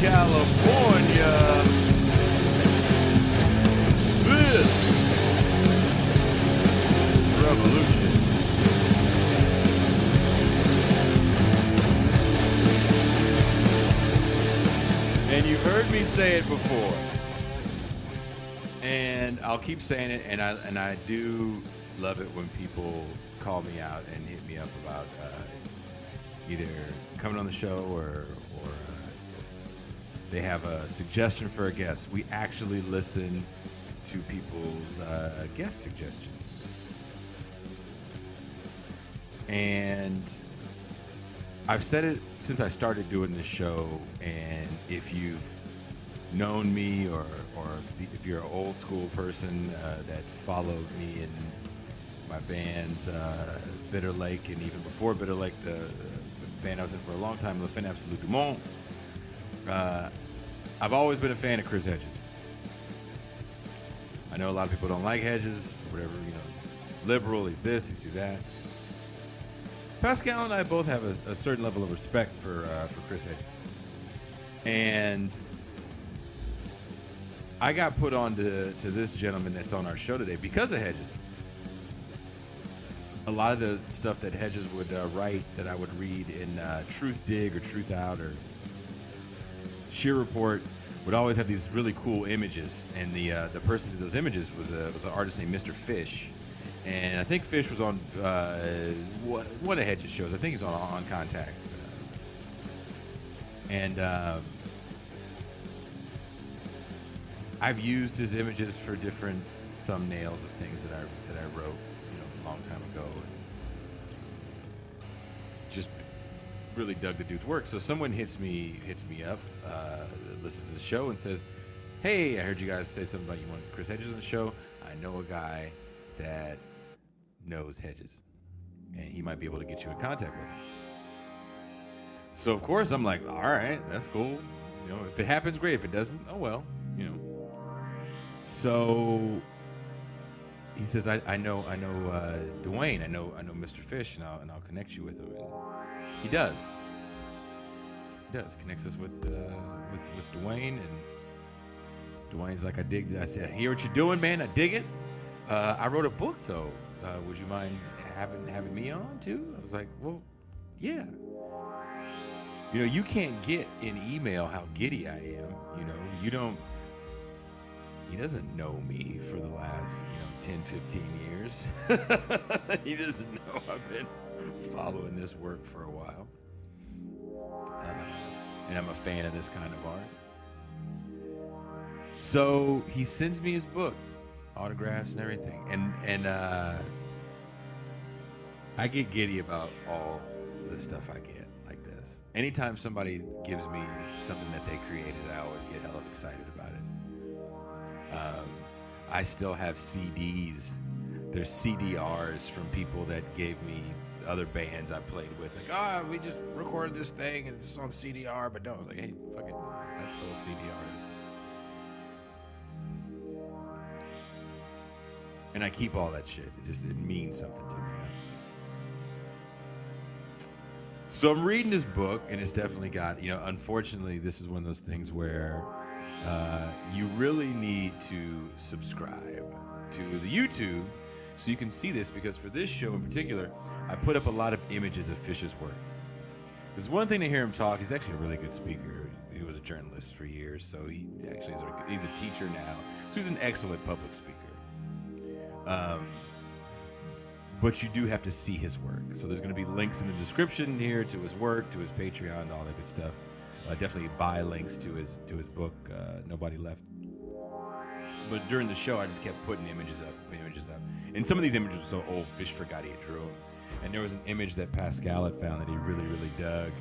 California. This is Revolution. And you've heard me say it before, and I'll keep saying it. And I do love it when people call me out and hit me up about either coming on the show or they have a suggestion for a guest. We actually listen to people's guest suggestions. And I've said it since I started doing this show, and if you've known me or if you're an old school person that followed me in my bands, Bitter Lake, and even before Bitter Lake, the band I was in for a long time, Le Fin Absolu du Monde, I've always been a fan of Chris Hedges. I know a lot of people don't like Hedges, whatever, liberal, he's this, he's that. Pascal and I both have a certain level of respect for Chris Hedges. And I got put on to this gentleman that's on our show today because of Hedges. A lot of the stuff that Hedges would write that I would read in Truth Dig or Truth Out or Sheer Report would always have these really cool images. And the person who did those images was an artist named Mr. Fish. And I think Fish was on one of Hedges' shows. I think he's on Contact. And I've used his images for different thumbnails of things that I wrote, a long time ago, and just really dug the dude's work. So someone hits me up, listens to the show, and says, "Hey, I heard you guys say something about you want Chris Hedges on the show. I know a guy that knows Hedges, and he might be able to get you in contact with him." So of course I'm like, all right, that's cool. If it happens, great. If it doesn't, oh well. So he says, I know Dwayne. I know Mr. Fish, and I'll connect you with him. And he does. He does. Connects us with Dwayne, and Dwayne's like, I said, I hear what you're doing, man. I dig it. I wrote a book though. Would you mind having me on too? I was like, well, yeah. You can't get in email how giddy I am. You don't. He doesn't know me for the last 10, 15 years. He doesn't know I've been following this work for a while. And I'm a fan of this kind of art. So he sends me his book, autographs and everything. And I get giddy about all the stuff I get like this. Anytime somebody gives me something that they created, I always get hella excited about it. I still have CDs. There's CDRs from people that gave me other bands I played with. Like, we just recorded this thing and it's on CDR. But no, I was like, hey, fuck it. That's all CDRs. And I keep all that shit. It means something to me. So I'm reading this book, and it's definitely got, unfortunately, this is one of those things where you really need to subscribe to the YouTube so you can see this, because for this show in particular, I put up a lot of images of Fish's work. There's one thing to hear him talk. He's actually a really good speaker. He was a journalist for years, so he's a teacher now. So he's an excellent public speaker. But you do have to see his work. So there's going to be links in the description here to his work, to his Patreon, all that good stuff. Definitely buy links to his book, Nobody Left. But during the show, I just kept putting images up. And some of these images were so old, Fish forgot he had drew them. And there was an image that Pascal had found that he really, really dug.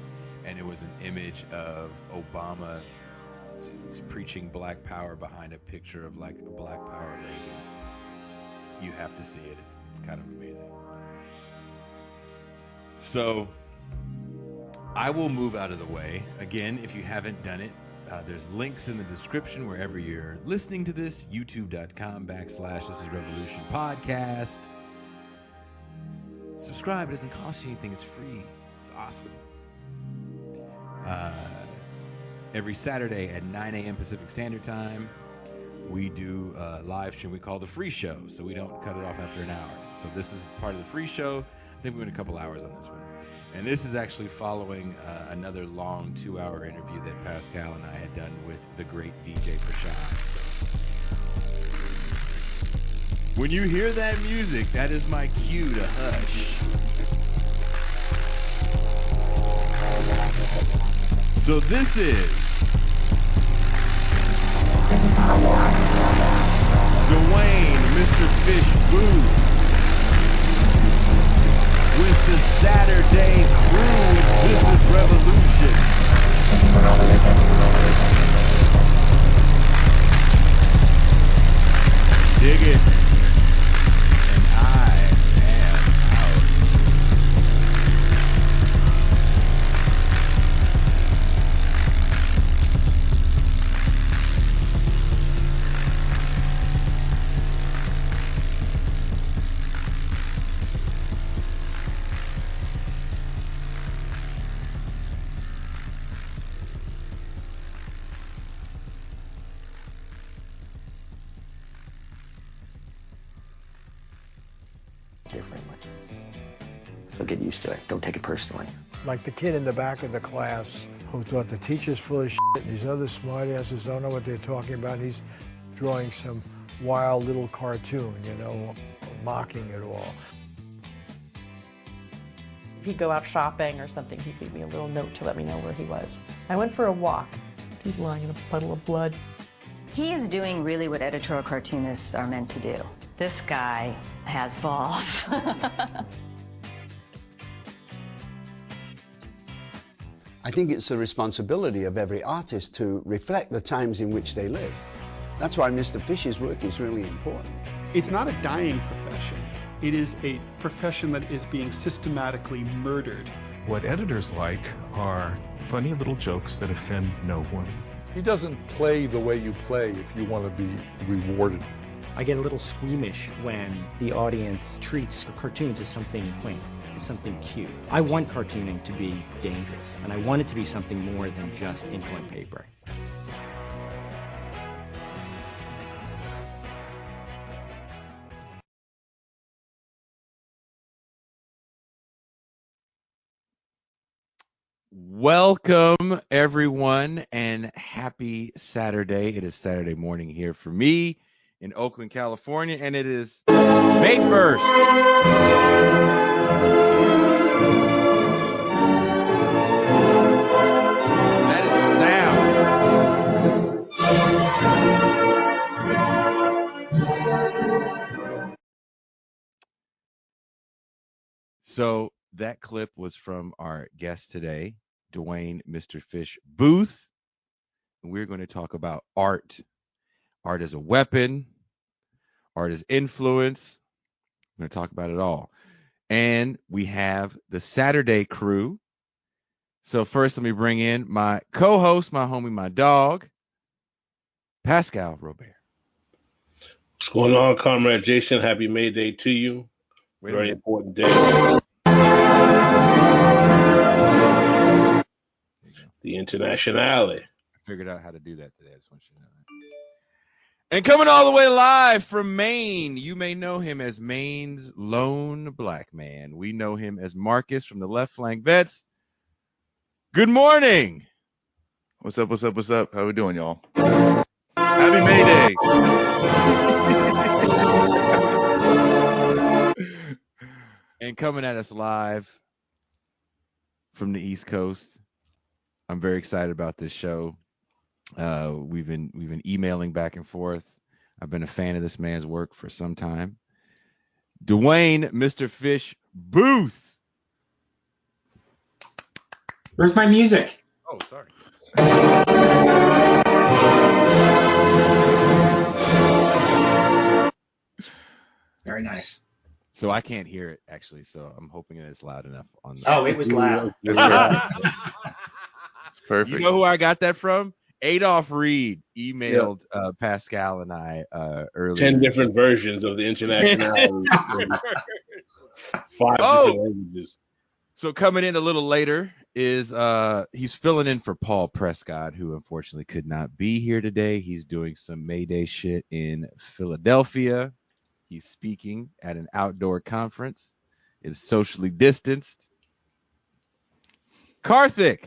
And it was an image of Obama preaching black power behind a picture of like a black power lady. You have to see it. It's kind of amazing. So I will move out of the way. Again, if you haven't done it, there's links in the description wherever you're listening to this. YouTube.com/This is REVOLUTIONpodcast. Subscribe. It doesn't cost you anything. It's free. It's awesome. Every Saturday at 9 a.m. Pacific Standard Time, we do a live stream we call the free show, so we don't cut it off after an hour. So this is part of the free show. I think we went a couple hours on this one. And this is actually following another long 2-hour interview that Pascal and I had done with the great DJ Prashad. So when you hear that music, that is my cue to hush. So this is Dwayne, Mr. Fish Booth, with the Saturday Crüe. This is Revolution. Dig it. And I am out. So get used to it. Don't take it personally. Like the kid in the back of the class who thought the teacher's full of shit and these other smartasses don't know what they're talking about. He's drawing some wild little cartoon, you know, mocking it all. If he'd go out shopping or something, he'd leave me a little note to let me know where he was. I went for a walk. He's lying in a puddle of blood. He is doing really what editorial cartoonists are meant to do. This guy has balls. I think it's the responsibility of every artist to reflect the times in which they live. That's why Mr. Fish's work is really important. It's not a dying profession. It is a profession that is being systematically murdered. What editors like are funny little jokes that offend no one. He doesn't play the way you play if you want to be rewarded. I get a little squeamish when the audience treats cartoons as something quaint, as something cute. I want cartooning to be dangerous, and I want it to be something more than just ink on paper. Welcome, everyone, and happy Saturday. It is Saturday morning here for me in Oakland, California, and it is May 1st. That is the sound. So that clip was from our guest today, Dwayne Mr. Fish Booth, and we're going to talk about art. Art as a weapon, art as influence. We're going to talk about it all. And we have the Saturday Crüe. So first, let me bring in my co-host, my homie, my dog, Pascal Robert. What's going on, Comrade Jason? Happy May Day to you. Very important day. The Internationale. I figured out how to do that today. I just want you to know that. And coming all the way live from Maine, you may know him as Maine's lone black man. We know him as Marcus from the Left Flank Vets. Good morning. What's up? What's up? What's up? How we doing, y'all? Happy May Day. And coming at us live from the East Coast. I'm very excited about this show. We've been emailing back and forth. I've been a fan of this man's work for some time. Dwayne, Mr. Fish Booth. Where's my music? Oh, sorry. Very nice. So I can't hear it actually, so I'm hoping that it's loud enough on the Oh, it was loud. It's perfect. You know who I got that from? Adolph Reed emailed Pascal and I earlier. 10 different versions of the International. 5 different languages. So coming in a little later is he's filling in for Paul Prescott, who unfortunately could not be here today. He's doing some Mayday shit in Philadelphia. He's speaking at an outdoor conference. It's socially distanced. Karthik.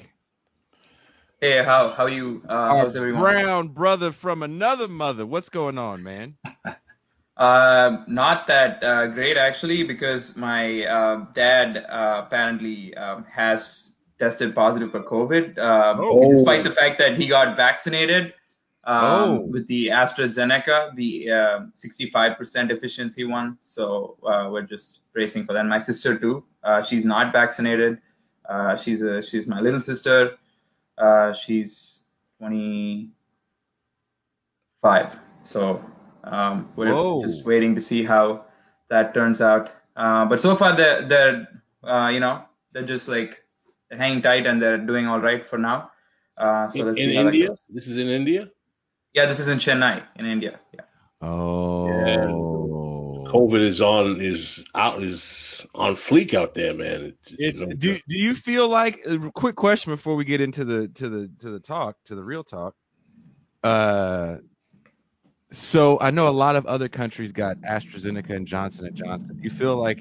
Hey, how you? How's everyone? Brown brother from another mother. What's going on, man? Not that great actually, because my dad apparently has tested positive for COVID, despite the fact that he got vaccinated with the AstraZeneca, the 65% efficiency one. So we're just bracing for that. My sister too. She's not vaccinated. She's my little sister. She's 25. So we're just waiting to see how that turns out. But so far they're just like they're hanging tight and they're doing all right for now. So let's see how that goes. This is in India? Yeah, this is in Chennai, in India. Yeah. Oh. Yeah. COVID is on fleek out there, man. Do you feel like, a quick question before we get into the real talk. So I know a lot of other countries got AstraZeneca and Johnson & Johnson. Do you feel like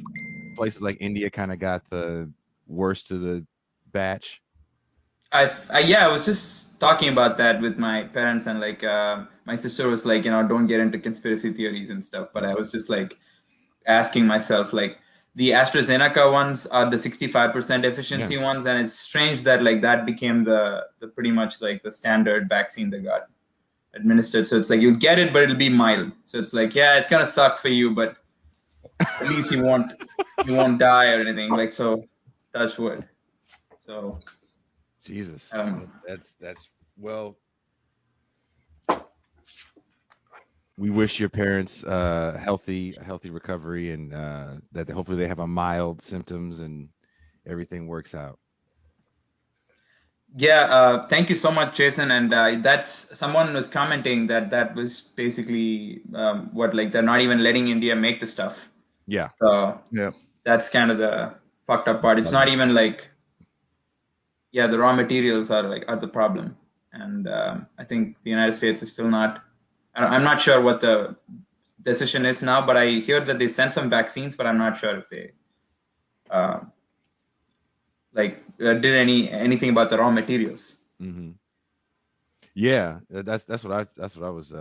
places like India kind of got the worst of the batch? I was just talking about that with my parents, and like my sister was like, don't get into conspiracy theories and stuff. But I was just like asking myself, like, the AstraZeneca ones are the 65% efficiency ones, and it's strange that like that became the pretty much like the standard vaccine that got administered. So it's like you'll get it, but it'll be mild. So it's like, yeah, it's gonna suck for you, but at least you won't die or anything. Like, so touch wood. So Jesus, that's well. We wish your parents a healthy recovery, and that hopefully they have a mild symptoms and everything works out. Yeah, thank you so much, Jason. And that's someone was commenting that was basically what, like, they're not even letting India make the stuff. Yeah. So yeah, that's kind of the fucked up part. It's not even like, yeah, the raw materials are the problem, and I think the United States is still not. I'm not sure what the decision is now, but I hear that they sent some vaccines, but I'm not sure if they did anything about the raw materials. Mm-hmm. Yeah, that's what I was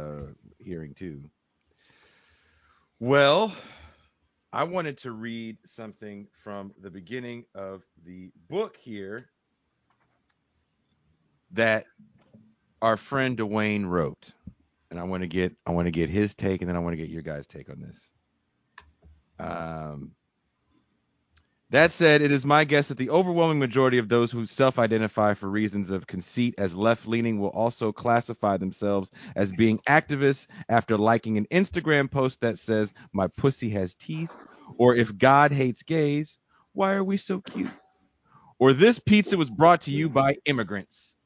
hearing too. Well, I wanted to read something from the beginning of the book here that our friend Dwayne wrote. And I want to get his take, and then I want to get your guys' take on this. That said, it is my guess that the overwhelming majority of those who self-identify for reasons of conceit as left-leaning will also classify themselves as being activists after liking an Instagram post that says, "My pussy has teeth," or "If God hates gays, why are we so cute?" or "This pizza was brought to you by immigrants."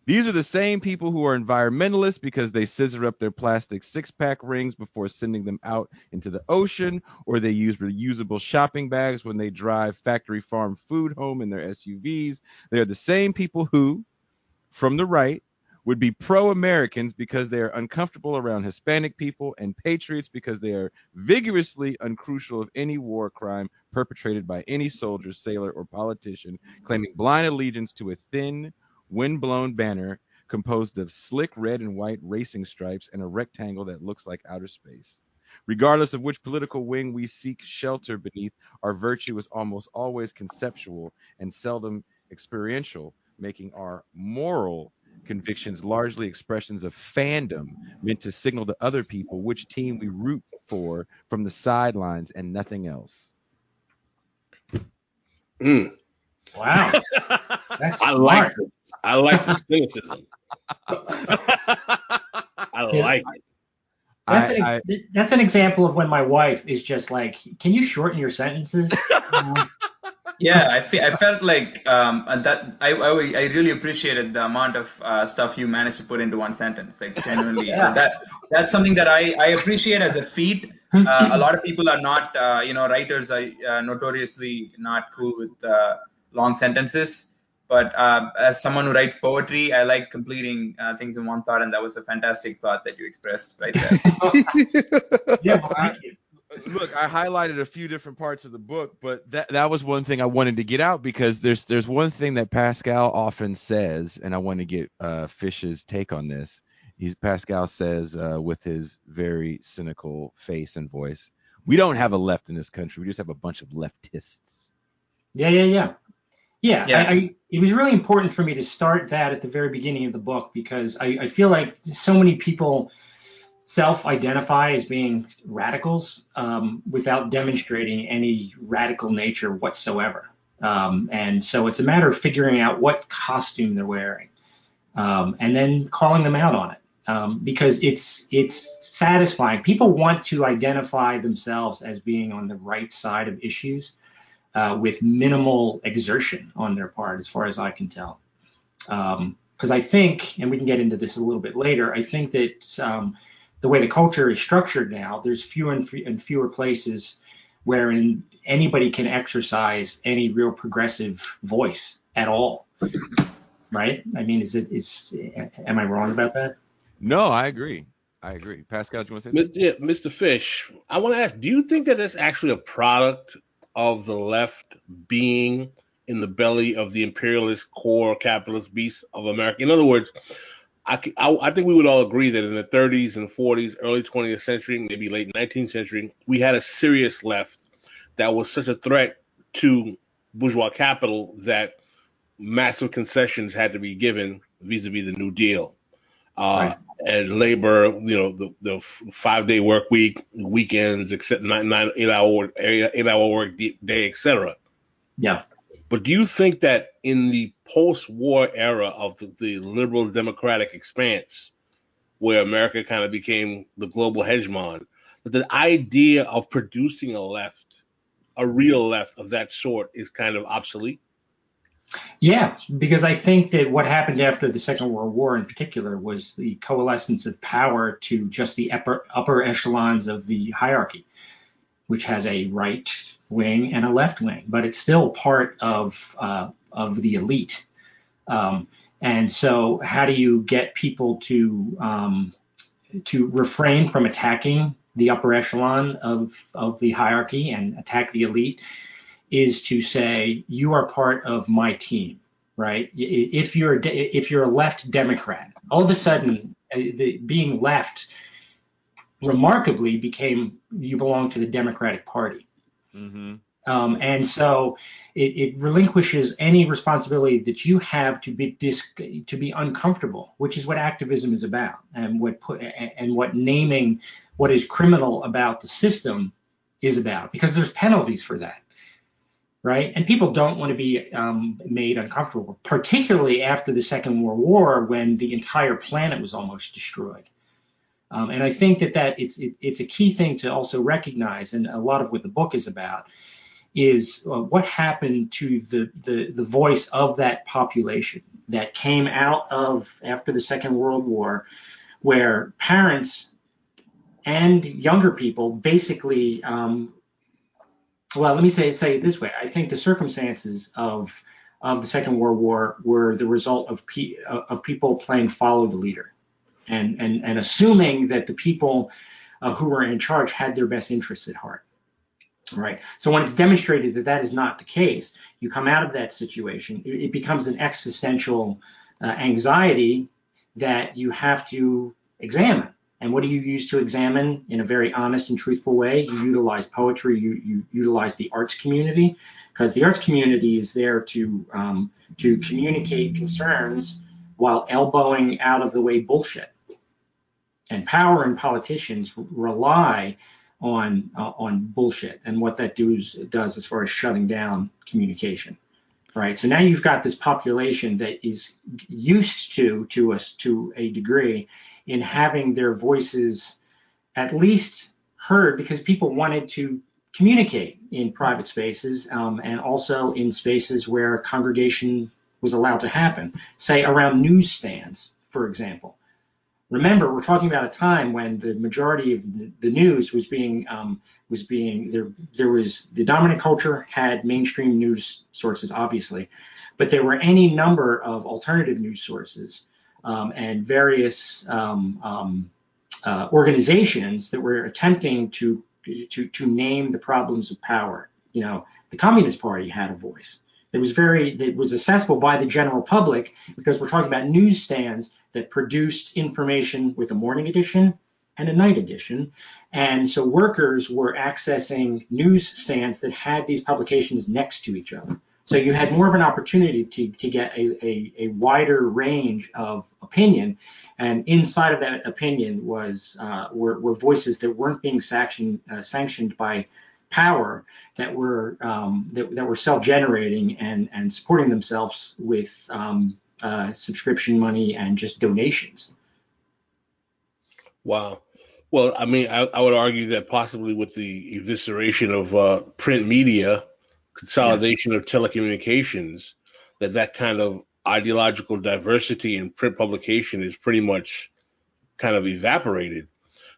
These are the same people who are environmentalists because they scissor up their plastic six-pack rings before sending them out into the ocean, or they use reusable shopping bags when they drive factory farm food home in their SUVs. They are the same people who, from the right, would be pro-Americans because they are uncomfortable around Hispanic people, and patriots because they are vigorously uncrucial of any war crime perpetrated by any soldier, sailor, or politician, claiming blind allegiance to a thin, wind-blown banner composed of slick red and white racing stripes and a rectangle that looks like outer space. Regardless of which political wing we seek shelter beneath, our virtue is almost always conceptual and seldom experiential, making our moral convictions largely expressions of fandom meant to signal to other people which team we root for from the sidelines and nothing else. Wow. That's I like it. I like the cynicism. I like it. That's an example of when my wife is just like, "Can you shorten your sentences?" Yeah, I felt like that. I really appreciated the amount of stuff you managed to put into one sentence, like genuinely. Yeah. So that's something that I appreciate as a feat. A lot of people are not, writers are notoriously not cool with long sentences. But as someone who writes poetry, I like completing things in one thought, and that was a fantastic thought that you expressed right there. Yeah, well, thank you. Look, I highlighted a few different parts of the book, but that was one thing I wanted to get out, because there's one thing that Pascal often says, and I want to get Fish's take on this. Pascal says with his very cynical face and voice, we don't have a left in this country. We just have a bunch of leftists. Yeah. It was really important for me to start that at the very beginning of the book, because I feel like so many people self-identify as being radicals without demonstrating any radical nature whatsoever. And so it's a matter of figuring out what costume they're wearing and then calling them out on it, because it's satisfying. People want to identify themselves as being on the right side of issues with minimal exertion on their part, as far as I can tell. Because I think, and we can get into this a little bit later, I think that the way the culture is structured now, there's fewer and fewer places wherein anybody can exercise any real progressive voice at all, right? I mean, am I wrong about that? No, I agree. Pascal, do you want to say something? Yeah, Mr. Fish, I want to ask, do you think that that's actually a product of the left being in the belly of the imperialist core capitalist beast of America? In other words, I think we would all agree that in the 30s and 40s, early 20th century, maybe late 19th century, we had a serious left that was such a threat to bourgeois capital that massive concessions had to be given vis-a-vis the New Deal. Right. And labor, the 5-day work week, weekends, except 8-hour work day, etc. Yeah. But do you think that in the post-war era of the liberal democratic expanse, where America kind of became the global hegemon, that the idea of producing a real left of that sort is kind of obsolete? Yeah, because I think that what happened after the Second World War in particular was the coalescence of power to just the upper echelons of the hierarchy, which has a right wing and a left wing, but it's still part of the elite. And so how do you get people to refrain from attacking the upper echelon of the hierarchy and attack the elite? Is to say, you are part of my team, right? If you're a left Democrat, all of a sudden being left remarkably became you belong to the Democratic Party. Mm-hmm. And so it relinquishes any responsibility that you have to be uncomfortable, which is what activism is about, and what naming what is criminal about the system is about, because there's penalties for that. Right? And people don't want to be made uncomfortable, particularly after the Second World War, when the entire planet was almost destroyed. And I think that it's a key thing to also recognize, and a lot of what the book is about, is what happened to the voice of that population that came out of after the Second World War, where parents and younger people basically well, let me say it this way. I think the circumstances of the Second World War were the result of people playing follow the leader, and assuming that the people who were in charge had their best interests at heart. Right. So when it's demonstrated that that is not the case, you come out of that situation. It becomes an existential anxiety that you have to examine. And what do you use to examine in a very honest and truthful way? You utilize poetry, you utilize the arts community, because the arts community is there to communicate concerns while elbowing out of the way bullshit. And power and politicians rely on bullshit and what that does as far as shutting down communication. Right. So now you've got this population that is used to a degree in having their voices at least heard, because people wanted to communicate in private spaces and also in spaces where congregation was allowed to happen, say around newsstands, for example. Remember, we're talking about a time when the majority of the news was being there was the dominant culture had mainstream news sources, obviously, but there were any number of alternative news sources and various organizations that were attempting to name the problems of power. You know, the Communist Party had a voice. It was accessible by the general public because we're talking about newsstands that produced information with a morning edition and a night edition. And so workers were accessing newsstands that had these publications next to each other. So you had more of an opportunity to get a wider range of opinion. And inside of that opinion were voices that weren't being sanctioned by power, that were self-generating and supporting themselves with subscription money and just donations. Wow. Well, I mean, I would argue that possibly with the evisceration of print media, consolidation of telecommunications, that kind of ideological diversity in print publication is pretty much kind of evaporated.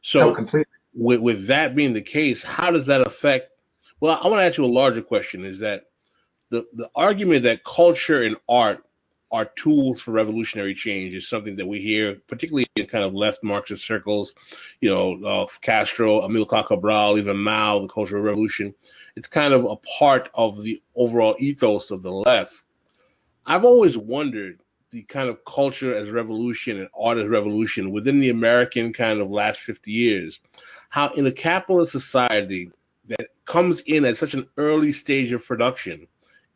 So completely. With that being the case, how does that affect? Well, I want to ask you a larger question, is that the argument that culture and art are tools for revolutionary change is something that we hear, particularly in kind of left Marxist circles, Castro, Amilcar Cabral, even Mao, the Cultural Revolution. It's kind of a part of the overall ethos of the left. I've always wondered the kind of culture as revolution and art as revolution within the American kind of last 50 years, how in a capitalist society that comes in at such an early stage of production,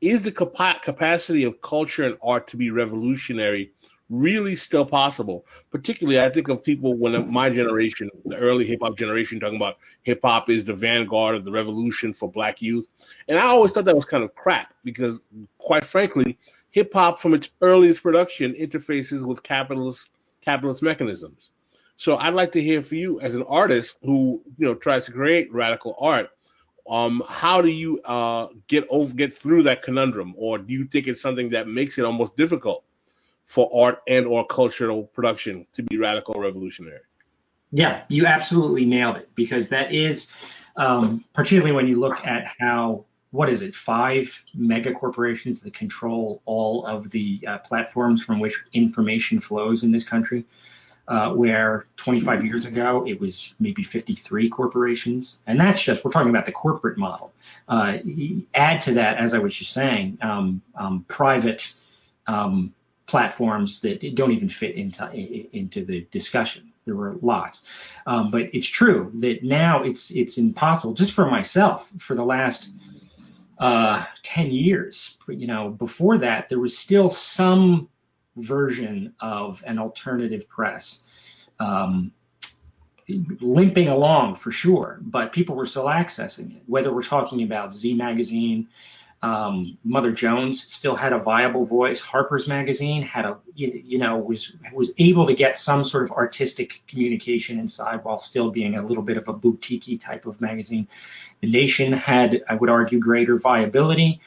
is the capacity of culture and art to be revolutionary really still possible? Particularly, I think of people when my generation, the early hip-hop generation, talking about hip-hop is the vanguard of the revolution for black youth. And I always thought that was kind of crap because, quite frankly, hip-hop from its earliest production interfaces with capitalist mechanisms. So I'd like to hear from you as an artist who tries to create radical art. How do you get through that conundrum, or do you think it's something that makes it almost difficult for art and or cultural production to be radical revolutionary? Yeah, you absolutely nailed it, because that is particularly when you look at how, 5 mega corporations that control all of the platforms from which information flows in this country, where 25 years ago it was maybe 53 corporations. And that's just, we're talking about the corporate model. Add to that, as I was just saying, private platforms that don't even fit into the discussion. There were lots. But it's true that now it's impossible, just for myself, for the last 10 years, before that, there was still some version of an alternative press, limping along for sure, but people were still accessing it. Whether we're talking about Z Magazine, Mother Jones still had a viable voice. Harper's Magazine had was able to get some sort of artistic communication inside while still being a little bit of a boutique-y type of magazine. The Nation had, I would argue, greater viability.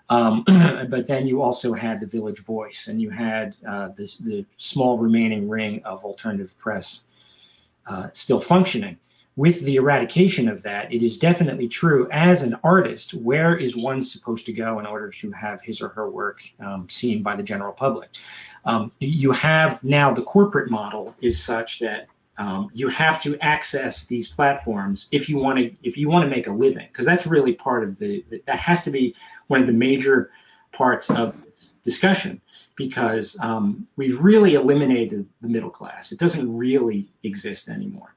But then you also had the Village Voice, and you had the small remaining ring of alternative press still functioning. With the eradication of that, it is definitely true, as an artist, where is one supposed to go in order to have his or her work seen by the general public? You have now, the corporate model is such that you have to access these platforms if you want to make a living, because that's really part of that has to be one of the major parts of this discussion, because we've really eliminated the middle class. It doesn't really exist anymore.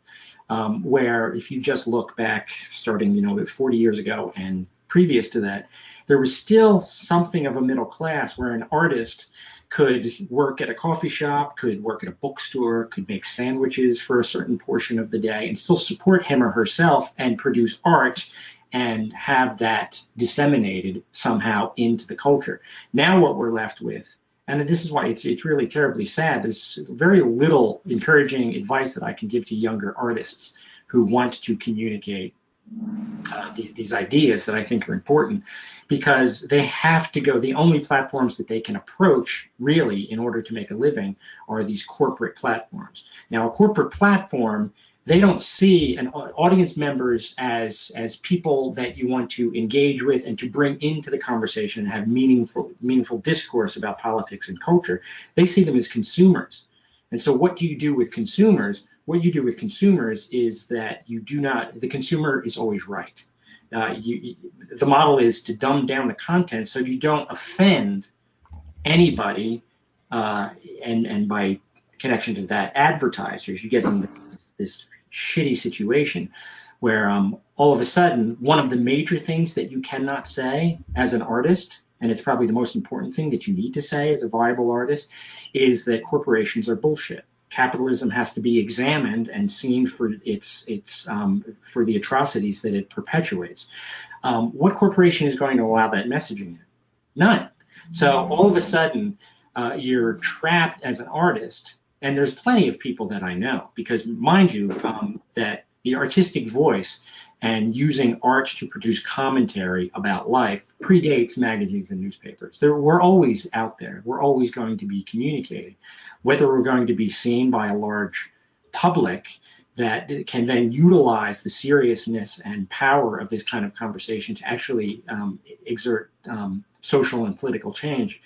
Where if you just look back, starting 40 years ago and previous to that, there was still something of a middle class where an artist could work at a coffee shop, could work at a bookstore, could make sandwiches for a certain portion of the day and still support him or herself and produce art and have that disseminated somehow into the culture. Now what we're left with, and this is why it's really terribly sad, there's very little encouraging advice that I can give to younger artists who want to communicate these ideas that I think are important, because they have to go. The only platforms that they can approach really in order to make a living are these corporate platforms. Now, a corporate platform, they don't see an audience members as people that you want to engage with and to bring into the conversation and have meaningful discourse about politics and culture. They see them as consumers. And so what do you do with consumers? What you do with consumers is that the consumer is always right. The model is to dumb down the content so you don't offend anybody, and by connection to that, advertisers. You get in this shitty situation where all of a sudden, one of the major things that you cannot say as an artist, and it's probably the most important thing that you need to say as a viable artist, is that corporations are bullshit. Capitalism has to be examined and seen for for the atrocities that it perpetuates. What corporation is going to allow that messaging in? None. So all of a sudden, you're trapped as an artist, and there's plenty of people that I know, because mind you, that the artistic voice and using art to produce commentary about life predates magazines and newspapers. We're always out there. We're always going to be communicating. Whether we're going to be seen by a large public that can then utilize the seriousness and power of this kind of conversation to actually exert social and political change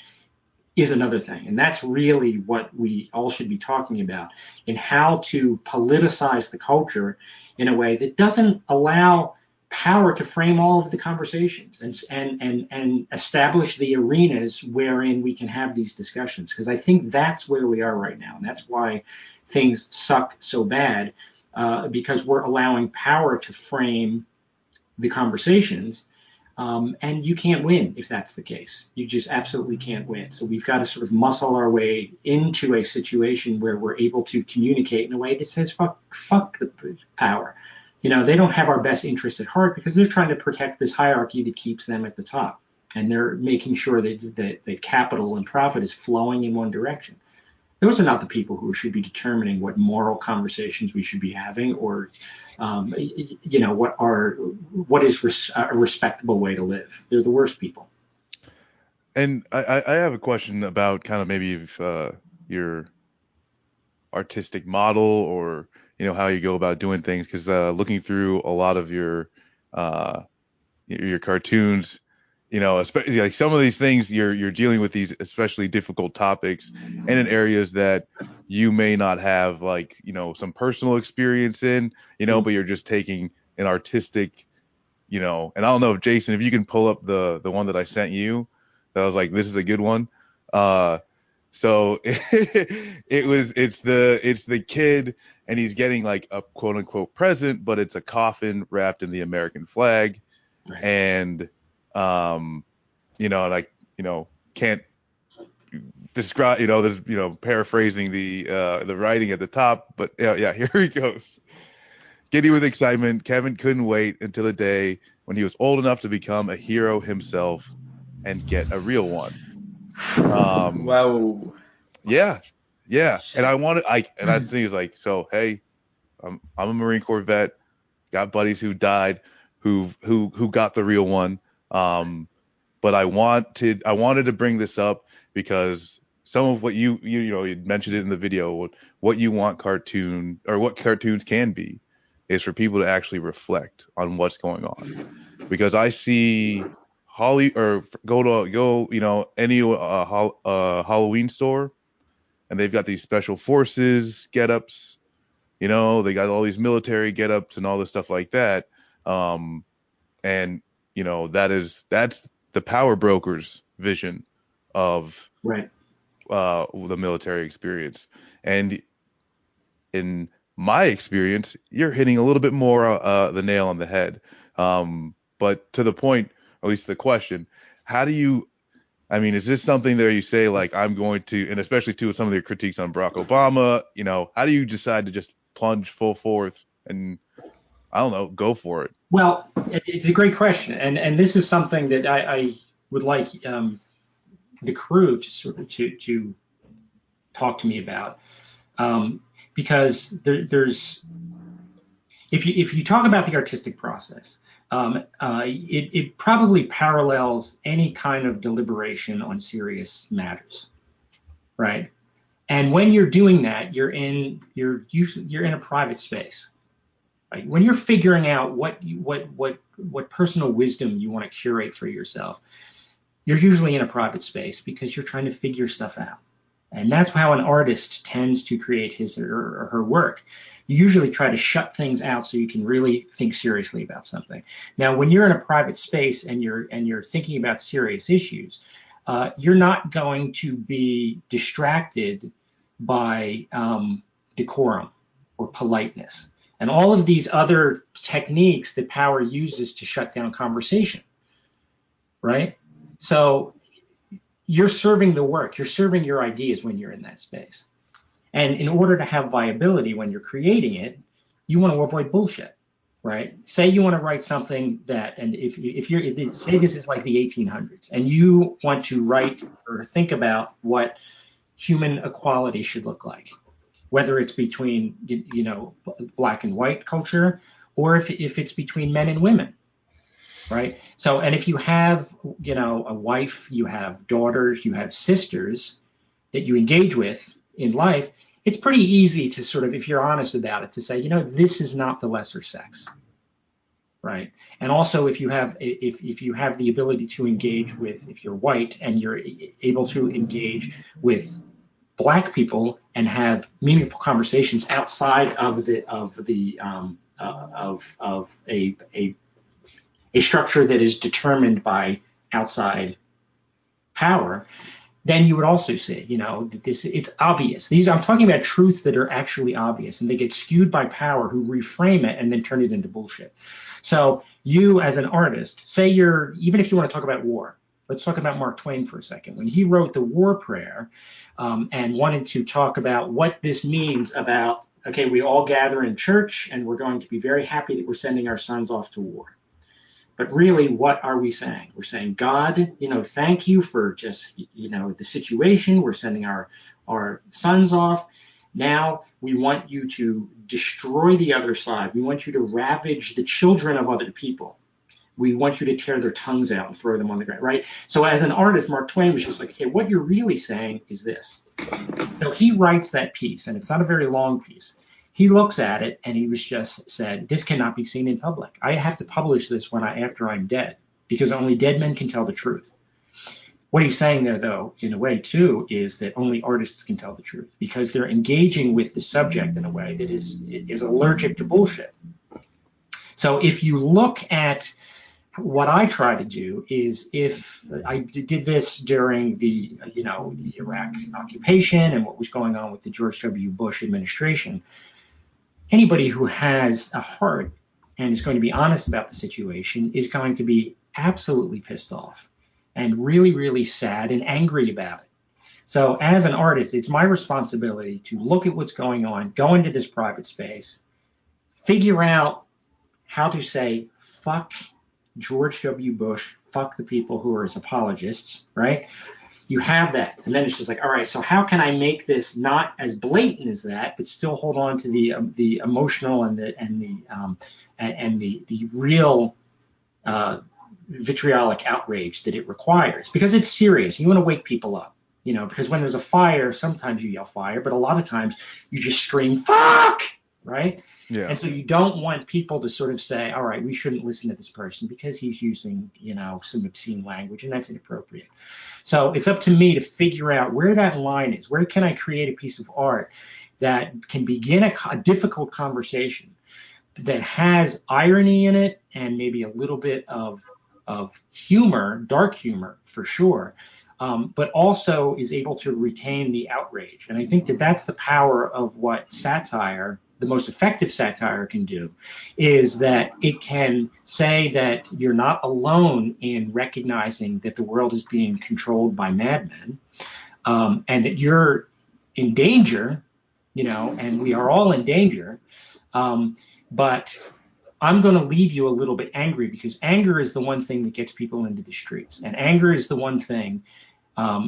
is another thing. And that's really what we all should be talking about, in how to politicize the culture in a way that doesn't allow power to frame all of the conversations and establish the arenas wherein we can have these discussions. Because I think that's where we are right now. And that's why things suck so bad, because we're allowing power to frame the conversations. And you can't win if that's the case. You just absolutely can't win. So we've got to sort of muscle our way into a situation where we're able to communicate in a way that says, fuck the power. You know, they don't have our best interest at heart, because they're trying to protect this hierarchy that keeps them at the top. And they're making sure that capital and profit is flowing in one direction. Those are not the people who should be determining what moral conversations we should be having, or what is a respectable way to live. They're the worst people. And I have a question about kind of maybe if, your artistic model, or how you go about doing things, because looking through a lot of your cartoons, especially like some of these things you're dealing with these especially difficult topics, and in areas that you may not have like some personal experience in, but you're just taking an artistic, and I don't know if Jason, if you can pull up the one that I sent you, that I was like, this is a good one. So it's the kid, and he's getting like a quote unquote present, but it's a coffin wrapped in the American flag. Right. And can't describe, this, paraphrasing the writing at the top, but yeah, here he goes. Giddy with excitement, Kevin couldn't wait until the day when he was old enough to become a hero himself and get a real one. Wow. Yeah. And I think he was like, so, hey, I'm a Marine Corps vet, got buddies who died, who got the real one. But I wanted to bring this up because some of what you mentioned it in the video, what you want cartoons can be, is for people to actually reflect on what's going on. Because I see any Halloween store, and they've got these special forces get-ups, they got all these military get-ups and all this stuff like that. And that's the power brokers' vision of right. The military experience. And in my experience, you're hitting a little bit more the nail on the head. But to the point, or at least the question, how do you, is this something that you say, like, I'm going to, and especially too with some of your critiques on Barack Obama, how do you decide to just plunge full forth and, I don't know, go for it? Well, it's a great question. And this is something that I would like the Crüe to sort of to talk to me about. Because there's, if you talk about the artistic process, it probably parallels any kind of deliberation on serious matters, right? And when you're doing that, you're in a private space. Right? When you're figuring out what personal wisdom you want to curate for yourself, you're usually in a private space because you're trying to figure stuff out. And that's how an artist tends to create his or her work. You usually try to shut things out so you can really think seriously about something. Now, when you're in a private space and you're thinking about serious issues, you're not going to be distracted by decorum or politeness and all of these other techniques that power uses to shut down conversation, right? So you're serving the work, you're serving your ideas when you're in that space. And in order to have viability when you're creating it, you want to avoid bullshit, right? Say you want to write something that, and if say this is like the 1800s, and you want to write or think about what human equality should look like, whether it's between, black and white culture, or if it's between men and women, right? So, and if you have, a wife, you have daughters, you have sisters that you engage with in life, it's pretty easy to sort of, if you're honest about it, to say, this is not the lesser sex, right? And also, if you have the ability to engage with, if you're white and you're able to engage with black people and have meaningful conversations outside of a structure that is determined by outside power, then you would also say, that it's obvious. I'm talking about truths that are actually obvious, and they get skewed by power who reframe it and then turn it into bullshit. So you as an artist, say even if you want to talk about war, let's talk about Mark Twain for a second. When he wrote the War Prayer and wanted to talk about what this means about, okay, we all gather in church and we're going to be very happy that we're sending our sons off to war. But really, what are we saying? We're saying, God, thank you for just, the situation. We're sending our sons off. Now we want you to destroy the other side. We want you to ravage the children of other people. We want you to tear their tongues out and throw them on the ground, right? So as an artist, Mark Twain was just like, okay, what you're really saying is this. So he writes that piece, and it's not a very long piece. He looks at it and he was just said, this cannot be seen in public. I have to publish this after I'm dead, because only dead men can tell the truth. What he's saying there, though, in a way, too, is that only artists can tell the truth, because they're engaging with the subject in a way that is allergic to bullshit. So if you look at what I try to do is, if I did this during the Iraq occupation and what was going on with the George W. Bush administration, anybody who has a heart and is going to be honest about the situation is going to be absolutely pissed off and really, really sad and angry about it. So as an artist, it's my responsibility to look at what's going on, go into this private space, figure out how to say, fuck George W. Bush, fuck the people who are his apologists, right? You have that, and then it's just like, all right, so how can I make this not as blatant as that, but still hold on to the emotional and the real vitriolic outrage that it requires, because it's serious. You want to wake people up, because when there's a fire, sometimes you yell fire, but a lot of times you just scream fuck, right? Yeah. And so you don't want people to sort of say, all right, we shouldn't listen to this person because he's using, some obscene language, and that's inappropriate. So it's up to me to figure out where that line is. Where can I create a piece of art that can begin a difficult conversation that has irony in it and maybe a little bit of humor, dark humor for sure, but also is able to retain the outrage. And I think that that's the power of what satire, the most effective satire, can do, is that it can say that you're not alone in recognizing that the world is being controlled by madmen, and that you're in danger, and we are all in danger, but I'm going to leave you a little bit angry, because anger is the one thing that gets people into the streets, and anger is the one thing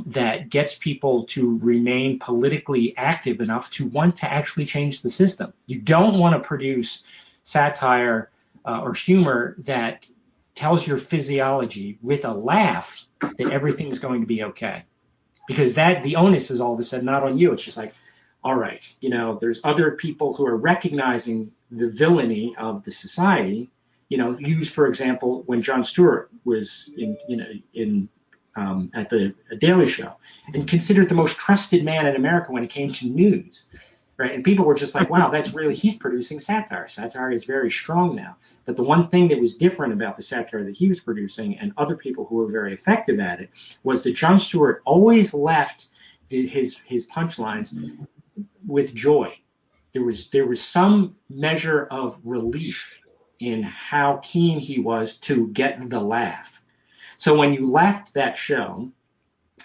that gets people to remain politically active enough to want to actually change the system. You don't want to produce satire or humor that tells your physiology with a laugh that everything's going to be okay. Because the onus is all of a sudden not on you. It's just like, all right, there's other people who are recognizing the villainy of the society. Use, for example, when Jon Stewart was at the Daily Show and considered the most trusted man in America when it came to news, right? And people were just like, wow, he's producing satire. Satire is very strong now. But the one thing that was different about the satire that he was producing and other people who were very effective at it was that Jon Stewart always left his punchlines with joy. There was some measure of relief in how keen he was to get the laugh. So when you left that show,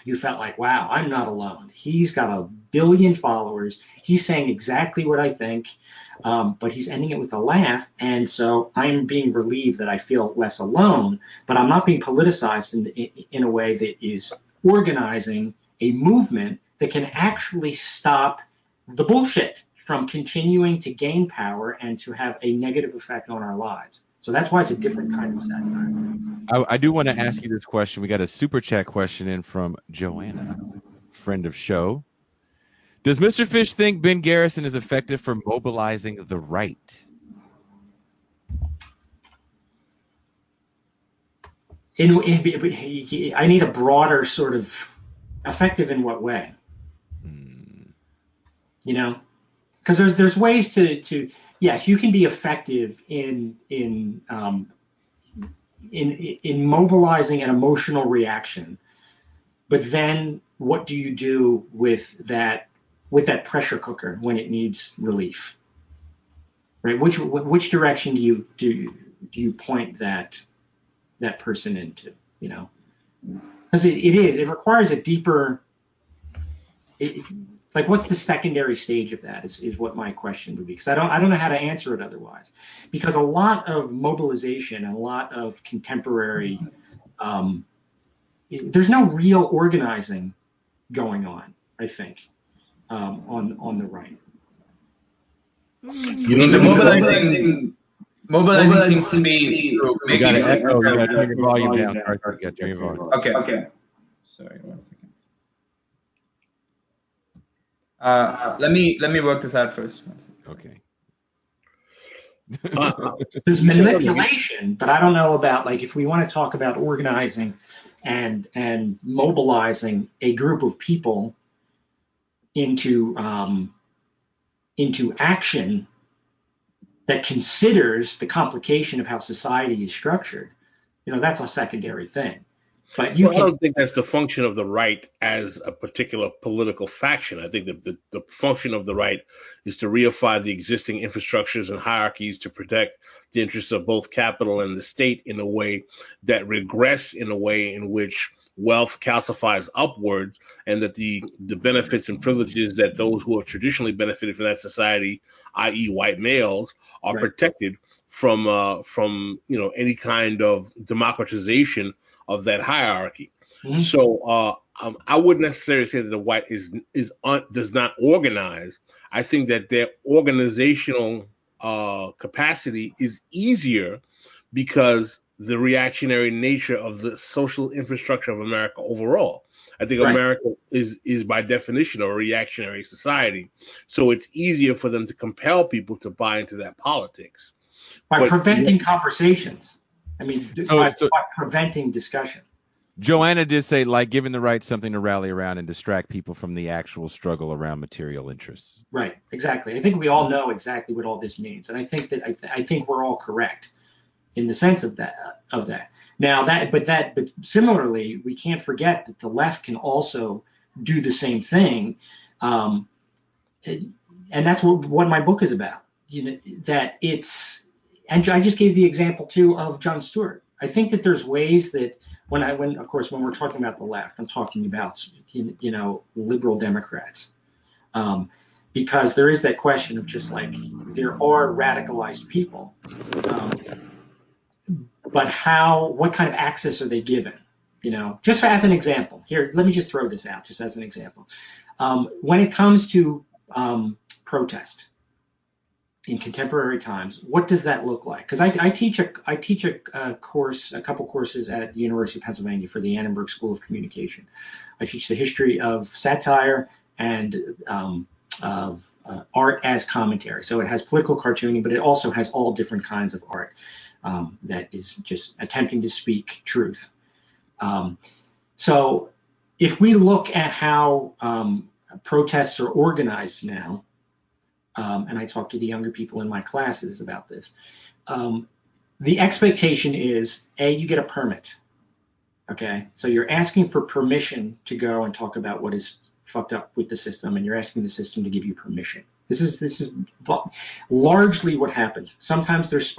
you felt like, wow, I'm not alone. He's got 1 billion followers. He's saying exactly what I think, but he's ending it with a laugh. And so I'm being relieved that I feel less alone, but I'm not being politicized in a way that is organizing a movement that can actually stop the bullshit from continuing to gain power and to have a negative effect on our lives. So that's why it's a different kind of satire. I do want to ask you this question. We got a super chat question in from Joanna, friend of show. Does Mr. Fish think Ben Garrison is effective for mobilizing the right? I need a broader sort of effective in what way? Because there's ways to yes, you can be effective in mobilizing an emotional reaction, but then what do you do with that pressure cooker when it needs relief, right? Which direction do you point that person into? Because it requires a deeper. Like, what's the secondary stage of that is what my question would be, because I don't know how to answer it otherwise. Because a lot of mobilization and a lot of contemporary, there's no real organizing going on, I think, on the right. The mobilizing seems to be You got to echo. You got to turn your volume down. You got to turn your volume. Okay. Sorry, 1 second. Let me work this out first. Okay. There's manipulation, but I don't know about, like, if we want to talk about organizing and mobilizing a group of people into action that considers the complication of how society is structured. That's a secondary thing. But I don't think that's the function of the right as a particular political faction. I think that the function of the right is to reify the existing infrastructures and hierarchies to protect the interests of both capital and the state in a way that regress in a way in which wealth calcifies upwards, and that the benefits and privileges that those who have traditionally benefited from that society, i.e. white males, are protected from any kind of democratization of that hierarchy. Mm-hmm. So I wouldn't necessarily say that the white does not organize. I think that their organizational capacity is easier because the reactionary nature of the social infrastructure of America overall. I think America is by definition a reactionary society. So it's easier for them to compel people to buy into that politics. By preventing conversations. I mean, by preventing discussion. Joanna did say, like, giving the right something to rally around and distract people from the actual struggle around material interests. Right, exactly. I think we all know exactly what all this means, and I think that I think we're all correct in the sense of that. Now but similarly, we can't forget that the left can also do the same thing, and that's what my book is about. That it's. And I just gave the example too of Jon Stewart. I think that there's ways that when we're talking about the left, I'm talking about liberal Democrats, because there is that question of just like there are radicalized people, but what kind of access are they given? Just as an example, here, let me just throw this out just as an example. When it comes to protest. in contemporary times, what does that look like? Because I teach a course, a couple courses at the University of Pennsylvania for the Annenberg School of Communication. I teach the history of satire and of art as commentary. So it has political cartooning, but it also has all different kinds of art that is just attempting to speak truth. So if we look at how protests are organized now, and I talk to the younger people in my classes about this, the expectation is, you get a permit. Okay, so you're asking for permission to go and talk about what is fucked up with the system, and you're asking the system to give you permission. This is largely what happens. Sometimes there's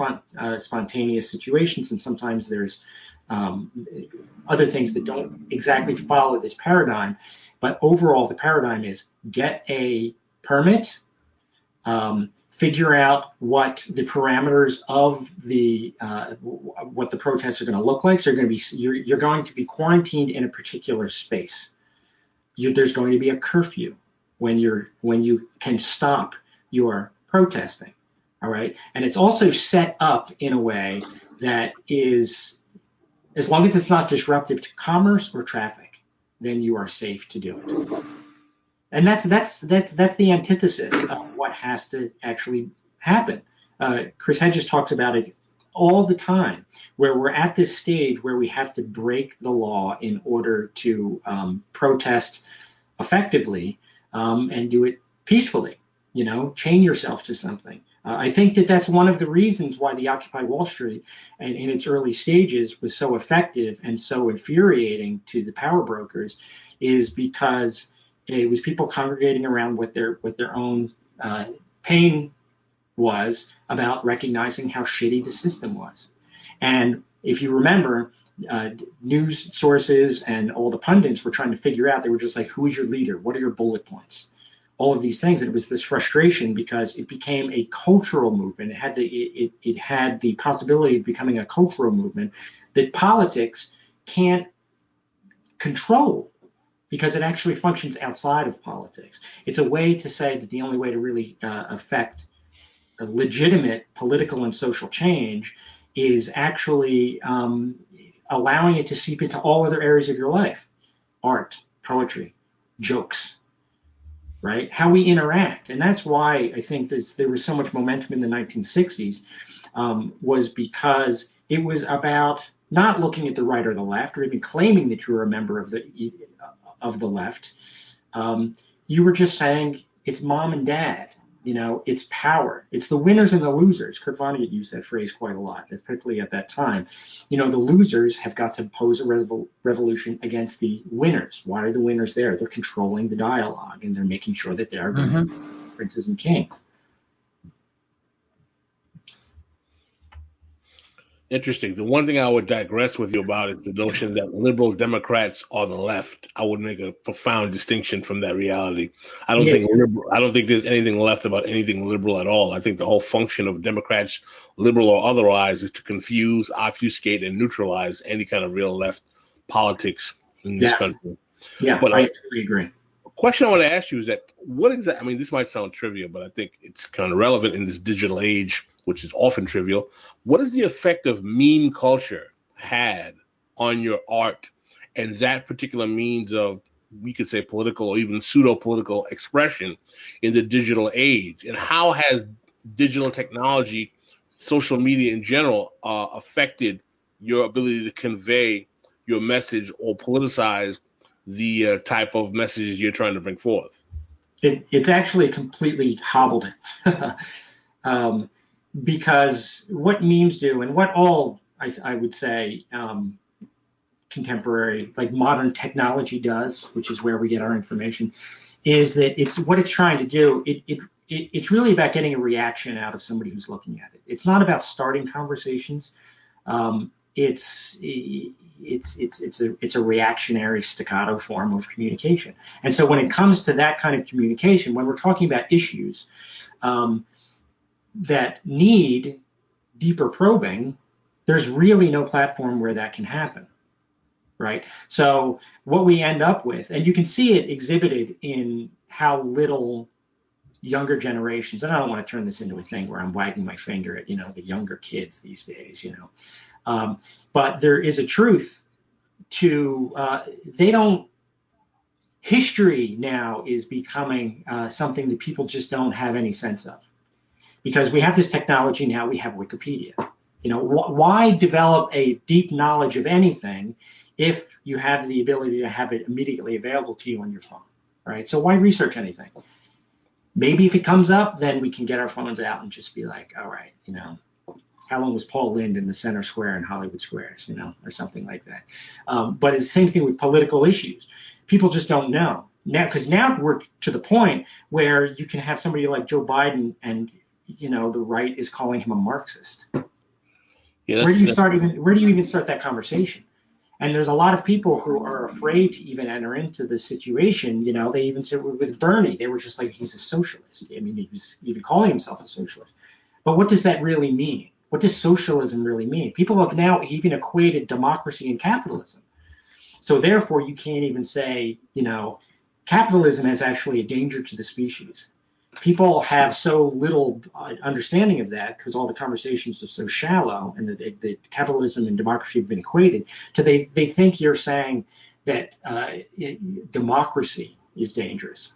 spontaneous situations, and sometimes there's other things that don't exactly follow this paradigm. But overall, the paradigm is get a permit, figure out what the parameters of the what the protests are going to look like. So you're going to be quarantined in a particular space. There's going to be a curfew when you can stop your protesting. All right, and it's also set up in a way that is, as long as it's not disruptive to commerce or traffic, then you are safe to do it. And that's the antithesis of what has to actually happen. Chris Hedges talks about it all the time, where we're at this stage where we have to break the law in order to protest effectively and do it peacefully. Chain yourself to something. I think that's one of the reasons why the Occupy Wall Street, and in its early stages, was so effective and so infuriating to the power brokers, is because it was people congregating around what their own pain was about recognizing how shitty the system was. And if you remember, news sources and all the pundits were trying to figure out, they were just like, who is your leader? What are your bullet points? All of these things. And it was this frustration because it became a cultural movement. It had the possibility of becoming a cultural movement that politics can't control, because it actually functions outside of politics. It's a way to say that the only way to really affect a legitimate political and social change is actually allowing it to seep into all other areas of your life. Art, poetry, jokes, right? How we interact. And that's why I think there was so much momentum in the 1960s, was because it was about not looking at the right or the left, or even claiming that you were a member of the left. You were just saying it's mom and dad, it's power, it's the winners and the losers. Kurt Vonnegut used that phrase quite a lot, particularly at that time. The losers have got to pose a revolution against the winners. Why are the winners there? They're controlling the dialogue, and they're making sure that they are princes and kings. Interesting. The one thing I would digress with you about is the notion that liberal Democrats are the left. I would make a profound distinction from that reality. I don't think there's anything left about anything liberal at all. I think the whole function of Democrats, liberal or otherwise, is to confuse, obfuscate, and neutralize any kind of real left politics in this country. Yeah, but I totally agree. A question I want to ask you is that what exactly? I mean, this might sound trivial, but I think it's kind of relevant in this digital age, which is often trivial. What is the effect of meme culture had on your art and that particular means of, we could say, political or even pseudo-political expression in the digital age? And how has digital technology, social media in general, affected your ability to convey your message or politicize the type of messages you're trying to bring forth? It's actually completely hobbled it. Because what memes do, and what all, I would say, contemporary, like modern technology does, which is where we get our information, is that it's trying to do. It's really about getting a reaction out of somebody who's looking at it. It's not about starting conversations. It's a reactionary staccato form of communication. And so when it comes to that kind of communication, when we're talking about issues that need deeper probing, there's really no platform where that can happen, right? So what we end up with, and you can see it exhibited in how little younger generations, and I don't want to turn this into a thing where I'm wagging my finger at, the younger kids these days, but there is a truth to, history now is becoming something that people just don't have any sense of. Because we have this technology now, we have Wikipedia. Why develop a deep knowledge of anything if you have the ability to have it immediately available to you on your phone, right? So why research anything? Maybe if it comes up, then we can get our phones out and just be like, all right, how long was Paul Lynde in the Center Square in Hollywood Squares, or something like that. But it's the same thing with political issues. People just don't know now, because now we're to the point where you can have somebody like Joe Biden and the right is calling him a Marxist. Yeah, where do you even start that conversation? And there's a lot of people who are afraid to even enter into this situation. They even said with Bernie, they were just like, he's a socialist. I mean, he was even calling himself a socialist. But what does that really mean? What does socialism really mean? People have now even equated democracy and capitalism. So therefore, you can't even say, capitalism is actually a danger to the species. People have so little understanding of that because all the conversations are so shallow, and that capitalism and democracy have been equated to they think you're saying that democracy is dangerous.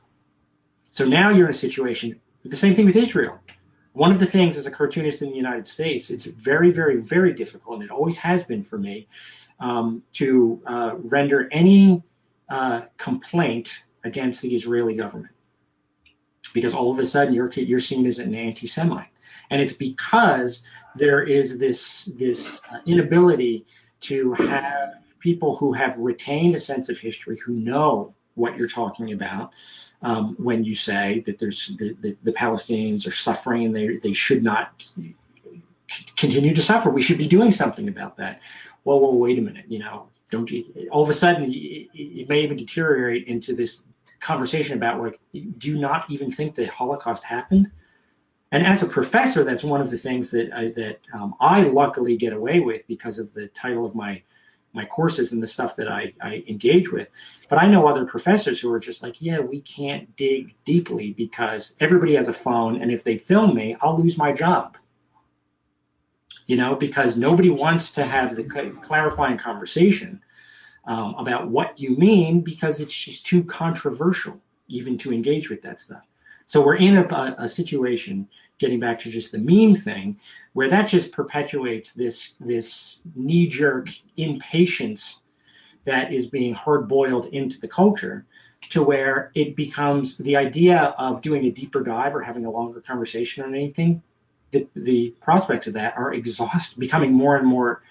So now you're in a situation, the same thing with Israel. One of the things as a cartoonist in the United States, it's very, very, very difficult, and it always has been for me, to render any complaint against the Israeli government. Because all of a sudden you're seen as an anti-Semite, and it's because there is this inability to have people who have retained a sense of history, who know what you're talking about when you say that the Palestinians are suffering and they should not continue to suffer. We should be doing something about that. Well, wait a minute, don't you? All of a sudden it may even deteriorate into this conversation about, like, do you not even think the Holocaust happened? And as a professor, that's one of the things that I luckily get away with because of the title of my courses and the stuff that I engage with. But I know other professors who are just like, yeah, we can't dig deeply because everybody has a phone, and if they film me, I'll lose my job. Because nobody wants to have the clarifying conversation about what you mean, because it's just too controversial even to engage with that stuff. So we're in a situation, getting back to just the meme thing, where that just perpetuates this knee-jerk impatience that is being hard-boiled into the culture, to where it becomes the idea of doing a deeper dive or having a longer conversation on anything. The prospects of that are becoming more and more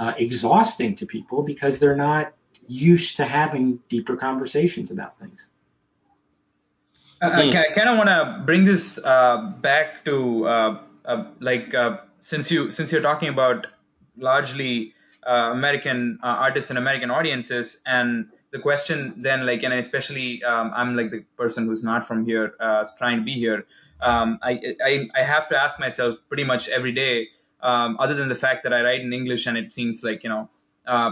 exhausting to people because they're not used to having deeper conversations about things. I kind of want to bring this back to since you're talking about largely American artists and American audiences, and the question then, and especially I'm like the person who's not from here, trying to be here. I have to ask myself pretty much every day, other than the fact that I write in English and it seems like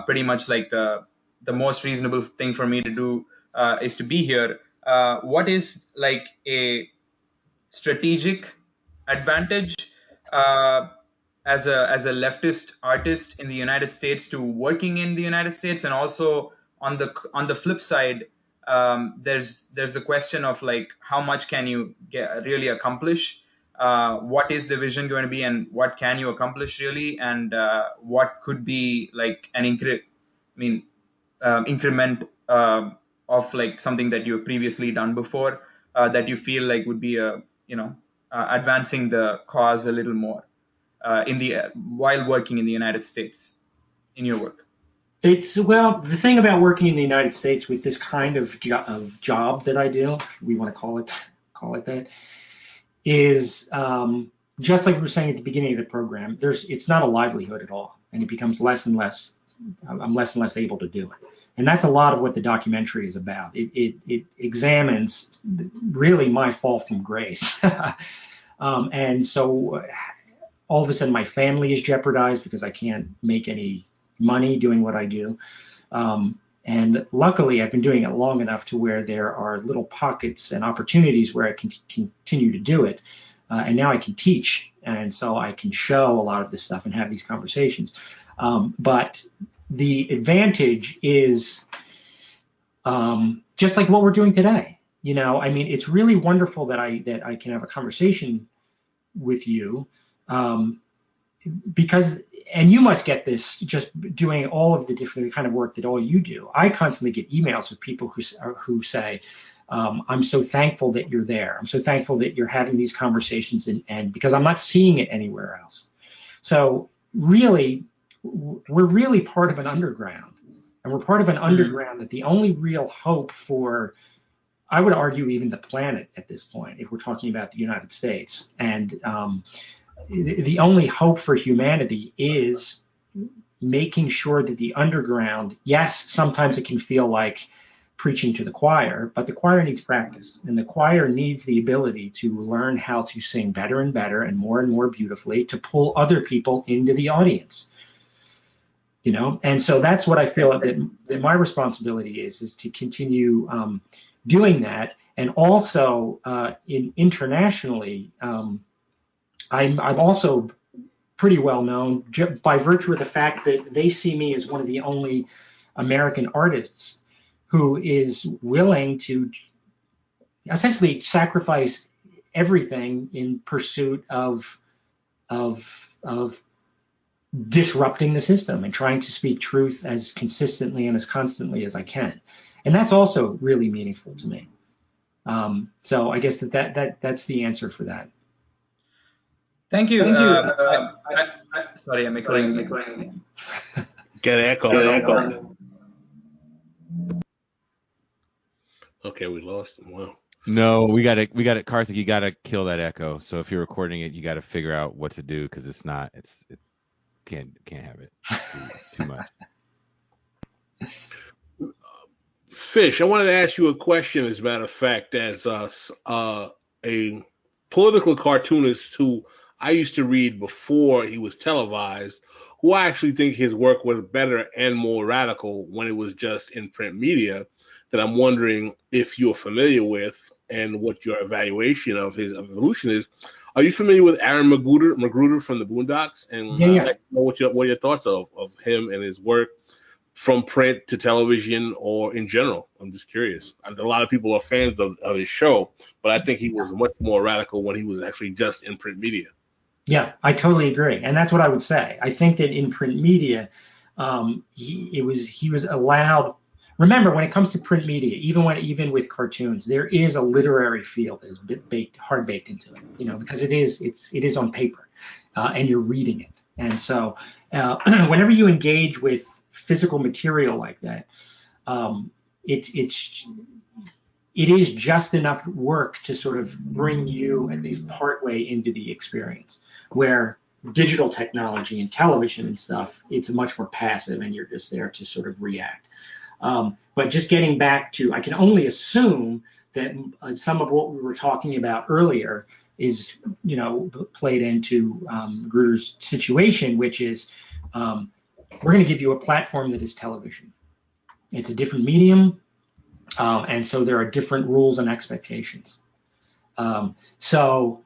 pretty much like the most reasonable thing for me to do is to be here. What is like a strategic advantage as a leftist artist in the United States to working in the United States? And also on the flip side, there's the question of like, how much can you really accomplish? What is the vision going to be, and what can you accomplish really? And what could be like an increment of like something that you have previously done before, that you feel like would be advancing the cause a little more while working in the United States in your work? The thing about working in the United States with this kind of job that I do, we want to call it that, is just like we were saying at the beginning of the program, it's not a livelihood at all, and it becomes less and less. I'm less and less able to do it. And that's a lot of what the documentary is about. It examines really my fall from grace. And so all of a sudden my family is jeopardized because I can't make any money doing what I do. And luckily, I've been doing it long enough to where there are little pockets and opportunities where I can continue to do it. And now I can teach, and so I can show a lot of this stuff and have these conversations. But the advantage is just like what we're doing today. I mean, it's really wonderful that I can have a conversation with you, because, and you must get this just doing all of the different kind of work that all you do. I constantly get emails with people who say, I'm so thankful that you're there. I'm so thankful that you're having these conversations, and because I'm not seeing it anywhere else. So really, we're really part of an underground, and we're part of an underground that the only real hope for, I would argue, even the planet at this point, if we're talking about the United States, and the only hope for humanity is making sure that the underground, yes, sometimes it can feel like preaching to the choir, but the choir needs practice, and the choir needs the ability to learn how to sing better and better and more beautifully to pull other people into the audience. And so that's what I feel that my responsibility is to continue doing that. And also internationally, I'm also pretty well known by virtue of the fact that they see me as one of the only American artists who is willing to essentially sacrifice everything in pursuit of disrupting the system and trying to speak truth as consistently and as constantly as I can. And that's also really meaningful to me. So I guess that's the answer for that. Thank you. Sorry, I'm echoing. Get echo. Okay, we lost him. Wow. No, we got it, Karthik. You got to kill that echo. So if you're recording it, you got to figure out what to do, because it can't have it too much. Fish, I wanted to ask you a question, as a matter of fact, as a political cartoonist who I used to read before he was televised, who I actually think his work was better and more radical when it was just in print media, that I'm wondering if you're familiar with and what your evaluation of his evolution is. Are you familiar with Aaron Magruder from the Boondocks? And yeah. I'd like to know what are your thoughts of him and his work from print to television, or in general. I'm just curious. A lot of people are fans of his show, but I think he was much more radical when he was actually just in print media. Yeah, I totally agree, and that's what I would say. I think that in print media, he was allowed. Remember, when it comes to print media, even with cartoons, there is a literary feel that is hard baked into it. Because it is on paper, and you're reading it. And so, whenever you engage with physical material like that, it is just enough work to sort of bring you at least partway into the experience. Where digital technology and television and stuff, it's much more passive, and you're just there to sort of react. But just getting back to, I can only assume that some of what we were talking about earlier is, played into Magruder's situation, which is we're going to give you a platform that is television. It's a different medium, and so there are different rules and expectations. So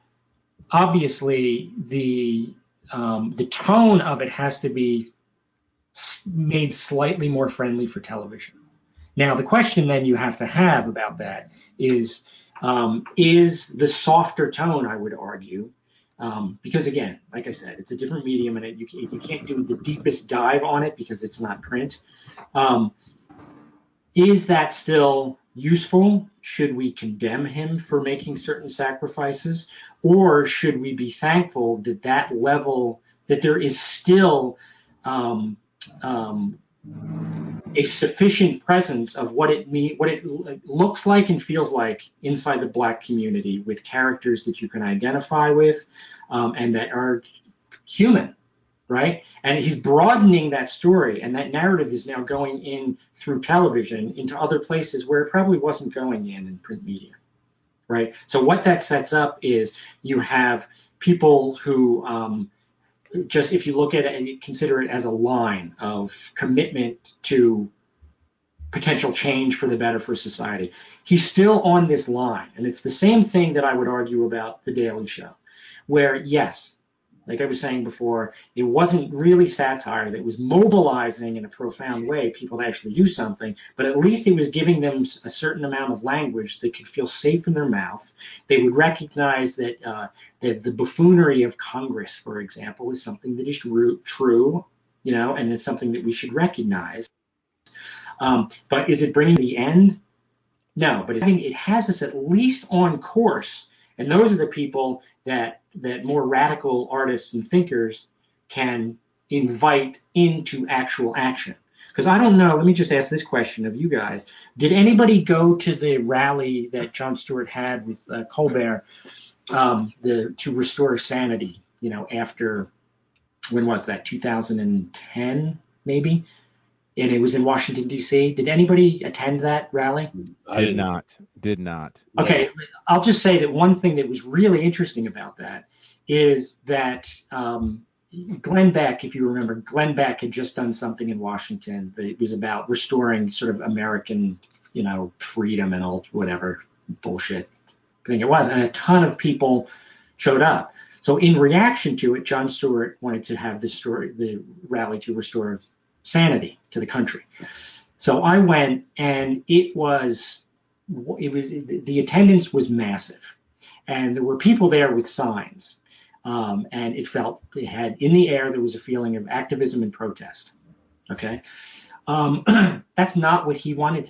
obviously the tone of it has to be made slightly more friendly for television. Now, the question then you have to have about that is the softer tone, I would argue, because again, like I said, it's a different medium, and you can't do the deepest dive on it because it's not print. Is that still useful? Should we condemn him for making certain sacrifices, or should we be thankful that that there is still a sufficient presence of what it looks like and feels like inside the Black community, with characters that you can identify with, and that are human, right? And he's broadening that story, and that narrative is now going in through television into other places where it probably wasn't going in print media, right? So what that sets up is you have people who just, if you look at it and you consider it as a line of commitment to potential change for the better for society. He's still on this line. And it's the same thing that I would argue about The Daily Show, where, yes, like I was saying before, it wasn't really satire that was mobilizing in a profound way people to actually do something, but at least it was giving them a certain amount of language that could feel safe in their mouth. They would recognize that that the buffoonery of Congress, for example, is something that is true, you know, and it's something that we should recognize. But is it bringing the end? No, but it has us at least on course. And those are the people that more radical artists and thinkers can invite into actual action. Because I don't know, let me just ask this question of you guys. Did anybody go to the rally that Jon Stewart had with Colbert to restore sanity, you know, after, when was that, 2010 maybe? And it was in Washington, D.C. Did anybody attend that rally? Did not. Okay, I'll just say that one thing that was really interesting about that is that Glenn Beck, if you remember, Glenn Beck had just done something in Washington that it was about restoring sort of American, you know, freedom and all whatever bullshit thing it was. And a ton of people showed up. So in reaction to it, Jon Stewart wanted to have the rally to restore sanity to the country. So I went, and the attendance was massive, and there were people there with signs, and it had in the air, there was a feeling of activism and protest. Okay. That's not what he wanted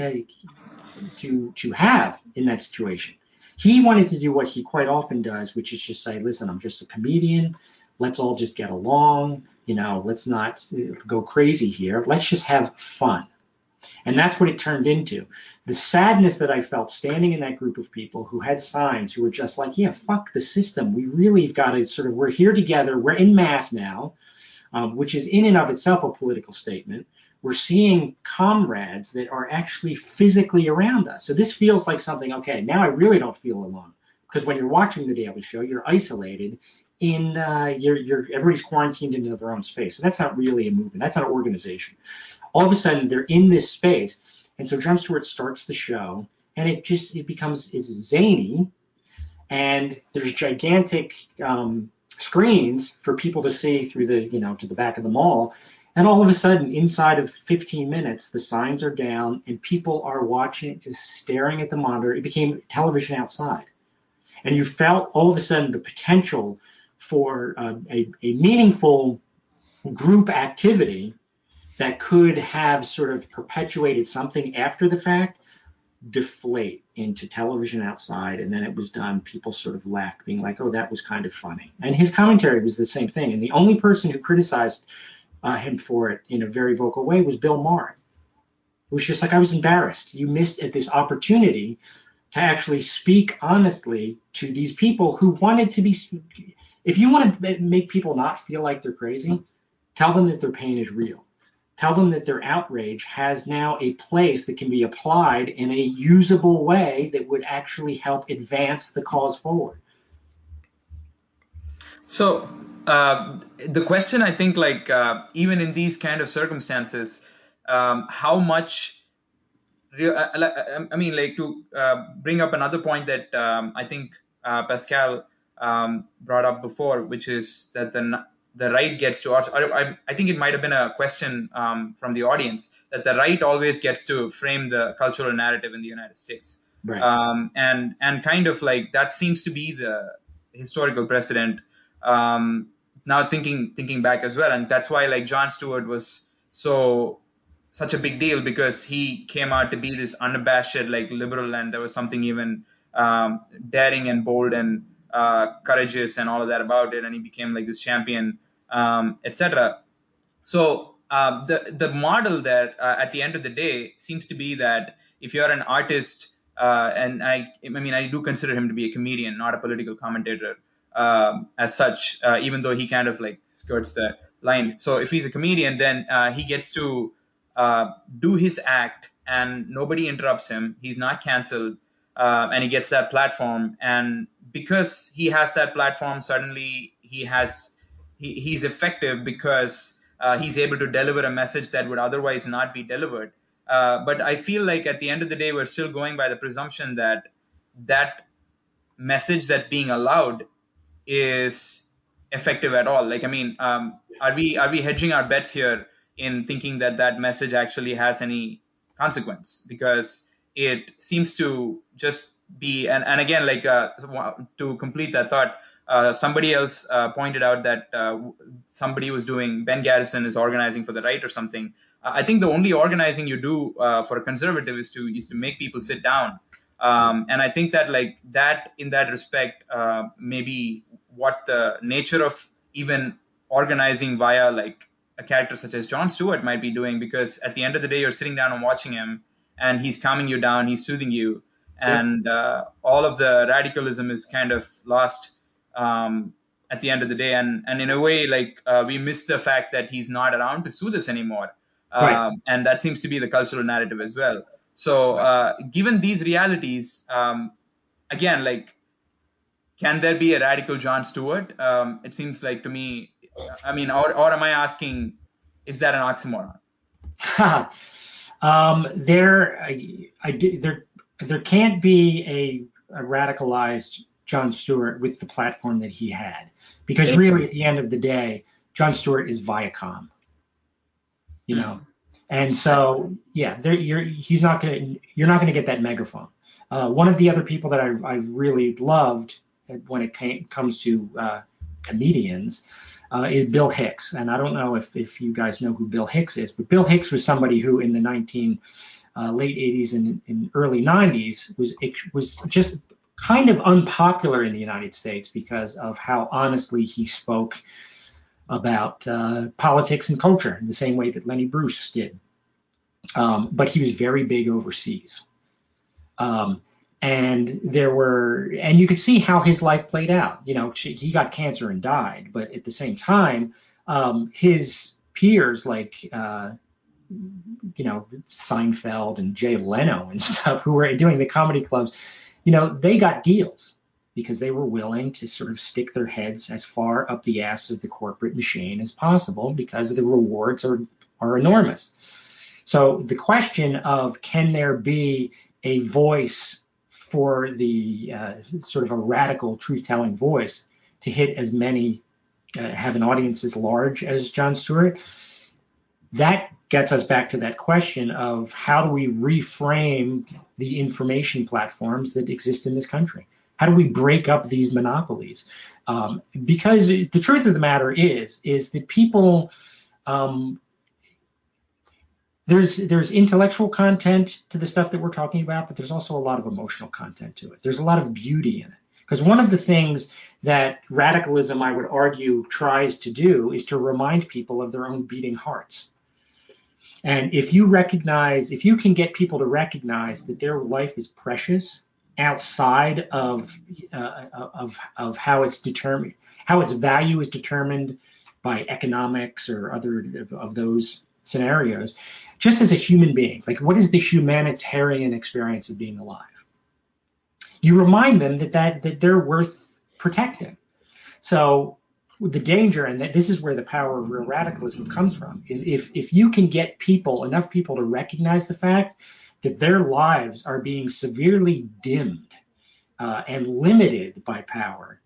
to have in that situation. He wanted to do what he quite often does, which is just say, listen, I'm just a comedian. Let's all just get along. You know, let's not go crazy here. Let's just have fun. And that's what it turned into. The sadness that I felt standing in that group of people who had signs, who were just like, yeah, fuck the system. We really have got to we're here together. We're en masse now, which is in and of itself a political statement. We're seeing comrades that are actually physically around us. So this feels like something, okay, now I really don't feel alone. Because when you're watching The Daily Show, you're isolated. Everybody's quarantined into their own space. So that's not really a movement. That's not an organization. All of a sudden, they're in this space. And so Jon Stewart starts the show, and it becomes zany, and there's gigantic screens for people to see through to the back of the mall. And all of a sudden, inside of 15 minutes, the signs are down, and people are watching, just staring at the monitor. It became television outside. And you felt all of a sudden the potential for a meaningful group activity that could have sort of perpetuated something after the fact deflate into television outside. And then it was done. People sort of laughed, being like, oh, that was kind of funny. And his commentary was the same thing. And the only person who criticized him for it in a very vocal way was Bill Maher. It was just like, I was embarrassed. You missed at this opportunity to actually speak honestly to these people who wanted to be. If you want to make people not feel like they're crazy, tell them that their pain is real. Tell them that their outrage has now a place that can be applied in a usable way that would actually help advance the cause forward. So the question, I think, like even in these kind of circumstances, how much, I mean, like to bring up another point that I think Pascal brought up before, which is that the right gets to, I think it might have been a question from the audience, that the right always gets to frame the cultural narrative in the United States. Right. And kind of like that seems to be the historical precedent. Now thinking back as well, and that's why like Jon Stewart was such a big deal, because he came out to be this unabashed like liberal, and there was something even daring and bold and courageous and all of that about it, and he became like this champion, etc. So the model that at the end of the day seems to be that if you're an artist, and I mean I do consider him to be a comedian, not a political commentator as such, even though he kind of like skirts the line. So if he's a comedian, then he gets to do his act and nobody interrupts him. He's not canceled, and he gets that platform. And because he has that platform, suddenly he's effective, because he's able to deliver a message that would otherwise not be delivered. But I feel like at the end of the day, we're still going by the presumption that that message that's being allowed is effective at all. Like, I mean, are we hedging our bets here in thinking that that message actually has any consequence? Because it seems to just be, and again, like to complete that thought, somebody else pointed out that somebody was doing, Ben Garrison is organizing for the right or something. I think the only organizing you do for a conservative is to make people sit down. And I think that like that in that respect, maybe what the nature of even organizing via like a character such as Jon Stewart might be doing, because at the end of the day, you're sitting down and watching him and he's calming you down, he's soothing you. And all of the radicalism is kind of lost at the end of the day. And in a way, like we miss the fact that he's not around to soothe us anymore. Right. And that seems to be the cultural narrative as well. So given these realities, again, like, can there be a radical Jon Stewart? It seems like to me, I mean, or am I asking, is that an oxymoron? There can't be a radicalized Jon Stewart with the platform that he had, because really at the end of the day, Jon Stewart is Viacom, you know, and so yeah, you're not going to get that megaphone. One of the other people that I've really loved when it comes to comedians is Bill Hicks, and I don't know if you guys know who Bill Hicks is, but Bill Hicks was somebody who in the late 80s and early 90s was just kind of unpopular in the United States because of how honestly he spoke about politics and culture in the same way that Lenny Bruce did. But he was very big overseas. And you could see how his life played out. You know, he got cancer and died, but at the same time, his peers like, you know, Seinfeld and Jay Leno and stuff who were doing the comedy clubs, you know, they got deals because they were willing to sort of stick their heads as far up the ass of the corporate machine as possible because the rewards are enormous. So the question of can there be a voice for the sort of a radical truth-telling voice to hit as many, have an audience as large as Jon Stewart, that gets us back to that question of how do we reframe the information platforms that exist in this country? How do we break up these monopolies? Because the truth of the matter is that people, there's intellectual content to the stuff that we're talking about, but there's also a lot of emotional content to it. There's a lot of beauty in it. Because one of the things that radicalism, I would argue, tries to do is to remind people of their own beating hearts. And if you can get people to recognize that their life is precious outside of how it's determined, how its value is determined by economics or other of those scenarios, just as a human being, like what is the humanitarian experience of being alive? You remind them that they're worth protecting. So the danger, and this is where the power of real radicalism comes from, is if you can get enough people to recognize the fact that their lives are being severely dimmed and limited by power,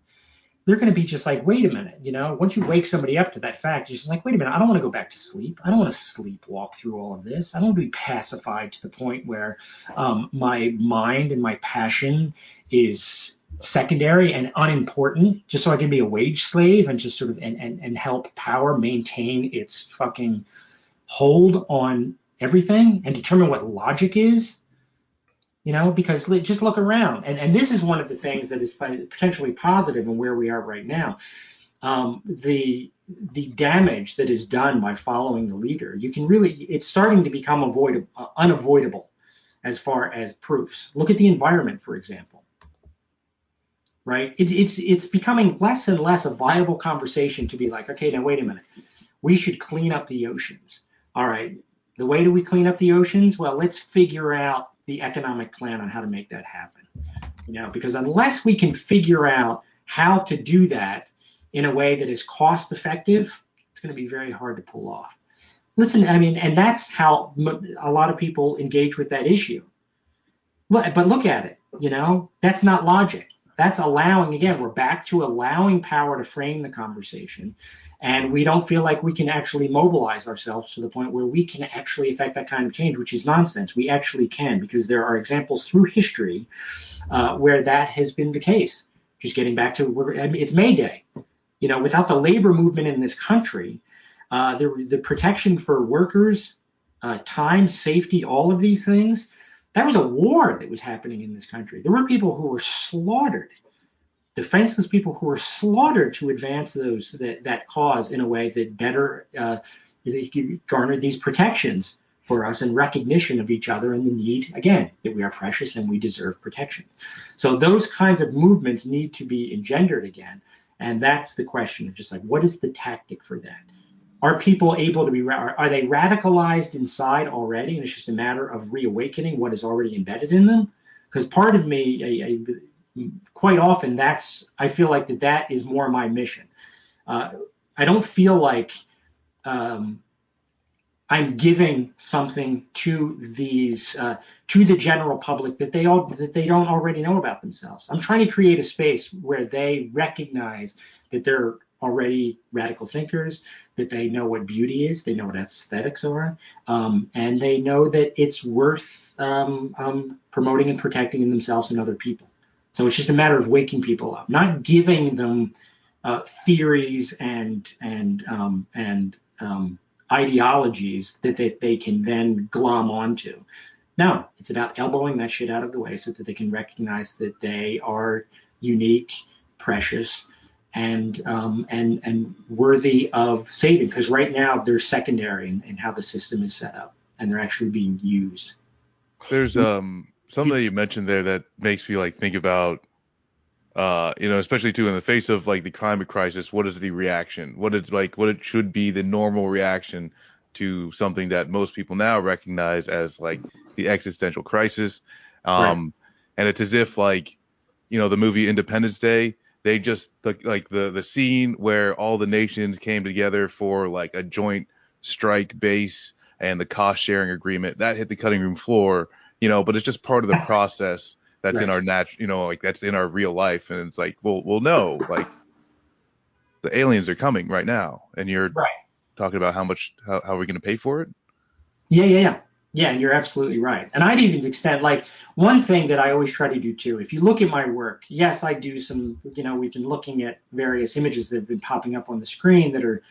they're going to be just like, wait a minute, you know, once you wake somebody up to that fact, you're just like, wait a minute, I don't want to go back to sleep. I don't want to sleepwalk through all of this. I don't want to be pacified to the point where my mind and my passion is secondary and unimportant just so I can be a wage slave and just sort of and help power maintain its fucking hold on everything and determine what logic is, you know, because just look around. And this is one of the things that is potentially positive in where we are right now. The damage that is done by following the leader, it's starting to become unavoidable as far as proofs. Look at the environment, for example. Right? It's becoming less and less a viable conversation to be like, okay, now wait a minute. We should clean up the oceans. All right. The way do we clean up the oceans? Well, let's figure out the economic plan on how to make that happen. You know, because unless we can figure out how to do that in a way that is cost effective, it's going to be very hard to pull off. Listen, I mean, and that's how a lot of people engage with that issue. But look at it, that's not logic. That's allowing, again, we're back to allowing power to frame the conversation. And we don't feel like we can actually mobilize ourselves to the point where we can actually affect that kind of change, which is nonsense. We actually can, because there are examples through history where that has been the case. Just getting back to, it's May Day. Without the labor movement in this country, the protection for workers, time, safety, all of these things, that was a war that was happening in this country. There were people who were slaughtered, defenseless people who were slaughtered to advance that cause in a way that better garnered these protections for us and recognition of each other and the need, again, that we are precious and we deserve protection. So those kinds of movements need to be engendered again. And that's the question of just like, what is the tactic for that? Are people able to be, are they radicalized inside already? And it's just a matter of reawakening what is already embedded in them? Because part of me, quite often, I feel like that is more my mission. I don't feel like I'm giving something to to the general public that they don't already know about themselves. I'm trying to create a space where they recognize that they're already radical thinkers, that they know what beauty is, they know what aesthetics are, and they know that it's worth promoting and protecting in themselves and other people. So it's just a matter of waking people up, not giving them theories and ideologies that they can then glom onto. No, it's about elbowing that shit out of the way so that they can recognize that they are unique, precious, and worthy of saving. Because right now they're secondary in how the system is set up, and they're actually being used. There's something that you mentioned there that makes me think about, especially too in the face of the climate crisis, what is the reaction? What it should be the normal reaction to something that most people now recognize as the existential crisis. Right. And it's as if the movie Independence Day, they just the scene where all the nations came together for a joint strike base and the cost sharing agreement that hit the cutting room floor, but it's just part of the process that's in our that's in our real life. And it's well, no, the aliens are coming right now, and you're talking about how are we going to pay for it? Yeah, and you're absolutely right. And I'd even extend, one thing that I always try to do too, if you look at my work, yes, I do some, we've been looking at various images that have been popping up on the screen that are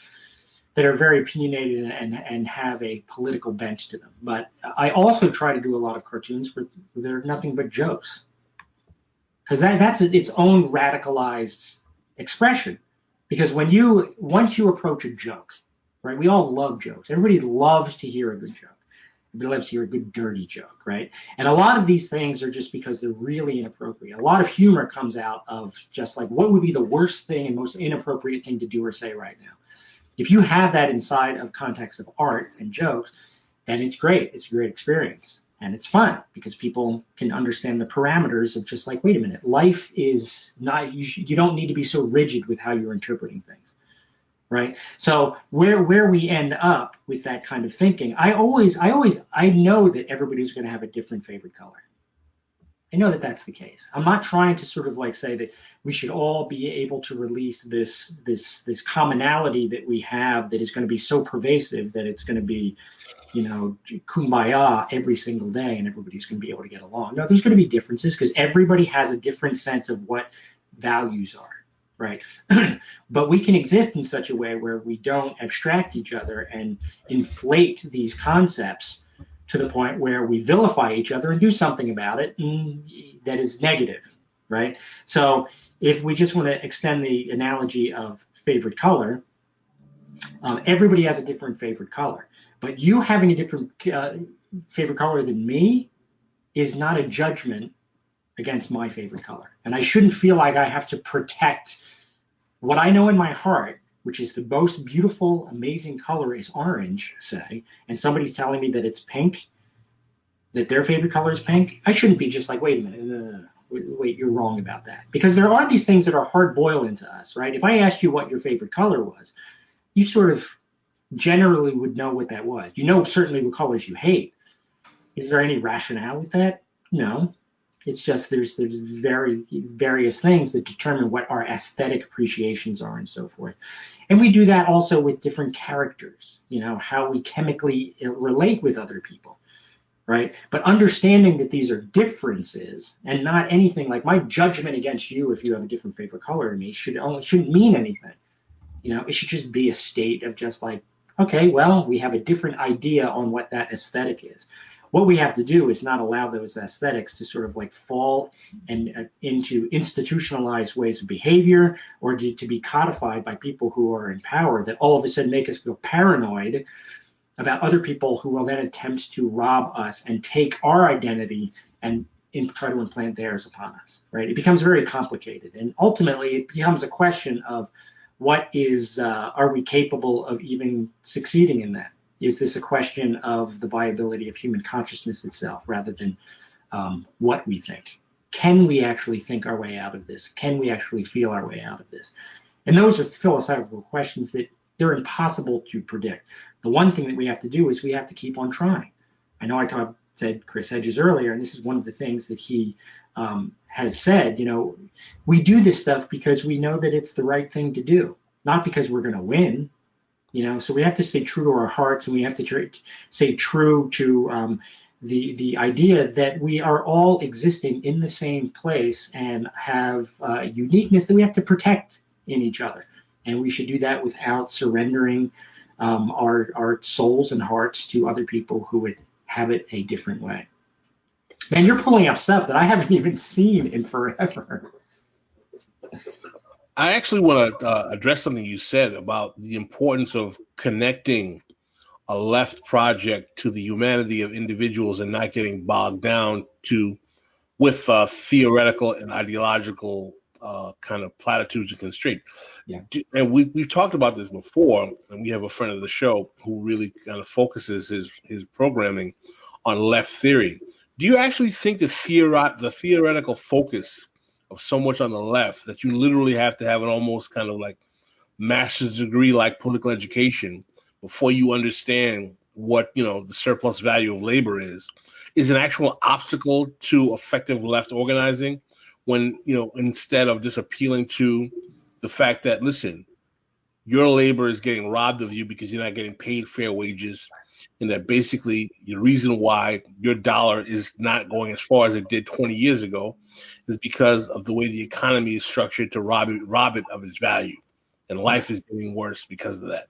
very opinionated and have a political bent to them. But I also try to do a lot of cartoons where they're nothing but jokes. Because that's its own radicalized expression. Because once you approach a joke, right, we all love jokes. Everybody loves to hear a good joke. Everybody loves to hear a good dirty joke, right? And a lot of these things are just because they're really inappropriate. A lot of humor comes out of just what would be the worst thing and most inappropriate thing to do or say right now. If you have that inside of context of art and jokes, then it's great. It's a great experience. And it's fun because people can understand the parameters of just wait a minute, life is not, you don't need to be so rigid with how you're interpreting things. Right. So where we end up with that kind of thinking, I know that everybody's going to have a different favorite color. I know that that's the case. I'm not trying to sort of say that we should all be able to release this commonality that we have that is going to be so pervasive that it's going to be, kumbaya every single day and everybody's going to be able to get along. No, there's going to be differences because everybody has a different sense of what values are. Right. But we can exist in such a way where we don't abstract each other and inflate these concepts to the point where we vilify each other and do something about it that is negative. Right. So if we just want to extend the analogy of favorite color, everybody has a different favorite color. But you having a different favorite color than me is not a judgment against my favorite color. And I shouldn't feel like I have to protect what I know in my heart, which is the most beautiful, amazing color is orange, say, and somebody's telling me that it's pink, that their favorite color is pink. I shouldn't be just wait a minute, wait, you're wrong about that. Because there are these things that are hard boiled into us, right? If I asked you what your favorite color was, you sort of generally would know what that was. You know certainly what colors you hate. Is there any rationale with that? No. It's just there's various things that determine what our aesthetic appreciations are and so forth. And we do that also with different characters, you know, how we chemically relate with other people, right? But understanding that these are differences and not anything like my judgment against you if you have a different favorite color than me shouldn't mean anything. You know, it should just be a state of just like, okay, well, we have a different idea on what that aesthetic is. What we have to do is not allow those aesthetics to sort of like fall and into institutionalized ways of behavior or to be codified by people who are in power that all of a sudden make us feel paranoid about other people who will then attempt to rob us and take our identity and try to implant theirs upon us, right? It becomes very complicated. And ultimately, it becomes a question of what is, are we capable of even succeeding in that? Is this a question of the viability of human consciousness itself rather than what we think? Can we actually think our way out of this? Can we actually feel our way out of this? And those are philosophical questions that they're impossible to predict. The one thing that we have to do is we have to keep on trying. I know I said Chris Hedges earlier, and this is one of the things that he has said, you know, we do this stuff because we know that it's the right thing to do, not because we're going to win. You know, so we have to stay true to our hearts, and we have to stay true to the idea that we are all existing in the same place and have uniqueness that we have to protect in each other. And we should do that without surrendering our souls and hearts to other people who would have it a different way. Man, you're pulling up stuff that I haven't even seen in forever. I actually want to address something you said about the importance of connecting a left project to the humanity of individuals and not getting bogged down with theoretical and ideological kind of platitudes and constraints. Yeah. And we've talked about this before, and we have a friend of the show who really kind of focuses his programming on left theory. Do you actually think the theoretical focus of so much on the left that you literally have to have an almost kind of like master's degree like political education before you understand what, you know, the surplus value of labor is an actual obstacle to effective left organizing when, you know, instead of just appealing to the fact that, listen, your labor is getting robbed of you because you're not getting paid fair wages, and that basically the reason why your dollar is not going as far as it did 20 years ago is because of the way the economy is structured to rob it of its value, and life is getting worse because of that.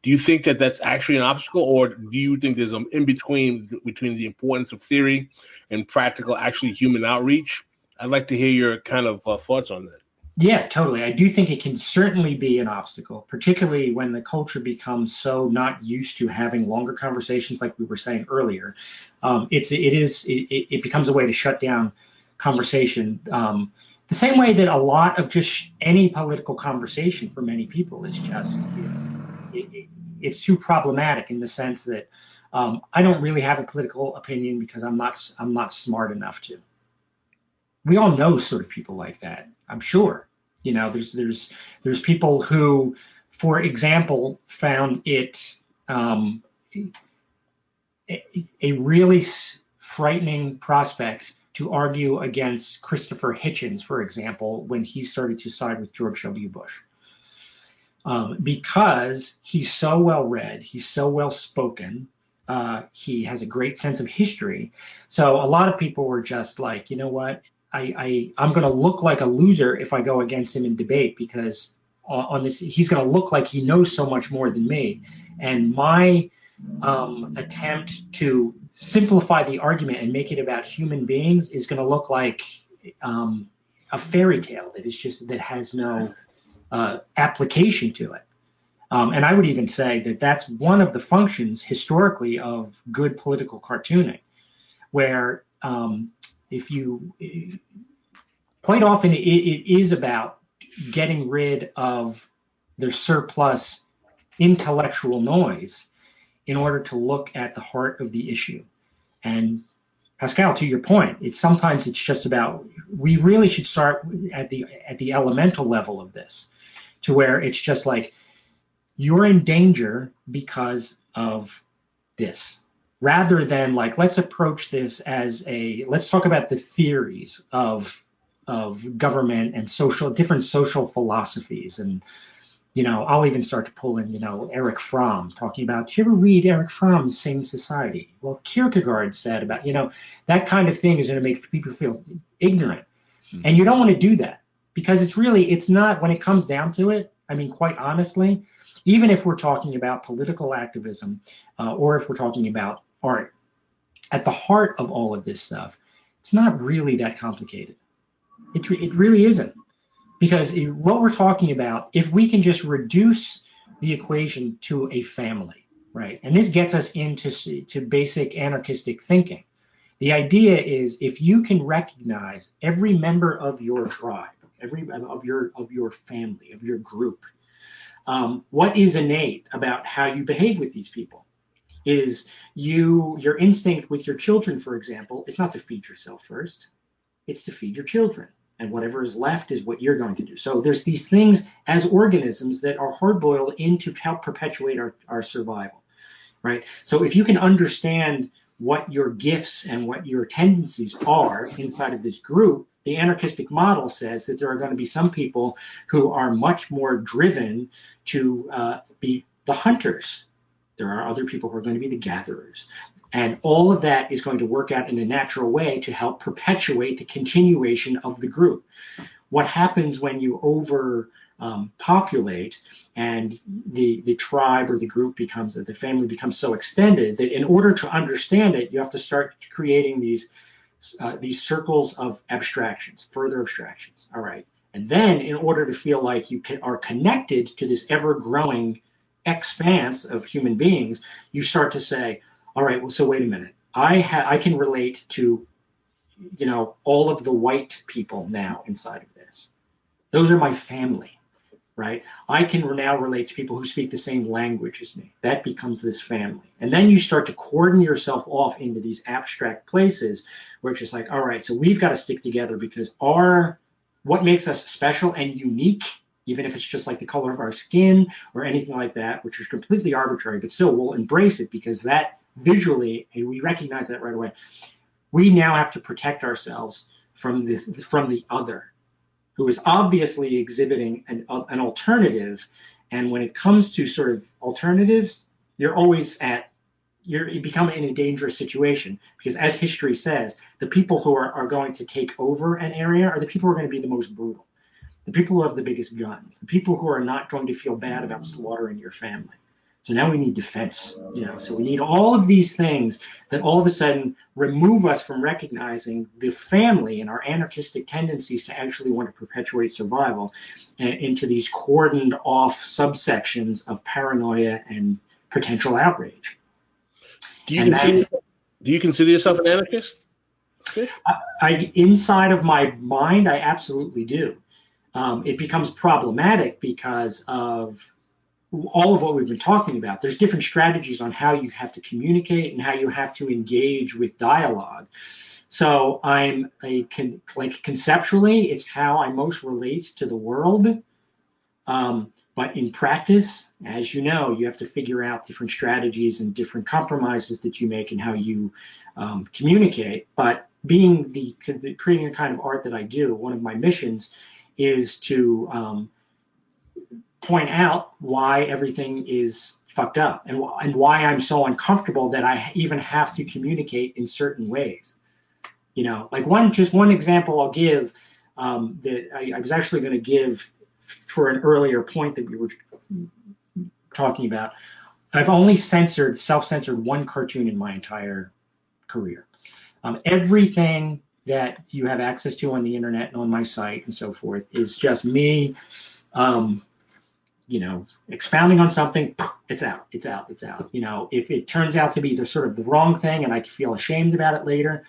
Do you think that that's actually an obstacle, or do you think there's an in between the importance of theory and practical, actually human outreach? I'd like to hear your kind of thoughts on that. Yeah, totally. I do think it can certainly be an obstacle, particularly when the culture becomes so not used to having longer conversations, like we were saying earlier. It becomes a way to shut down conversation. The same way that a lot of just any political conversation for many people is just it's too problematic in the sense that I don't really have a political opinion because I'm not smart enough to. We all know sort of people like that, I'm sure. You know, there's people who, for example, found it a really frightening prospect to argue against Christopher Hitchens, for example, when he started to side with George W. Bush. Because he's so well read, he's so well spoken, he has a great sense of history. So a lot of people were just like, you know what? I'm going to look like a loser if I go against him in debate because on this he's going to look like he knows so much more than me. And my attempt to simplify the argument and make it about human beings is going to look like a fairy tale that has no application to it. And I would even say that that's one of the functions historically of good political cartooning, where quite often it is about getting rid of their surplus intellectual noise in order to look at the heart of the issue. And Pascal, to your point, sometimes it's just about, we really should start at the elemental level of this, to where it's just like, you're in danger because of this. Rather than like, let's approach this as let's talk about the theories of government and different social philosophies. And, I'll even start to pull in, Erich Fromm talking about, did you ever read Erich Fromm's Sane Society? Well, Kierkegaard said about, that kind of thing is going to make people feel ignorant. Mm-hmm. And you don't want to do that because it's not, when it comes down to it, I mean, quite honestly, even if we're talking about political activism or if we're talking about art, at the heart of all of this stuff, it's not really that complicated. It really isn't. Because what we're talking about, if we can just reduce the equation to a family, right? And this gets us into basic anarchistic thinking. The idea is if you can recognize every member of your tribe, of your family, of your group, what is innate about how you behave with these people is your instinct with your children, for example, is not to feed yourself first, it's to feed your children. And whatever is left is what you're going to do. So there's these things as organisms that are hard-boiled in to help perpetuate our survival, right? So if you can understand what your gifts and what your tendencies are inside of this group, the anarchistic model says that there are going to be some people who are much more driven to be the hunters. There are other people who are going to be the gatherers. And all of that is going to work out in a natural way to help perpetuate the continuation of the group. What happens when you populate and the tribe or the group the family becomes so extended that in order to understand it, you have to start creating these circles of abstractions, further abstractions. All right. And then in order to feel like you are connected to this ever-growing expanse of human beings, you start to say, all right, well, so wait a minute. I can relate to, all of the white people now inside of this. Those are my family, right? I can now relate to people who speak the same language as me. That becomes this family. And then you start to cordon yourself off into these abstract places where it's just like, all right, so we've got to stick together because what makes us special and unique, even if it's just like the color of our skin or anything like that, which is completely arbitrary, but still we'll embrace it because that visually, and we recognize that right away, we now have to protect ourselves from the other, who is obviously exhibiting an alternative. And when it comes to sort of alternatives, you become in a dangerous situation because, as history says, the people who are going to take over an area are the people who are going to be the most brutal, the people who have the biggest guns, the people who are not going to feel bad about slaughtering your family. So now we need defense, so we need all of these things that all of a sudden remove us from recognizing the family and our anarchistic tendencies to actually want to perpetuate survival into these cordoned off subsections of paranoia and potential outrage. Do you consider yourself an anarchist? Inside of my mind, I absolutely do. It becomes problematic because of all of what we've been talking about. There's different strategies on how you have to communicate and how you have to engage with dialogue. So conceptually, it's how I most relate to the world. But in practice, as you know, you have to figure out different strategies and different compromises that you make and how you communicate. But creating the kind of art that I do, one of my missions is to point out why everything is fucked up and why I'm so uncomfortable that I even have to communicate in certain ways. Like one example I'll give that I was actually going to give for an earlier point that we were talking about. I've only self-censored one cartoon in my entire career. Everything that you have access to on the internet and on my site and so forth is just me expounding on something, it's out. If it turns out to be the wrong thing and I feel ashamed about it later,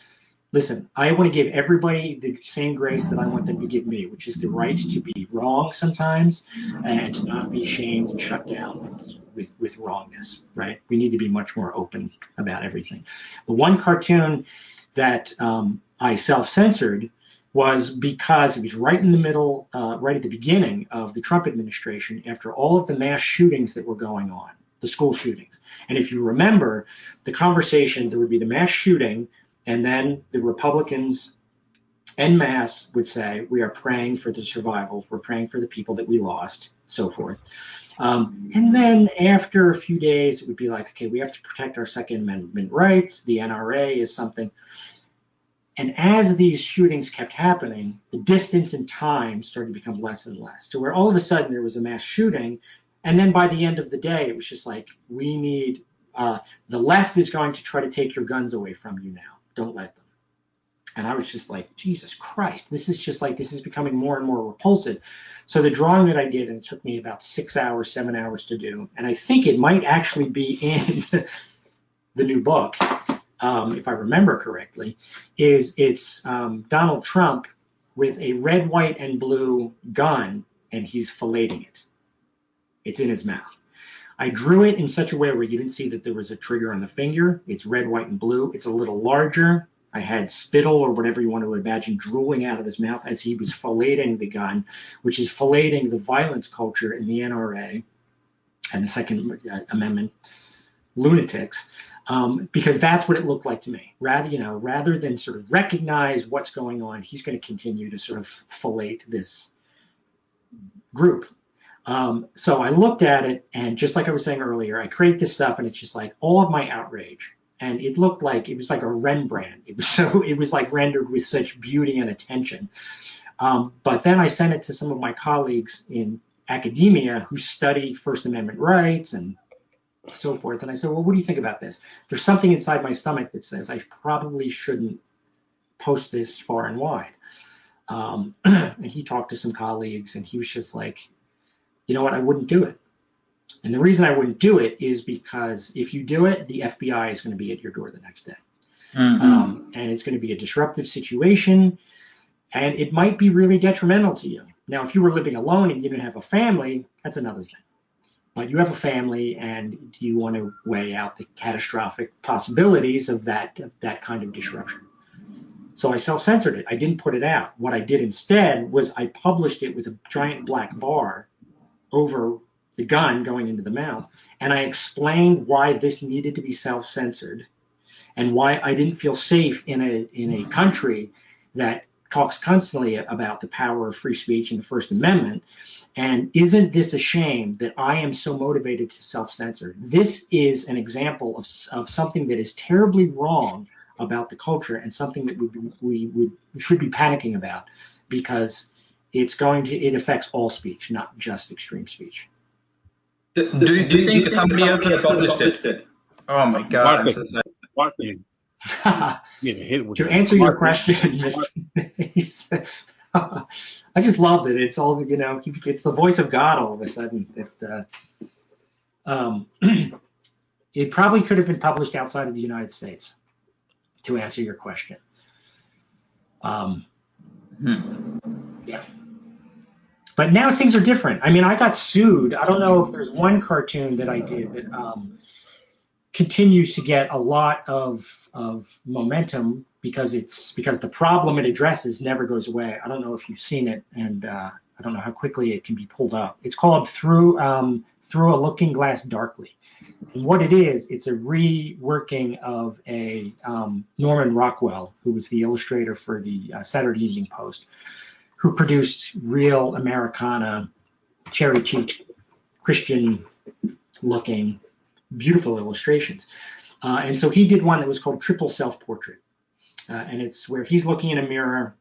listen, I want to give everybody the same grace that I want them to give me, which is the right to be wrong sometimes and to not be shamed and shut down with wrongness, right? We need to be much more open about everything. The one cartoon that I self-censored was because it was right in the middle, right at the beginning of the Trump administration, after all of the mass shootings that were going on, the school shootings. And if you remember the conversation, there would be the mass shooting, and then the Republicans en masse would say, we are praying for the survivals, we're praying for the people that we lost, so forth. And then after a few days, it would be like, okay, we have to protect our Second Amendment rights. The NRA is something. And as these shootings kept happening, the distance and time started to become less and less, to where all of a sudden there was a mass shooting. And then by the end of the day, it was just like, we need, the left is going to try to take your guns away from you now. Don't let them. And I was just like, Jesus Christ, this is becoming more and more repulsive. So the drawing that I did, and it took me about 6 hours, 7 hours to do, and I think it might actually be in the new book, if I remember correctly, it's Donald Trump with a red, white, and blue gun, and he's filleting it. It's in his mouth. I drew it in such a way where you didn't see that there was a trigger on the finger. It's red, white, and blue. It's a little larger. I had spittle, or whatever you want to imagine, drooling out of his mouth as he was filleting the gun, which is filleting the violence culture in the NRA and the Second Amendment lunatics, because that's what it looked like to me. Rather than sort of recognize what's going on, he's going to continue to sort of fillet this group. So I looked at it, and just like I was saying earlier, I create this stuff, and it's just like all of my outrage. And it looked like it was like a Rembrandt. It was like rendered with such beauty and attention. But then I sent it to some of my colleagues in academia who study First Amendment rights and so forth. And I said, well, what do you think about this? There's something inside my stomach that says I probably shouldn't post this far and wide. And he talked to some colleagues, and he was just like, you know what, I wouldn't do it. And the reason I wouldn't do it is because if you do it, the FBI is going to be at your door the next day. Mm-hmm. And it's going to be a disruptive situation, and it might be really detrimental to you. Now, if you were living alone and you didn't have a family, that's another thing. But you have a family, and you want to weigh out the catastrophic possibilities of that kind of disruption. So I self-censored it. I didn't put it out. What I did instead was I published it with a giant black bar over the gun going into the mouth, and I explained why this needed to be self-censored, and why I didn't feel safe in a country that talks constantly about the power of free speech and the First Amendment. And isn't this a shame that I am so motivated to self-censor? This is an example of something that is terribly wrong about the culture, and something that we should be panicking about, because it affects all speech, not just extreme speech. Do you think somebody else would have published it? Oh my God! I'm so sorry. To answer your question, I just loved it. It's all, it's the voice of God all of a sudden. It probably could have been published outside of the United States, to answer your question. Yeah. But now things are different. I mean, I got sued. I don't know if there's one cartoon that I did that continues to get a lot of momentum because the problem it addresses never goes away. I don't know if you've seen it, and I don't know how quickly it can be pulled up. It's called Through a Looking Glass Darkly. And what it is, it's a reworking of a Norman Rockwell, who was the illustrator for the Saturday Evening Post, who produced real Americana, cherry-cheeked, Christian-looking, beautiful illustrations. And so he did one that was called Triple Self-Portrait. And it's where he's looking in a mirror,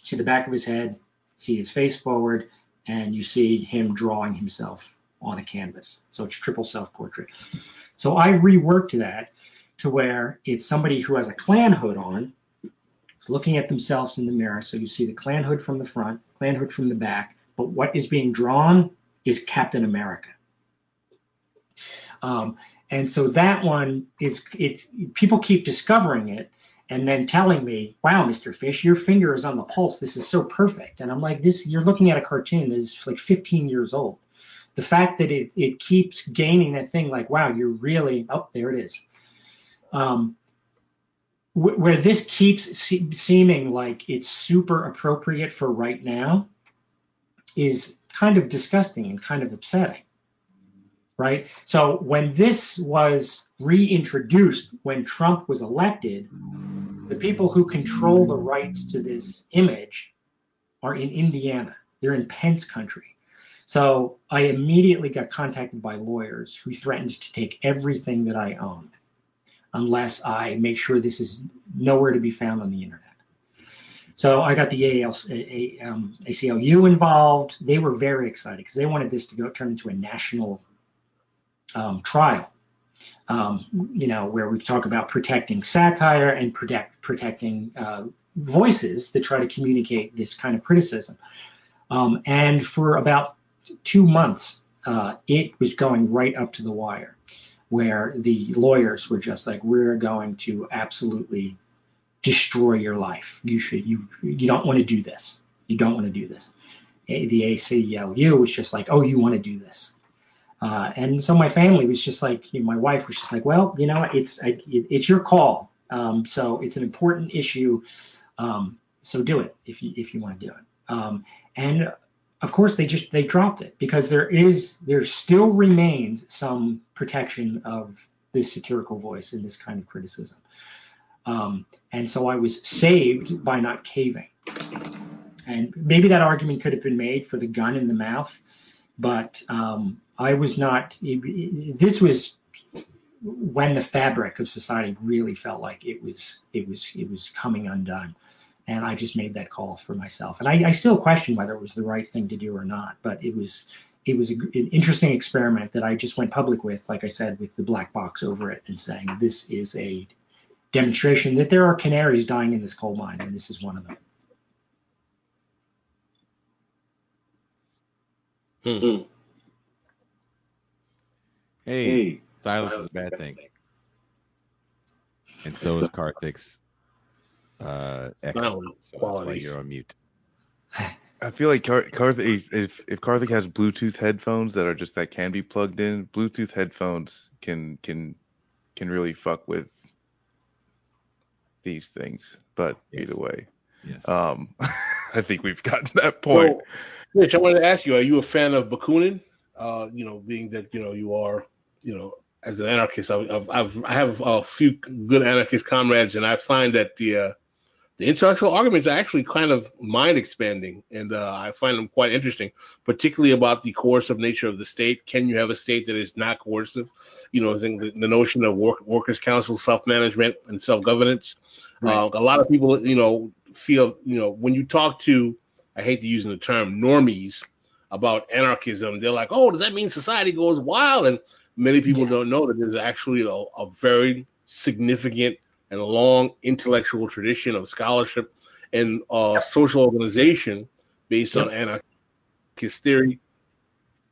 see the back of his head, see his face forward, and you see him drawing himself on a canvas. So it's triple self-portrait. So I reworked that to where it's somebody who has a Klan hood on, is looking at themselves in the mirror. So you see the Klan hood from the front, Klan hood from the back, but what is being drawn is Captain America. And so that one it's people keep discovering it and then telling me, wow, Mr. Fish, your finger is on the pulse. This is so perfect. And I'm like, you're looking at a cartoon that is like 15 years old. The fact that it keeps gaining that thing, like, wow, you're really, oh, there it is. where this keeps seeming like it's super appropriate for right now is kind of disgusting and kind of upsetting, right? So when this was reintroduced, when Trump was elected, the people who control the rights to this image are in Indiana. They're in Pence country. So I immediately got contacted by lawyers who threatened to take everything that I own unless I make sure this is nowhere to be found on the internet. So I got the ACLU involved. They were very excited because they wanted this to turn into a national trial, where we talk about protecting satire and protecting voices that try to communicate this kind of criticism. And for about 2 months, it was going right up to the wire, where the lawyers were just like, we're going to absolutely destroy your life. You don't want to do this. You don't want to do this. The ACLU was just like, oh, you want to do this. And so my family was just like, my wife was just like, well, it's your call. So it's an important issue. So do it if you want to do it. And of course they dropped it because there still remains some protection of this satirical voice in this kind of criticism. And so I was saved by not caving. And maybe that argument could have been made for the gun in the mouth, but I was not. This was when the fabric of society really felt like it was coming undone, and I just made that call for myself. And I still question whether it was the right thing to do or not, but it was an interesting experiment that I just went public with, like I said, with the black box over it, and saying this is a demonstration that there are canaries dying in this coal mine, and this is one of them. Mm-hmm. Hey, silence is a bad thing. And so is Karthik's echo. So that's why you're on mute. I feel like Karthik, if Karthik has Bluetooth headphones that can be plugged in, Bluetooth headphones can really fuck with these things. But either way, yes. I think we've gotten that point. Well, Rich, I wanted to ask you: are you a fan of Bakunin? Being that you are, as an anarchist, I have a few good anarchist comrades, and I find that the intellectual arguments are actually kind of mind expanding, and I find them quite interesting, particularly about the coercive nature of the state. Can you have a state that is not coercive? The notion of workers' council, self-management, and self-governance. Right. A lot of people, feel, when you talk to, I hate to use the term, normies about anarchism, they're like, oh, does that mean society goes wild? And many people don't know that there's actually a very significant and long intellectual tradition of scholarship and social organization based on anarchist theory.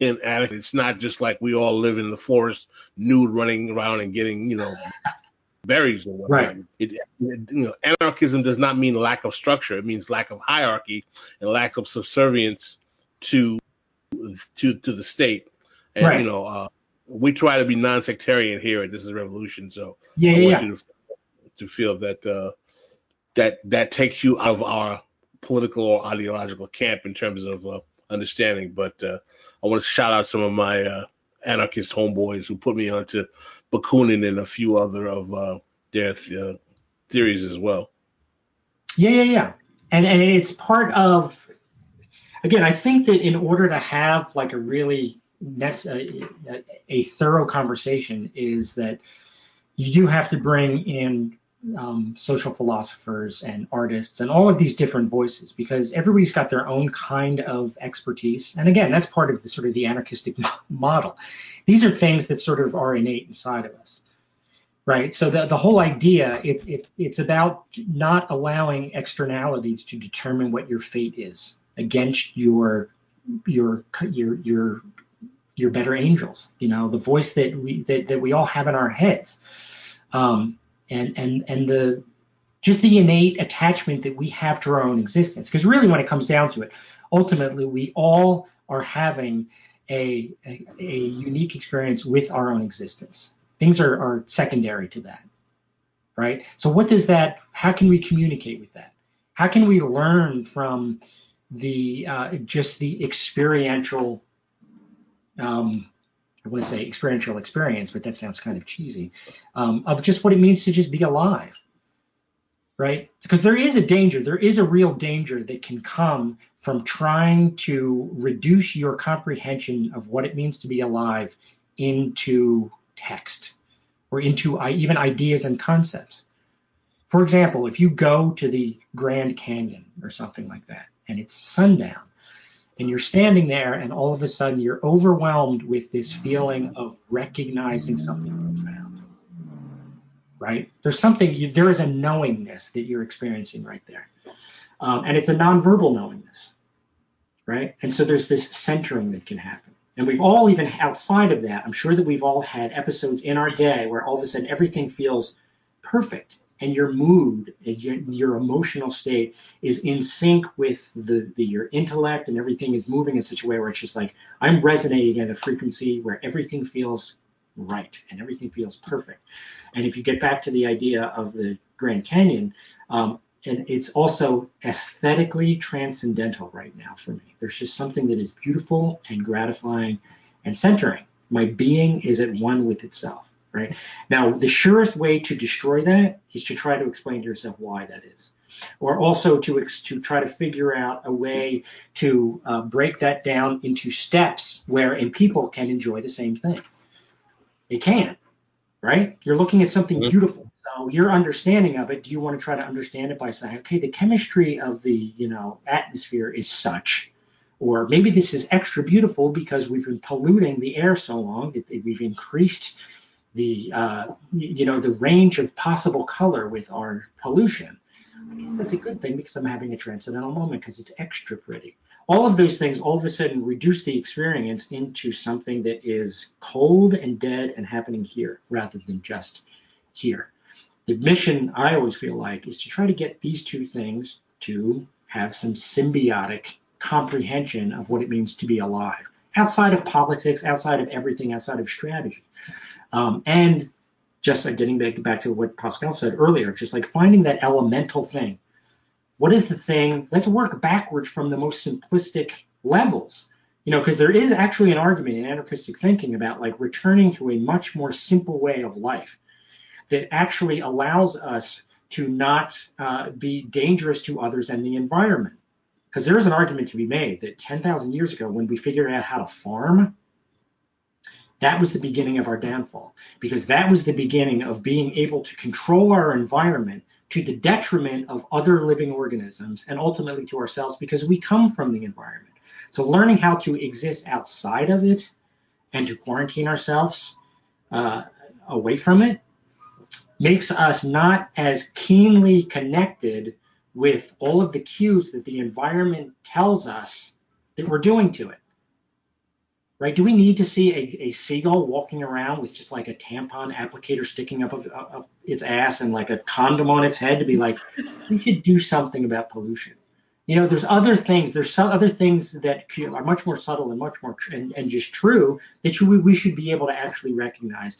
And it's not just like we all live in the forest nude running around and getting, berries or whatnot. Right. Anarchism does not mean lack of structure. It means lack of hierarchy and lack of subservience to the state. And right. We try to be non-sectarian here at This Is Revolution. So I want you to feel that that takes you out of our political or ideological camp in terms of understanding. But I want to shout out some of my anarchist homeboys who put me onto Bakunin and a few other of their theories as well. Yeah. And it's part of, again, I think that in order to have like a really a thorough conversation is that you do have to bring in social philosophers and artists and all of these different voices, because everybody's got their own kind of expertise. And again, that's part of the sort of the anarchistic model. These are things that sort of are innate inside of us, right? So the whole idea, it's about not allowing externalities to determine what your fate is against your better angels, the voice that we all have in our heads. And the just the innate attachment that we have to our own existence. Because really, when it comes down to it, ultimately we all are having a unique experience with our own existence. Things are secondary to that. right? So what does that, how can we communicate with that? How can we learn from the just the experiential, I want to say experiential experience, but that sounds kind of cheesy, of just what it means to just be alive, right? Because there is a danger, there is a real danger that can come from trying to reduce your comprehension of what it means to be alive into text or into even ideas and concepts. For example, if you go to the Grand Canyon or something like that, and it's sundown, and you're standing there, and all of a sudden you're overwhelmed with this feeling of recognizing something profound, right? There's something, there is a knowingness that you're experiencing right there. And it's a nonverbal knowingness, right? And so there's this centering that can happen. And we've all, even outside of that, I'm sure that we've all had episodes in our day where all of a sudden everything feels perfect. And your mood, your emotional state is in sync with your intellect, and everything is moving in such a way where it's just like, I'm resonating at a frequency where everything feels right and everything feels perfect. And if you get back to the idea of the Grand Canyon, and it's also aesthetically transcendental right now for me. There's just something that is beautiful and gratifying and centering. My being is at one with itself. Right? Now, the surest way to destroy that is to try to explain to yourself why that is, or also to try to figure out a way to break that down into steps wherein people can enjoy the same thing. They can, right? You're looking at something beautiful. So your understanding of it, do you want to try to understand it by saying, okay, the chemistry of the atmosphere is such, or maybe this is extra beautiful because we've been polluting the air so long that we've increased the the range of possible color with our pollution. I guess that's a good thing because I'm having a transcendental moment because it's extra pretty. All of those things all of a sudden reduce the experience into something that is cold and dead and happening here rather than just here. The mission, I always feel like, is to try to get these two things to have some symbiotic comprehension of what it means to be alive, outside of politics, outside of everything, outside of strategy. And just like getting back to what Pascal said earlier, just like finding that elemental thing. What is the thing? Let's work backwards from the most simplistic levels, because there is actually an argument in anarchistic thinking about like returning to a much more simple way of life that actually allows us to not be dangerous to others and the environment. Because there is an argument to be made that 10,000 years ago, when we figured out how to farm, that was the beginning of our downfall, because that was the beginning of being able to control our environment to the detriment of other living organisms and ultimately to ourselves, because we come from the environment. So learning how to exist outside of it and to quarantine ourselves away from it makes us not as keenly connected with all of the cues that the environment tells us that we're doing to it. Right? Do we need to see a seagull walking around with just like a tampon applicator sticking up of its ass and like a condom on its head to be like, we should do something about pollution? There's other things. There's some other things that are much more subtle and much more and just true that we should be able to actually recognize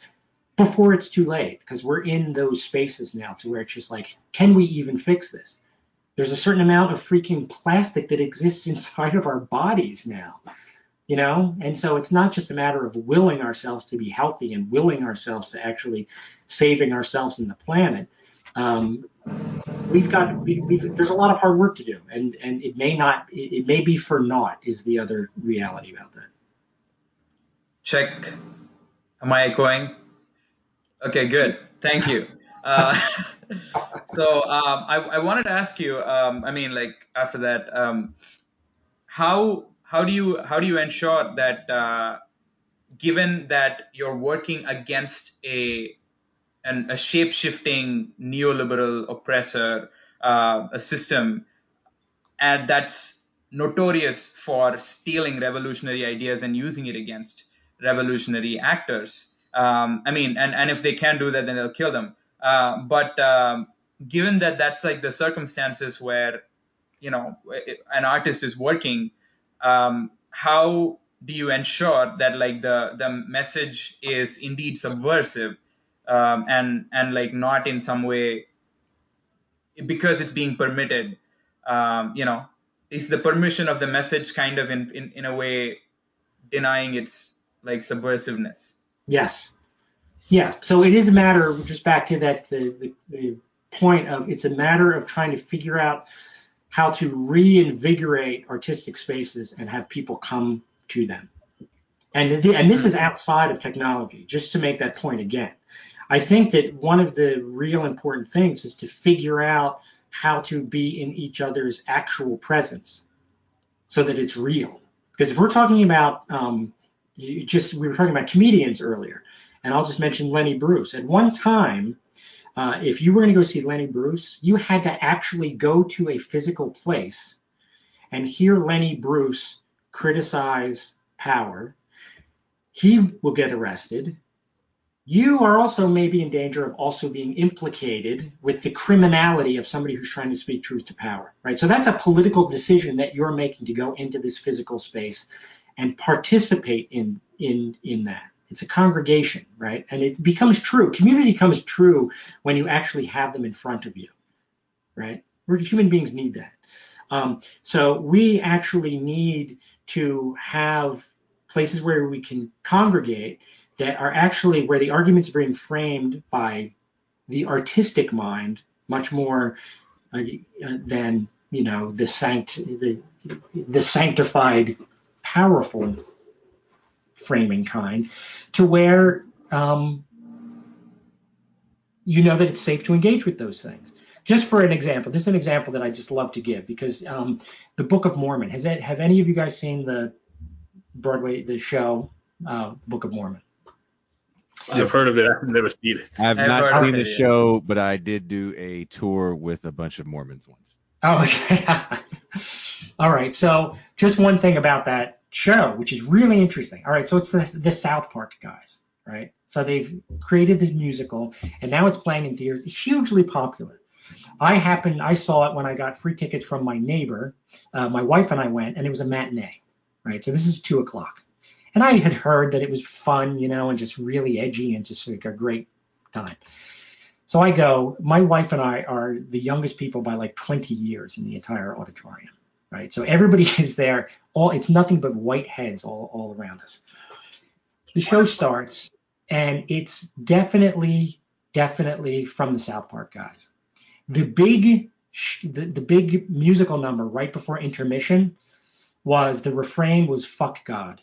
before it's too late, because we're in those spaces now to where it's just like, can we even fix this? There's a certain amount of freaking plastic that exists inside of our bodies now. And so it's not just a matter of willing ourselves to be healthy and willing ourselves to actually saving ourselves and the planet. There's a lot of hard work to do, and it may be for naught is the other reality about that. Check. Am I echoing? Okay, good. Thank you. So I wanted to ask you, after that, how do you ensure that given that you're working against a shape-shifting neoliberal oppressor, a system, and that's notorious for stealing revolutionary ideas and using it against revolutionary actors. And if they can't do that, then they'll kill them. But given that that's like the circumstances where, an artist is working, how do you ensure that like the message is indeed subversive and like not in some way because it's being permitted. Is the permission of the message kind of in a way denying its like subversiveness? Yes. Yeah. So it is a matter, just back to that, the point of, it's a matter of trying to figure out how to reinvigorate artistic spaces and have people come to them. And this is outside of technology, just to make that point again. I think that one of the real important things is to figure out how to be in each other's actual presence so that it's real. Because if we're talking about, we were talking about comedians earlier, and I'll just mention Lenny Bruce. At one time, if you were going to go see Lenny Bruce, you had to actually go to a physical place and hear Lenny Bruce criticize power. He will get arrested. You are also maybe in danger of also being implicated with the criminality of somebody who's trying to speak truth to power, right? So that's a political decision that you're making to go into this physical space and participate in that. It's a congregation, right? And it becomes true. Community comes true when you actually have them in front of you, right? Human beings need that. So we actually need to have places where we can congregate that are actually where the arguments are being framed by the artistic mind much more than the sanctified, powerful framing kind, to where that it's safe to engage with those things. Just for an example, this is an example that I just love to give, because the Book of Mormon, have any of you guys seen the show Book of Mormon? I've heard of it. I've never seen it. I've not seen the show, but I did do a tour with a bunch of Mormons once. Oh, okay. All right. So just one thing about that show, which is really interesting. All right. So it's the South Park guys, right? So they've created this musical, and now it's playing in theaters. It's hugely popular. I saw it when I got free tickets from my neighbor. My wife and I went, and it was a matinee, right? So this is 2:00. And I had heard that it was fun, and just really edgy and just like a great time. So I go, my wife and I are the youngest people by like 20 years in the entire auditorium, right? So everybody is there. It's nothing but white heads all around us. The show starts, and it's definitely from the South Park guys. The big musical number right before intermission was, the refrain was "Fuck God."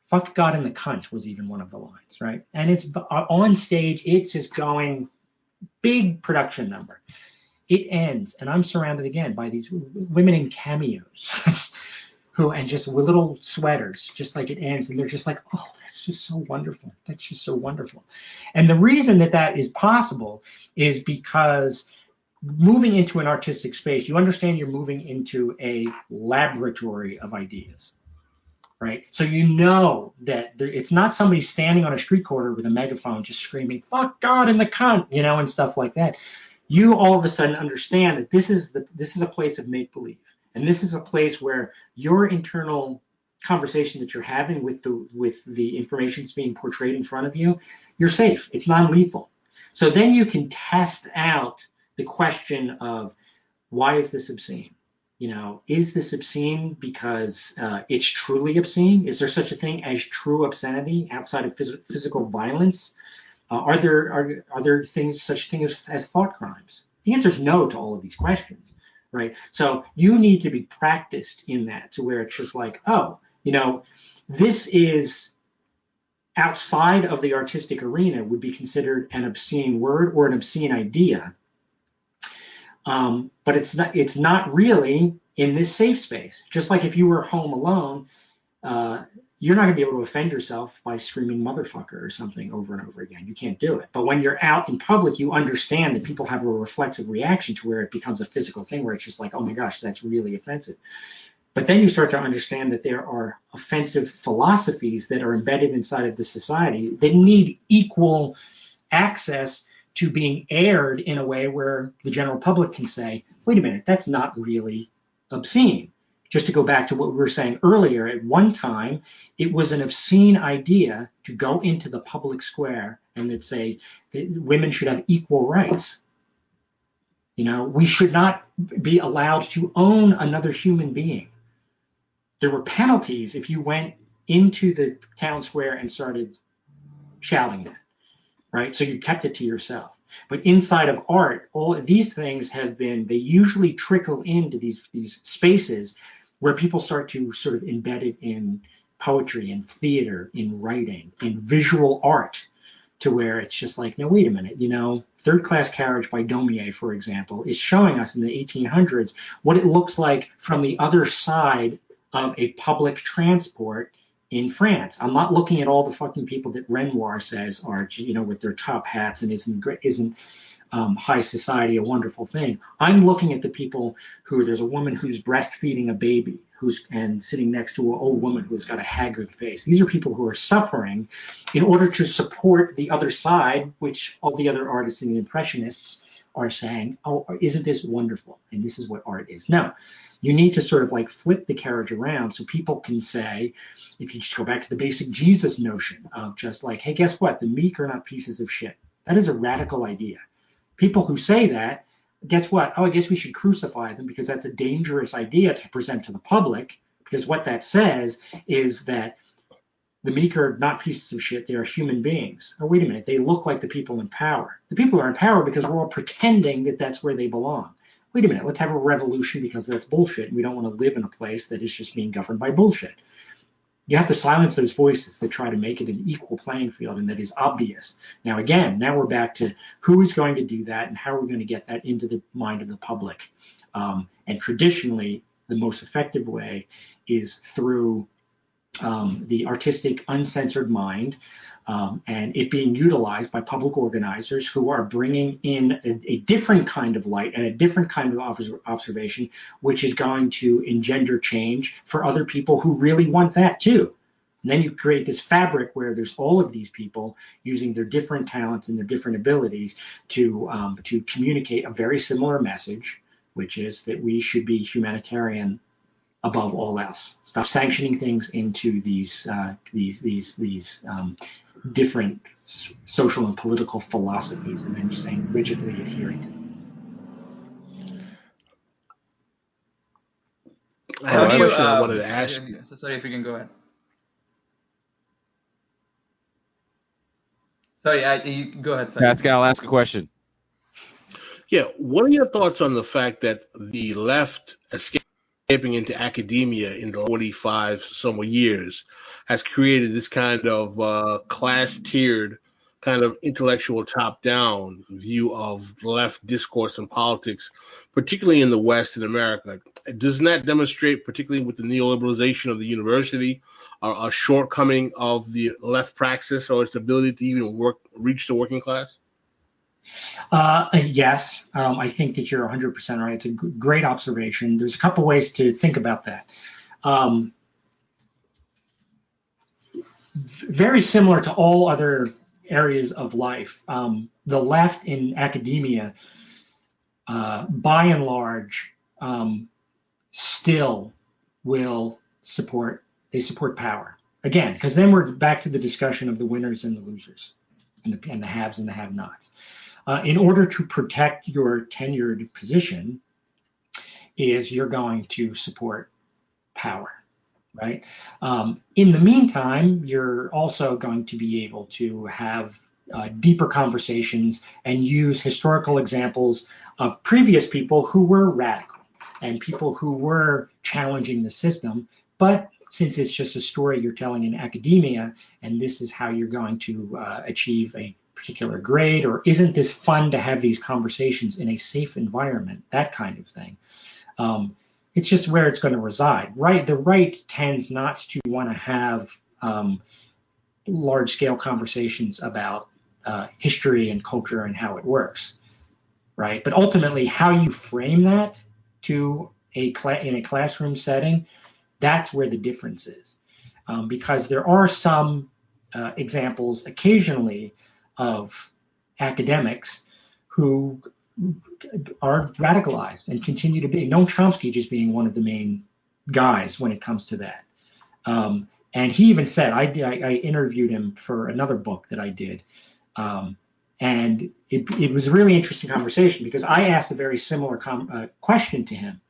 Fuck God and the cunt was even one of the lines, right? And it's on stage, it's just going, big production number. It ends, and I'm surrounded again by these women in cameos, and just with little sweaters, just like it ends, and they're just like, oh, that's just so wonderful. That's just so wonderful. And the reason that is possible is because moving into an artistic space, you understand you're moving into a laboratory of ideas. Right. So that it's not somebody standing on a street corner with a megaphone just screaming, fuck God and the cunt, and stuff like that. You all of a sudden understand that this is a place of make-believe. And this is a place where your internal conversation that you're having with the information that's being portrayed in front of you, you're safe. It's non-lethal. So then you can test out the question of, why is this obscene? Is this obscene because it's truly obscene? Is there such a thing as true obscenity outside of physical violence? Are there such things as thought crimes? The answer is no to all of these questions, right? So you need to be practiced in that, to where it's just like, this is outside of the artistic arena, would be considered an obscene word or an obscene idea. But it's not really in this safe space. Just like if you were home alone, you're not going to be able to offend yourself by screaming motherfucker or something over and over again. You can't do it. But when you're out in public, you understand that people have a reflexive reaction to where it becomes a physical thing, where it's just like, oh my gosh, that's really offensive. But then you start to understand that there are offensive philosophies that are embedded inside of the society that need equal access to being aired in a way where the general public can say, wait a minute, that's not really obscene. Just to go back to what we were saying earlier, at one time, it was an obscene idea to go into the public square and that say that women should have equal rights. You know, we should not be allowed to own another human being. There were penalties if you went into the town square and started shouting that, right? So you kept it to yourself. But inside of art, all of these things they usually trickle into these spaces where people start to sort of embed it in poetry, in theater, in writing, in visual art, to where it's just like, no, wait a minute, you know, Third Class Carriage by Daumier, for example, is showing us in the 1800s what it looks like from the other side of a public transport in France. I'm not looking at all the fucking people that Renoir says are, you know, with their top hats and isn't high society a wonderful thing. I'm looking at the people who, there's a woman who's breastfeeding a baby and sitting next to an old woman who's got a haggard face. These are people who are suffering in order to support the other side, which all the other artists and the impressionists are saying, oh, isn't this wonderful? And this is what art is. No, you need to sort of like flip the carriage around so people can say, if you just go back to the basic Jesus notion of just like, hey, guess what? The meek are not pieces of shit. That is a radical idea. People who say that, guess what? Oh, I guess we should crucify them because that's a dangerous idea to present to the public, because what that says is that the meek are not pieces of shit. They are human beings. Oh, wait a minute. They look like the people in power. The people are in power because we're all pretending that that's where they belong. Wait a minute. Let's have a revolution because that's bullshit. We don't want to live in a place that is just being governed by bullshit. You have to silence those voices that try to make it an equal playing field and that is obvious. Now, again, now we're back to who is going to do that and how are we going to get that into the mind of the public. And traditionally, the most effective way is through the artistic, uncensored mind, and it being utilized by public organizers who are bringing in a different kind of light and a different kind of observation, which is going to engender change for other people who really want that too. And then you create this fabric where there's all of these people using their different talents and their different abilities to communicate a very similar message, which is that we should be humanitarian above all else. Stop sanctioning things into these different social and political philosophies, and then just saying rigidly adhering to them. I have a question I wanted to ask. So sorry, if you can go ahead. Sorry, go ahead. Sorry. Pascal, ask a question. Yeah, what are your thoughts on the fact that the left escaping into academia in the 45 some years has created this kind of class-tiered kind of intellectual top-down view of left discourse and politics, particularly in the West and America? Doesn't that demonstrate, particularly with the neoliberalization of the university, a shortcoming of the left praxis or its ability to even reach the working class? Yes, I think that you're 100% right. It's a great observation. There's a couple ways to think about that. Very similar to all other areas of life, the left in academia, by and large, still will support power. Again, because then we're back to the discussion of the winners and the losers, and the haves and the have-nots. In order to protect your tenured position, you're going to support power, right? In the meantime, you're also going to be able to have deeper conversations and use historical examples of previous people who were radical and people who were challenging the system. But since it's just a story you're telling in academia, and this is how you're going to achieve a particular grade, or isn't this fun to have these conversations in a safe environment, that kind of thing. It's just where it's going to reside. Right, the right tends not to want to have large-scale conversations about history and culture and how it works, right? But ultimately, how you frame that in a classroom setting, that's where the difference is, because there are some examples occasionally of academics who are radicalized and continue to be. Noam Chomsky just being one of the main guys when it comes to that. And he even said, I interviewed him for another book that I did, And it was a really interesting conversation because I asked a very similar question to him,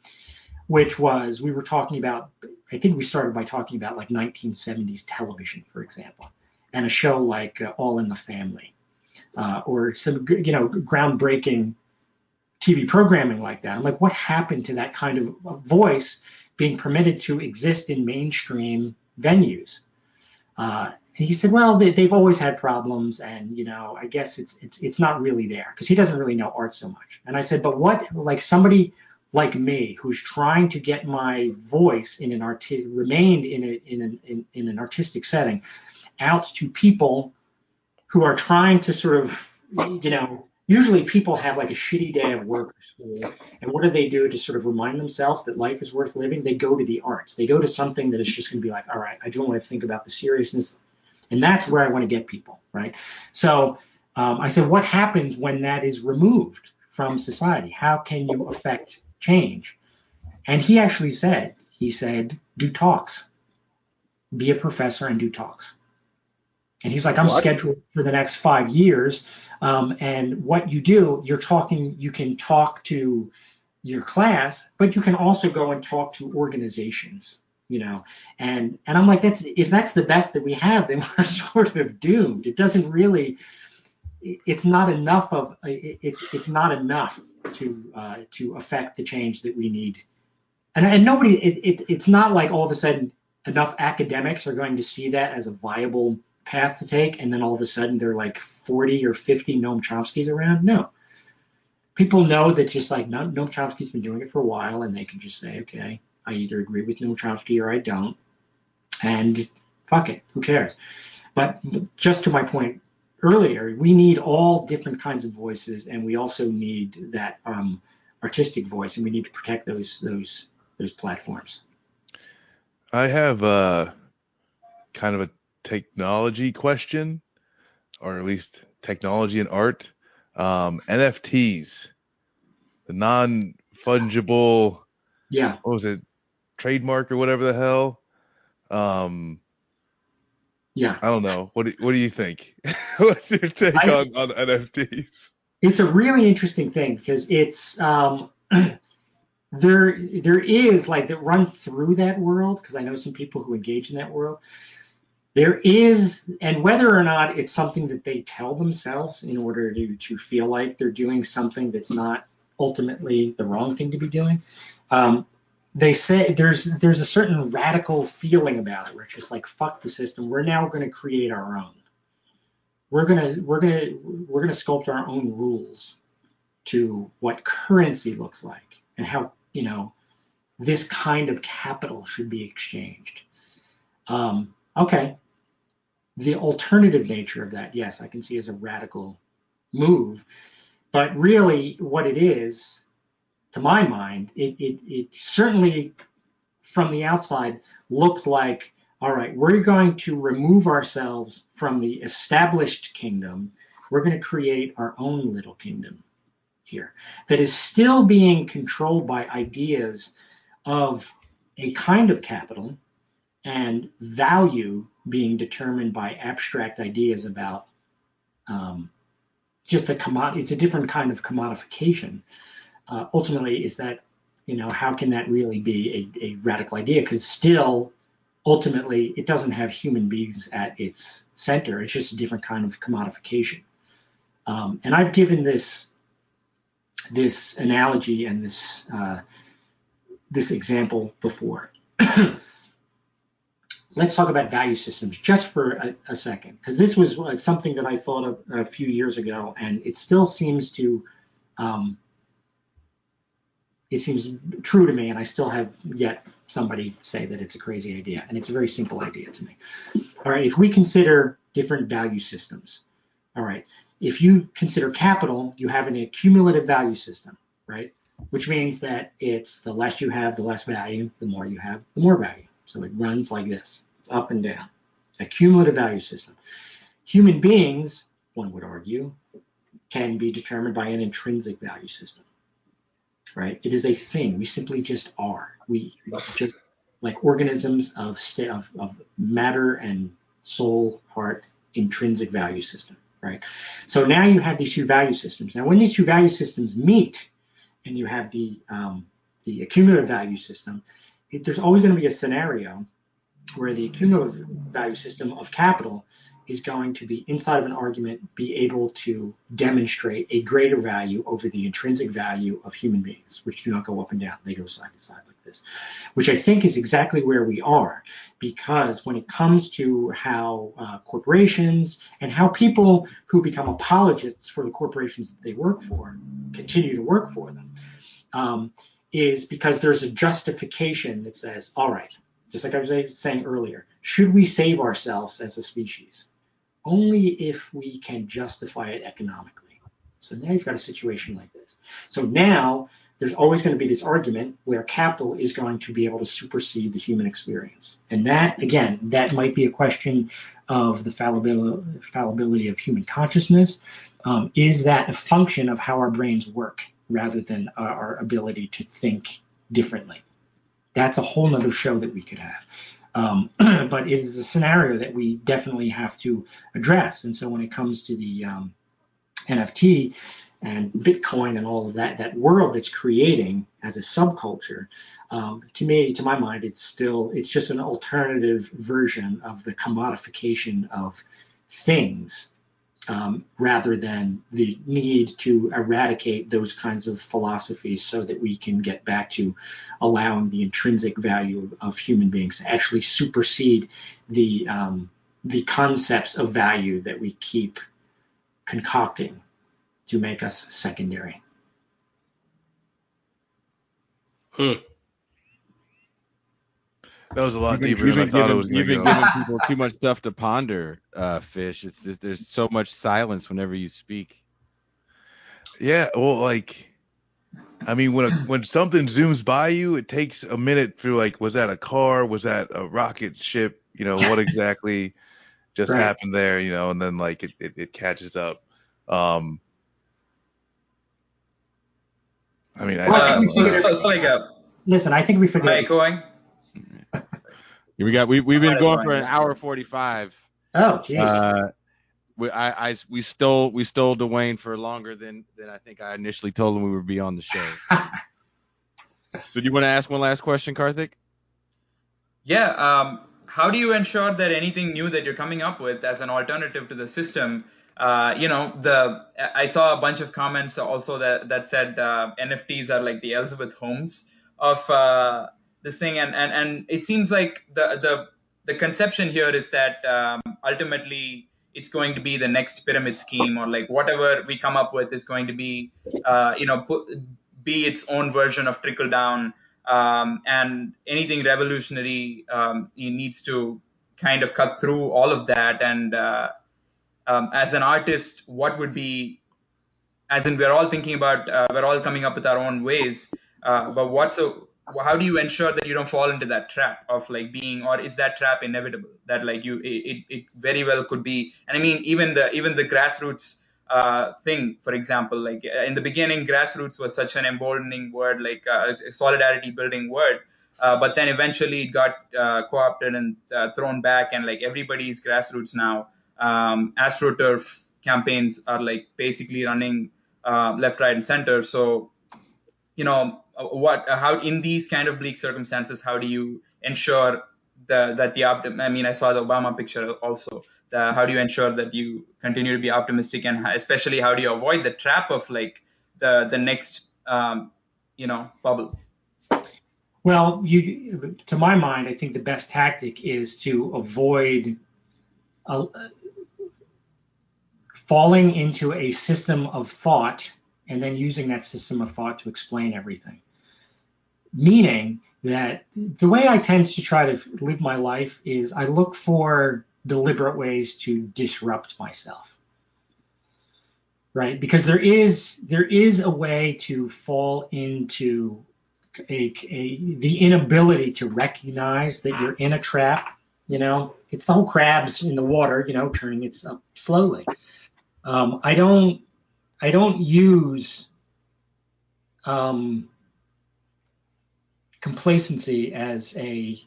which was, we were talking about, I think we started by talking about like 1970s television, for example, and a show like All in the Family, or some, groundbreaking TV programming like that. I'm like, what happened to that kind of voice being permitted to exist in mainstream venues? And he said, well, they've always had problems, and I guess it's not really there, because he doesn't really know art so much. And I said, but what, like somebody like me who's trying to get my voice in remained in an artistic setting out to people who are trying to sort of, usually people have like a shitty day of work or school, and what do to sort of remind themselves that life is worth living? They go to the arts. They go to something that is just going to be like, all right, I don't want to think about the seriousness, and that's where I want to get people, right? So I said, what happens when that is removed from society? How can you affect change? And he actually said, do talks. Be a professor and do talks. And he's like, I'm scheduled for the next 5 years. And what you do, you can talk to your class, but you can also go and talk to organizations, and I'm like, if that's the best that we have, then we're sort of doomed. It doesn't really, it's not enough to affect the change that we need. And nobody, it's not like all of a sudden enough academics are going to see that as a viable path to take, and then all of a sudden there are like 40 or 50 Noam Chomskys around. No, people know that just like Noam Chomsky's been doing it for a while, and they can just say, okay, I either agree with Noam Chomsky or I don't, and fuck it, who cares? But just to my point earlier, we need all different kinds of voices, and we also need that artistic voice, and we need to protect those platforms. I have kind of a technology question, or at least technology and art. NFTs, the non-fungible, what was it, trademark or whatever the hell? I don't know. What do you think? What's your take on NFTs? It's a really interesting thing, because it's there is like, that runs through that world, because I know some people who engage in that world. There is, and whether or not it's something that they tell themselves in order to feel like they're doing something that's not ultimately the wrong thing to be doing, they say there's a certain radical feeling about it, where it's just like, fuck the system. We're now going to create our own. We're gonna sculpt our own rules to what currency looks like, and how this kind of capital should be exchanged. Okay. The alternative nature of that, yes, I can see as a radical move, but really what it is, to my mind, it certainly from the outside looks like, all right, we're going to remove ourselves from the established kingdom. We're going to create our own little kingdom here that is still being controlled by ideas of a kind of capital and value being determined by abstract ideas about just it's a different kind of commodification. Ultimately, is that, how can that really be a radical idea? Because still, ultimately, it doesn't have human beings at its center. It's just a different kind of commodification. And I've given this analogy and this example before. Let's talk about value systems just for a second, because this was something that I thought of a few years ago, and it still seems to, it seems true to me, and I still have yet somebody say that it's a crazy idea, and it's a very simple idea to me. All right, if we consider different value systems, all right, if you consider capital, you have an accumulative value system, right? Which means that it's the less you have, the less value, the more you have, the more value. So it runs like this. It's up and down. A cumulative value system. Human beings, one would argue, can be determined by an intrinsic value system, right? It is a thing. We simply just are. We just, like organisms of matter and soul, heart, intrinsic value system. right? So now you have these two value systems. Now, when these two value systems meet, and you have the accumulative value system, there's always going to be a scenario where the accumulative value system of capital is going to be, inside of an argument, be able to demonstrate a greater value over the intrinsic value of human beings, which do not go up and down. They go side to side like this, which I think is exactly where we are, because when it comes to how corporations and how people who become apologists for the corporations that they work for continue to work for them, is because there's a justification that says, all right, just like I was saying earlier, should we save ourselves as a species? Only if we can justify it economically. So now you've got a situation like this. So now there's always going to be this argument where capital is going to be able to supersede the human experience. And that, again, that might be a question of the fallibility of human consciousness. Is that a function of how our brains work rather than our ability to think differently? That's a whole nother show that we could have. But it is a scenario that we definitely have to address. And so when it comes to the NFT and Bitcoin and all of that, that world that's creating as a subculture, to my mind, it's just an alternative version of the commodification of things, rather than the need to eradicate those kinds of philosophies so that we can get back to allowing the intrinsic value of human beings to actually supersede the concepts of value that we keep concocting to make us secondary. That was a lot deeper than I thought it was going to go. You've been giving people too much stuff to ponder, Fish. There's so much silence whenever you speak. Yeah, well, like, I mean, when something zooms by you, it takes a minute to, like, was that a car? Was that a rocket ship? You know, what exactly just happened there? You know, and then like it catches up. I mean, listen, I think we figured. Am I going? We've been going for an hour 45. Oh, jeez. We stole Dwayne for longer than I think I initially told him we would be on the show. So do you want to ask one last question, Karthik? Yeah. How do you ensure that anything new that you're coming up with as an alternative to the system, I saw a bunch of comments also that said NFTs are like the Elizabeth Holmes of this thing, and it seems like the conception here is that ultimately it's going to be the next pyramid scheme, or like whatever we come up with is going to be be its own version of trickle down, and anything revolutionary needs to kind of cut through all of that. And as an artist, what would be, as in we're all thinking about, we're all coming up with our own ways, but how do you ensure that you don't fall into that trap of like being, or is that trap inevitable that like it very well could be? And I mean, even the grassroots thing, for example, like in the beginning, grassroots was such an emboldening word, like a solidarity building word, but then eventually it got co-opted and thrown back, and like everybody's grassroots now. AstroTurf campaigns are like basically running left, right, and center. So, you know, how in these kind of bleak circumstances, how do you ensure that I mean, I saw the Obama picture also. How do you ensure that you continue to be optimistic, and especially how do you avoid the trap of like the next bubble? Well, to my mind, I think the best tactic is to avoid falling into a system of thought and then using that system of thought to explain everything. Meaning that the way I tend to try to live my life is I look for deliberate ways to disrupt myself, right? Because there is a way to fall into the inability to recognize that you're in a trap. You know, it's the whole crabs in the water, you know, turning it up slowly. I don't use complacency as a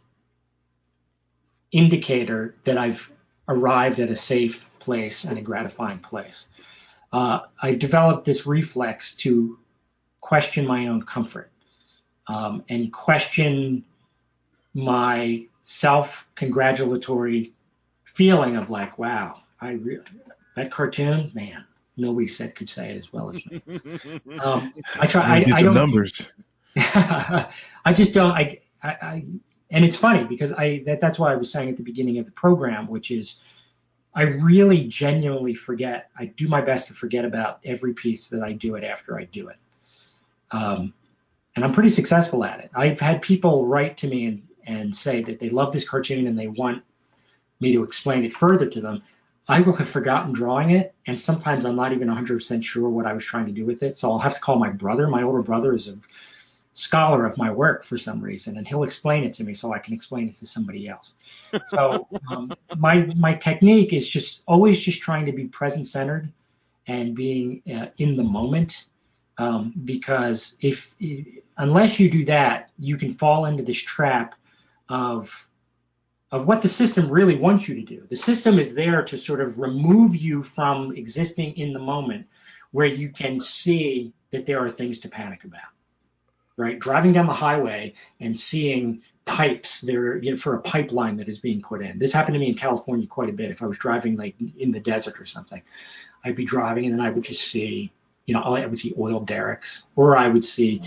indicator that I've arrived at a safe place and a gratifying place. I've developed this reflex to question my own comfort and question my self-congratulatory feeling of like, wow, that cartoon, man, nobody could say it as well as me. I try. I get some numbers. I just don't. And it's funny because that's why I was saying at the beginning of the program, which is I really genuinely forget. I do my best to forget about every piece that I do it after I do it. And I'm pretty successful at it. I've had people write to me and say that they love this cartoon and they want me to explain it further to them. I will have forgotten drawing it, and sometimes I'm not even 100% sure what I was trying to do with it. So I'll have to call my brother. My older brother is a scholar of my work for some reason, and he'll explain it to me so I can explain it to somebody else. So my technique is just always just trying to be present-centered and being in the moment, because unless you do that, you can fall into this trap of what the system really wants you to do. The system is there to sort of remove you from existing in the moment, where you can see that there are things to panic about. Right, driving down the highway and seeing pipes there, for a pipeline that is being put in. This happened to me in California quite a bit. If I was driving like in the desert or something, I'd be driving and then I would just see, I would see oil derricks, or I would see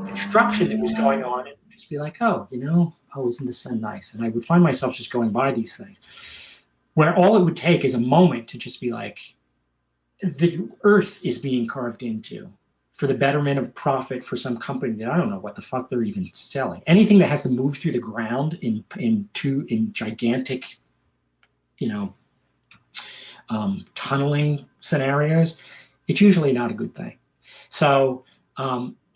construction that was going on and just be like, isn't the sun nice? And I would find myself just going by these things, where all it would take is a moment to just be like, the earth is being carved into for the betterment of profit for some company that I don't know what the fuck they're even selling. Anything that has to move through the ground in gigantic, tunneling scenarios, it's usually not a good thing. So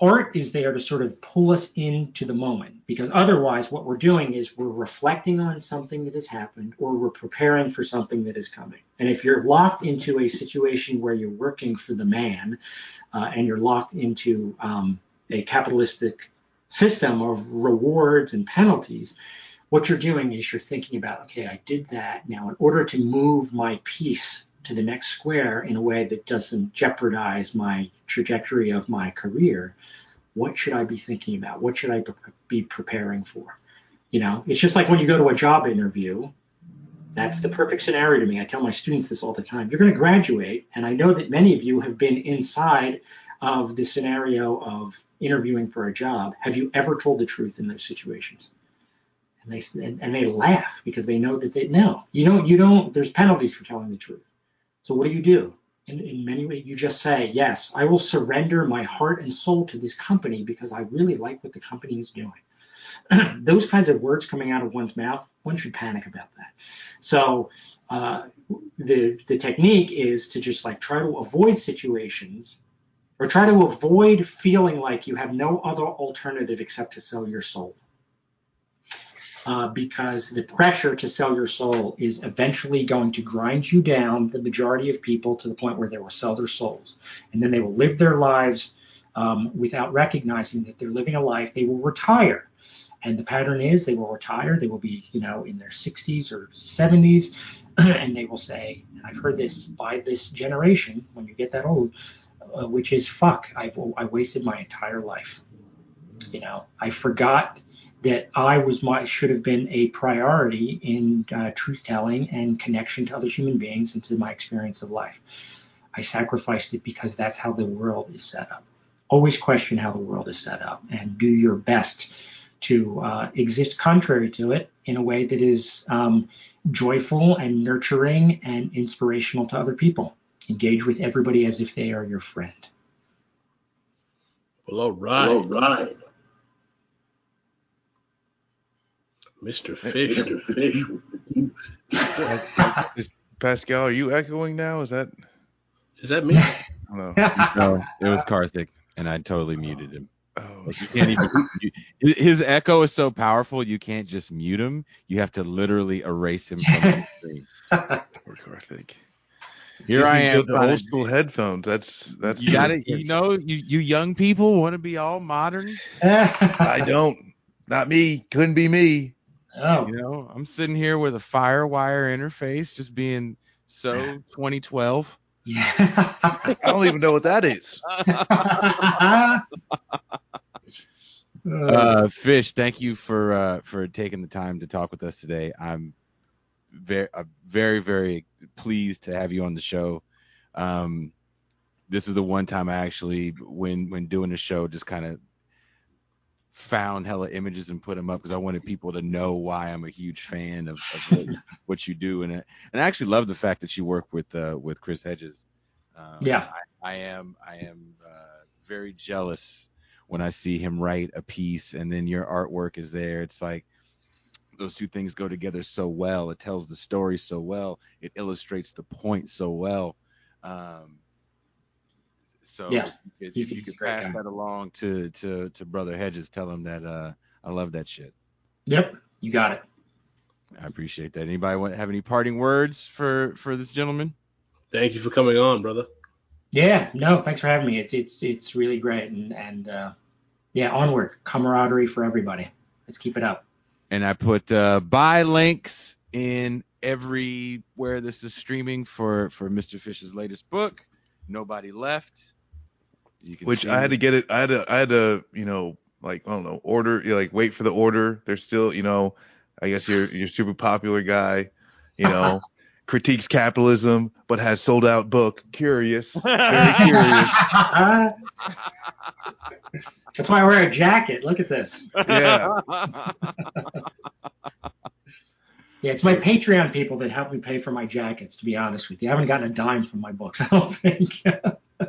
art is there to sort of pull us into the moment, because otherwise what we're doing is we're reflecting on something that has happened, or we're preparing for something that is coming. And if you're locked into a situation where you're working for the man, and you're locked into a capitalistic system of rewards and penalties, what you're doing is you're thinking about, okay, I did that. Now, in order to move my piece to the next square in a way that doesn't jeopardize my trajectory of my career, what should I be thinking about? What should I be preparing for? It's just like when you go to a job interview. That's the perfect scenario to me. I tell my students this all the time. You're going to graduate, and I know that many of you have been inside of the scenario of interviewing for a job. Have you ever told the truth in those situations? And they laugh because they know that you don't. There's penalties for telling the truth. So what do? In many ways, you just say, yes, I will surrender my heart and soul to this company because I really like what the company is doing. Those kinds of words coming out of one's mouth, one should panic about that. So the technique is to just like try to avoid situations, or try to avoid feeling like you have no other alternative except to sell your soul. Because the pressure to sell your soul is eventually going to grind you down, the majority of people, to the point where they will sell their souls. And then they will live their lives without recognizing that they're living a life. They will retire. And the pattern is they will retire. They will be, in their 60s or 70s. And they will say, and I've heard this by this generation, when you get that old, which is, fuck, I wasted my entire life. I forgot that I should have been a priority in truth-telling and connection to other human beings and to my experience of life. I sacrificed it because that's how the world is set up. Always question how the world is set up and do your best to exist contrary to it in a way that is joyful and nurturing and inspirational to other people. Engage with everybody as if they are your friend. Well, all right. Mr. Fish. Pascal, are you echoing now? Is that me? No. No, it was Karthik, and I totally muted him. Oh, you can't even. His echo is so powerful, you can't just mute him. You have to literally erase him from the screen. Poor Karthik. Here I am. The old school headphones. That's you got it. You young people want to be all modern. I don't. Not me. Couldn't be me. Oh. I'm sitting here with a FireWire interface, just being So 2012. Yeah. I don't even know what that is. Fish, thank you for taking the time to talk with us today. I'm very, very pleased to have you on the show. This is the one time I actually, when doing the show, just kind of found hella images and put them up because I wanted people to know why I'm a huge fan of what you do, and I actually love the fact that you work with Chris Hedges. I am very jealous when I see him write a piece and then your artwork is there. It's like those two things go together so well. It tells the story so well. It illustrates the point so well. If you could pass that along to Brother Hedges, tell him that I love that shit. Yep, you got it. I appreciate that. Anybody have any parting words for this gentleman? Thank you for coming on, brother. Yeah, no, thanks for having me. It's really great, and onward, camaraderie for everybody. Let's keep it up. And I put buy links in everywhere this is streaming for Mr. Fish's latest book, Nobody Left. Which I had to get it. I had to, like, I don't know, order, wait for the order. There's still, I guess you're super popular guy, critiques capitalism, but has sold out book. Curious, very curious. That's why I wear a jacket. Look at this. Yeah. Yeah, it's my Patreon people that help me pay for my jackets, to be honest with you. I haven't gotten a dime from my books, I don't think.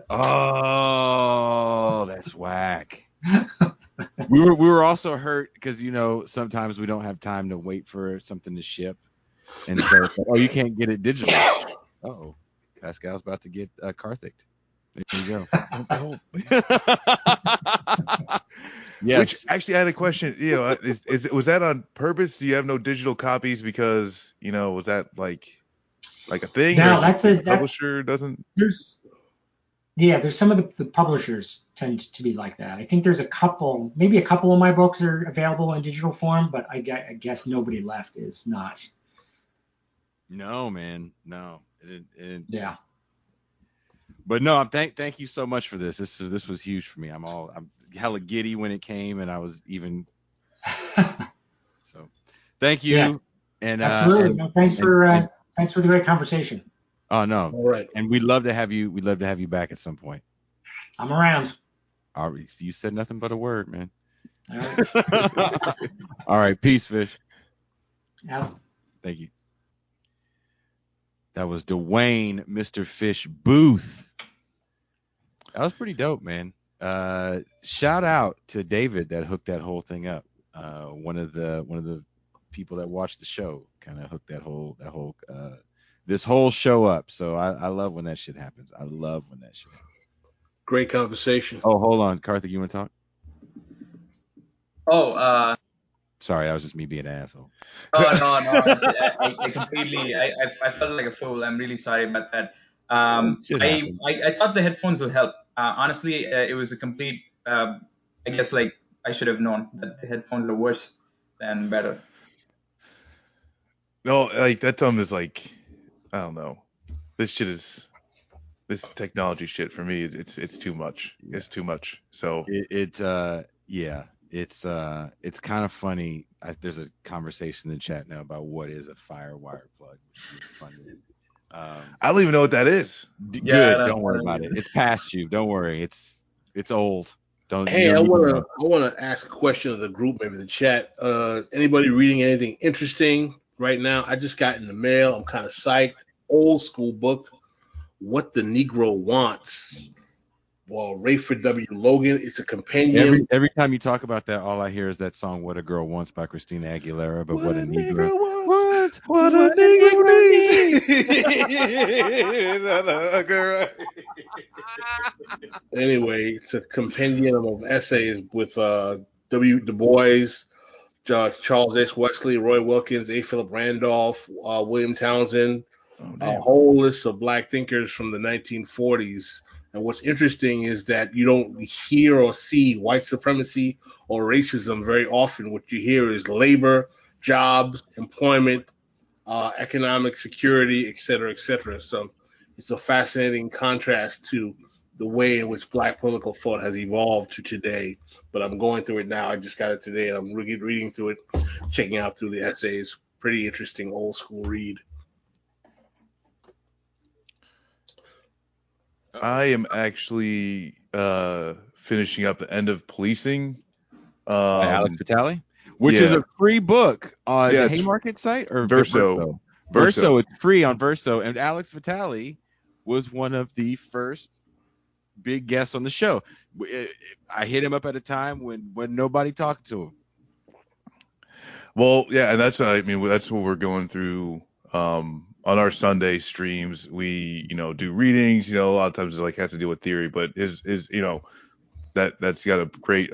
Oh, that's whack. We were also hurt because, sometimes we don't have time to wait for something to ship. And so, you can't get it digitally. Uh-oh. Pascal's about to get Karthiked. There you go. Yes. Which actually I had a question. Was that on purpose? Do you have no digital copies because was that like a thing? No, publisher doesn't. There's some of the publishers tend to be like that. I think there's maybe a couple of my books are available in digital form, but I guess Nobody Left is not. No, man, no. Yeah. But no, thank you so much for this. This was huge for me. I'm hella giddy when it came, and I was even. So, thank you. Yeah, and absolutely. Thanks for the great conversation. Oh no! All right. And we'd love to have you. We'd love to have you back at some point. I'm around. All right. You said nothing but a word, man. All right. All right. Peace, Fish. Yeah. Thank you. That was Dwayne, Mr. Fish Booth. That was pretty dope, man. Shout out to David that hooked that whole thing up. One of the people that watched the show kind of hooked this whole show up. So I love when that shit happens. I love when that shit happens. Great conversation. Oh, hold on, Karthik, you want to talk? Oh, sorry, that was just me being an asshole. Oh no, I completely. I felt like a fool. I'm really sorry about that. I thought the headphones would help. Honestly, it was a complete. I guess like I should have known that the headphones are worse than better. No, like that time is like, I don't know. This this technology shit for me. It's too much. It's too much. So it's kind of funny. There's a conversation in the chat now about what is a FireWire plug. Which is funny. I don't even know what that is. Good. Don't worry about it. It's past you. Don't worry. It's old. Don't. Hey, I want to ask a question of the group, maybe the chat. Anybody reading anything interesting right now? I just got in the mail. I'm kind of psyched. Old school book, What the Negro Wants. Well, Rayford W. Logan. It's a compendium. Every time you talk about that, all I hear is that song "What a Girl Wants" by Christina Aguilera. But what a Negro wants, what a Negro needs. Anyway, it's a compendium of essays with W. Du Bois, Charles S. Wesley, Roy Wilkins, A. Philip Randolph, William Townsend, a whole list of black thinkers from the 1940s. And what's interesting is that you don't hear or see white supremacy or racism very often. What you hear is labor, jobs, employment, economic security, et cetera, et cetera. So it's a fascinating contrast to the way in which Black political thought has evolved to today. But I'm going through it now. I just got it today, and I'm reading through it, checking out through the essays. Pretty interesting old school read. I am actually finishing up The End of Policing. By Alex Vitale, which is a free book on the Haymarket site or Verso. Verso, it's free on Verso, and Alex Vitale was one of the first big guests on the show. I hit him up at a time when nobody talked to him. Well, yeah, and that's what we're going through on our Sunday streams. We do readings. A lot of times it has to do with theory, but his that's got a great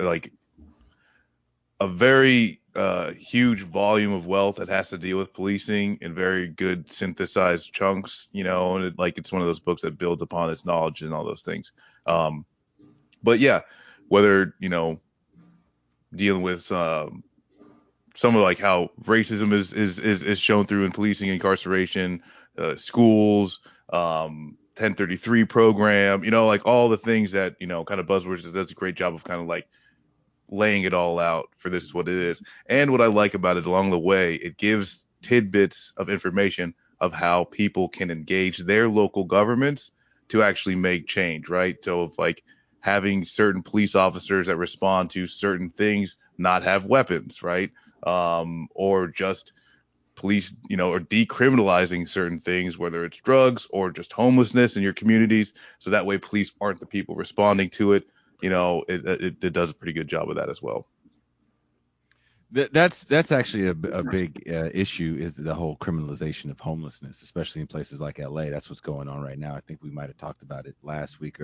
a very huge volume of wealth that has to deal with policing in very good synthesized chunks, and it's one of those books that builds upon its knowledge and all those things. But yeah, whether dealing with some of how racism is shown through in policing, incarceration, schools, 1033 program, all the things that kind of buzzwords. Does a great job of kind of laying it all out for this is what it is. And what I like about it along the way, it gives tidbits of information of how people can engage their local governments to actually make change, right? So of having certain police officers that respond to certain things not have weapons, right? Or just police, or decriminalizing certain things, whether it's drugs or just homelessness in your communities. So that way police aren't the people responding to it. It does a pretty good job of that as well. That's actually a big issue, is the whole criminalization of homelessness, especially in places like LA. That's what's going on right now. I think we might have talked about it last week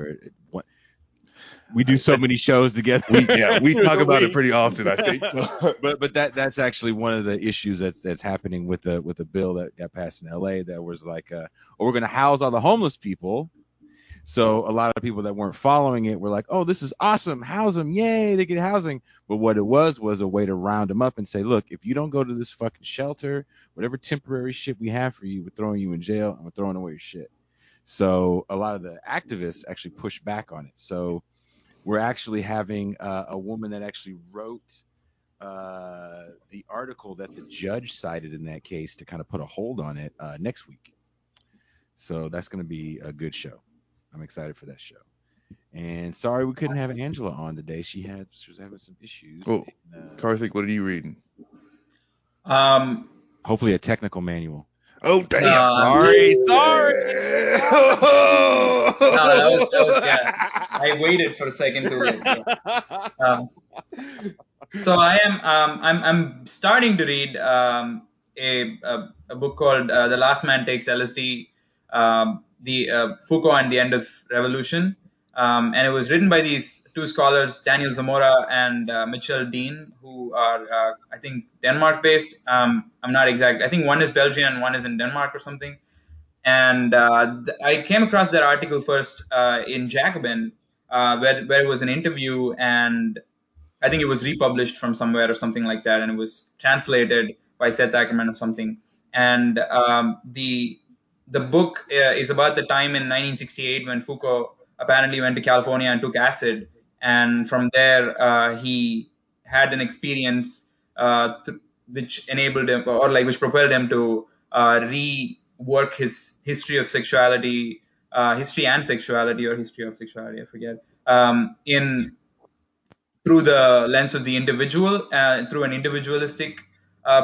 we do so many shows together. We talk about it pretty often, I think. but that's actually one of the issues that's happening with the bill that got passed in LA. That was we're going to house all the homeless people. So a lot of people that weren't following it were like, oh, this is awesome. House them. Yay, they get housing. But what it was a way to round them up and say, look, if you don't go to this fucking shelter, whatever temporary shit we have for you, we're throwing you in jail and we're throwing away your shit. So a lot of the activists actually push back on it. So we're actually having a woman that actually wrote the article that the judge cited in that case to kind of put a hold on it next week. So that's going to be a good show. I'm excited for that show. And sorry we couldn't have Angela on today. She was having some issues. Oh, Karthik, what are you reading? Hopefully a technical manual. Oh, damn. Sorry. No, that was yeah. I waited for a second to read. So I am I'm starting to read a book called The Last Man Takes LSD, the Foucault and the End of Revolution, and it was written by these two scholars, Daniel Zamora and Mitchell Dean, who are I think Denmark based. I'm not exact. I think one is Belgian and one is in Denmark or something. And I came across that article first in Jacobin, where it was an interview, and I think it was republished from somewhere or something like that, and it was translated by Seth Ackerman or something. And the book is about the time in 1968 when Foucault apparently went to California and took acid, and from there he had an experience which enabled him, or which propelled him to rework his history of sexuality, history and sexuality, or history of sexuality, I forget, through the lens of the individual, through an individualistic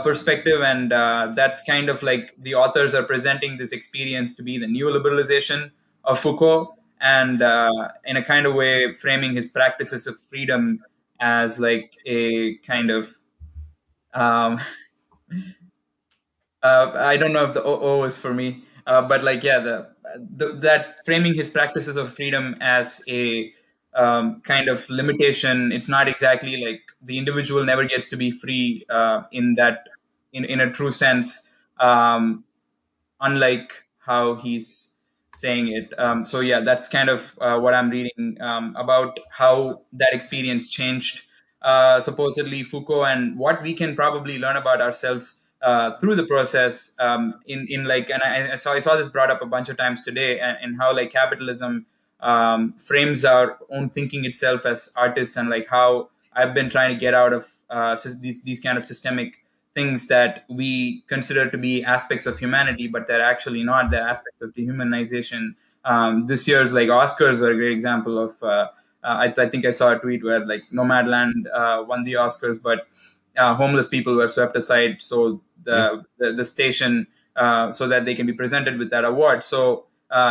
perspective. And that's kind of the authors are presenting this experience to be the neoliberalization of Foucault, and in a kind of way framing his practices of freedom as a kind of I don't know if the O is for me, but that framing his practices of freedom as a kind of limitation. It's not exactly the individual never gets to be free in a true sense, unlike how he's saying it. So yeah, that's kind of what I'm reading about how that experience changed supposedly Foucault, and what we can probably learn about ourselves through the process, in like, and I saw this brought up a bunch of times today, and how like capitalism frames our own thinking itself as artists, and like how I've been trying to get out of these kind of systemic things that we consider to be aspects of humanity, but they're actually not. They're aspects of dehumanization. This year's like Oscars were a great example of. I think I saw a tweet where like Nomadland won the Oscars, but homeless people were swept aside, so the station so that they can be presented with that award. So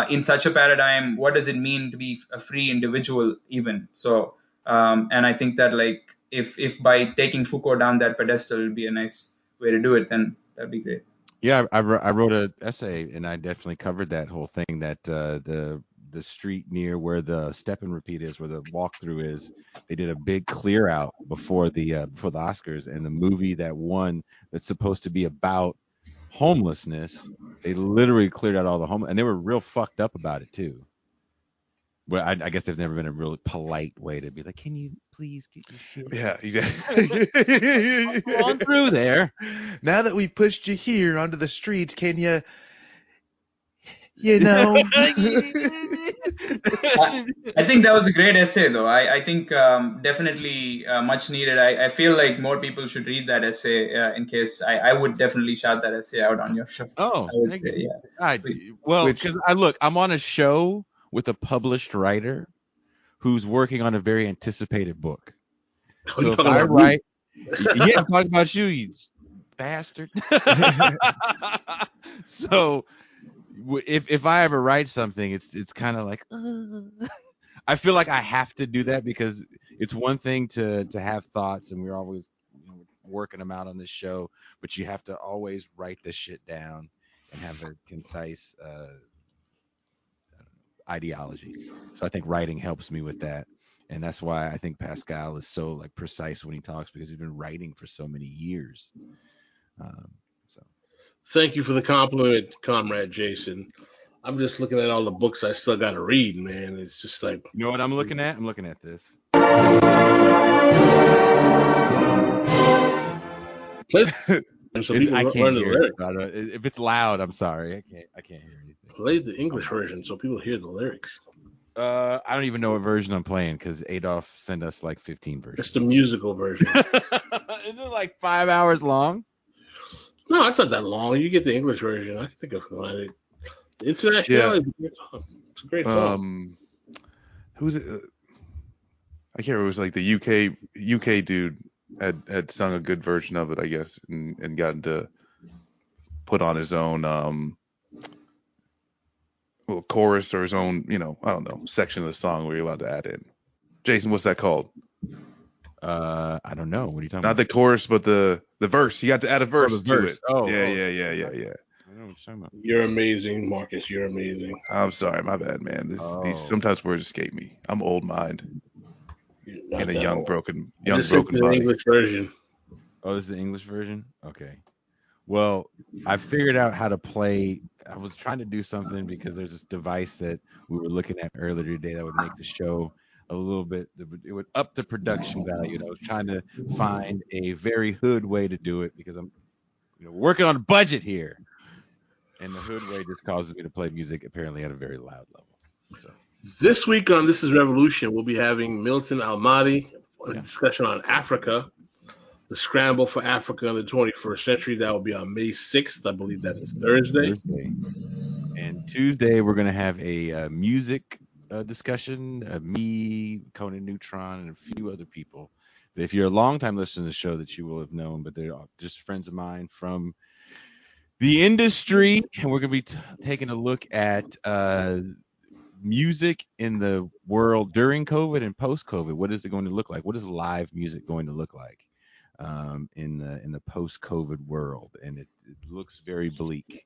in such a paradigm, what does it mean to be a free individual even? So and I think that like if by taking Foucault down that pedestal would be a nice way to do it, then that'd be great. Yeah, I wrote an essay, and I definitely covered that whole thing, that the street near where the step and repeat is, where the walkthrough is, they did a big clear out before the Oscars, and the movie that won, that's supposed to be about homelessness, they literally cleared out all the homeless, and they were real fucked up about it too. Well, I guess they've never been a really polite way to be like, can you please get your shit? Yeah, exactly. Go on through there. Now that we pushed you here onto the streets, can you, you know? I think that was a great essay, though. I think definitely much needed. I feel like more people should read that essay. In case I would definitely shout that essay out on your show. Oh, thank you. Yeah. Well, because I'm on a show with a published writer who's working on a very anticipated book. So if I write, yeah, I'm talking about you bastard. So if I ever write something, it's kind of like I feel like I have to do that, because it's one thing to have thoughts, and we're always working them out on this show, but you have to always write this shit down and have a concise ideology. So I think writing helps me with that, and that's why I think Pascal is so like precise when he talks, because he's been writing for so many years. So thank you for the compliment, Comrade Jason. I'm just looking at all the books I still got to read, man. It's just like, you know what I'm looking at? I'm looking at this. So I can't hear it. If it's loud, I'm sorry. I can't hear anything. Play the English version so people hear the lyrics. I don't even know what version I'm playing, because Adolf sent us like 15 versions. It's the musical version. Isn't it like 5 hours long? No, it's not that long. You get the English version. I think I'll find it. The International is a great song. It's a great song. Who's it? I can't remember. It was like the UK dude had sung a good version of it, I guess, and gotten to put on his own little chorus or his own, I don't know, section of the song where you're allowed to add in. Jason, what's that called? I don't know. What are you talking about? Not the chorus, but the verse. You got to add a verse to it. Oh, yeah. I don't know what you're talking about. You're amazing, Marcus. You're amazing. I'm sorry, my bad, man. These sometimes words escape me. I'm old mind in a young broken body. English version. Oh, this is the English version? Okay. Well, I figured out how to play. I was trying to do something, because there's this device that we were looking at earlier today that would make the show a little bit, it would up the production value. And I was trying to find a very hood way to do it, because I'm working on a budget here. And the hood way just causes me to play music apparently at a very loud level. So this week on This Is Revolution, we'll be having Milton Almaty, a discussion on Africa, the scramble for Africa in the 21st century. That will be on May 6th. I believe that is Thursday. And Tuesday, we're going to have a music discussion. Me, Conan Neutron, and a few other people. If you're a long-time listener to the show, that you will have known, but they're just friends of mine from the industry. And we're going to be taking a look at music in the world during COVID and post-COVID. What is it going to look like? What is live music going to look like in the post-COVID world? And it looks very bleak.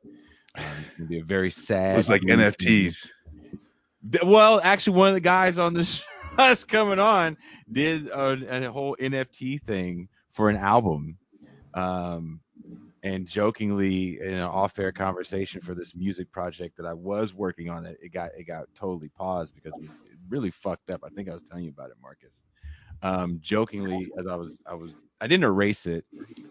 It's going to be a very sad. It's like NFTs. Well, actually, one of the guys on this us coming on did a whole NFT thing for an album. And jokingly, in an off-air conversation for this music project that I was working on, it got totally paused because it really fucked up. I think I was telling you about it, Marcus. jokingly, as I didn't erase it,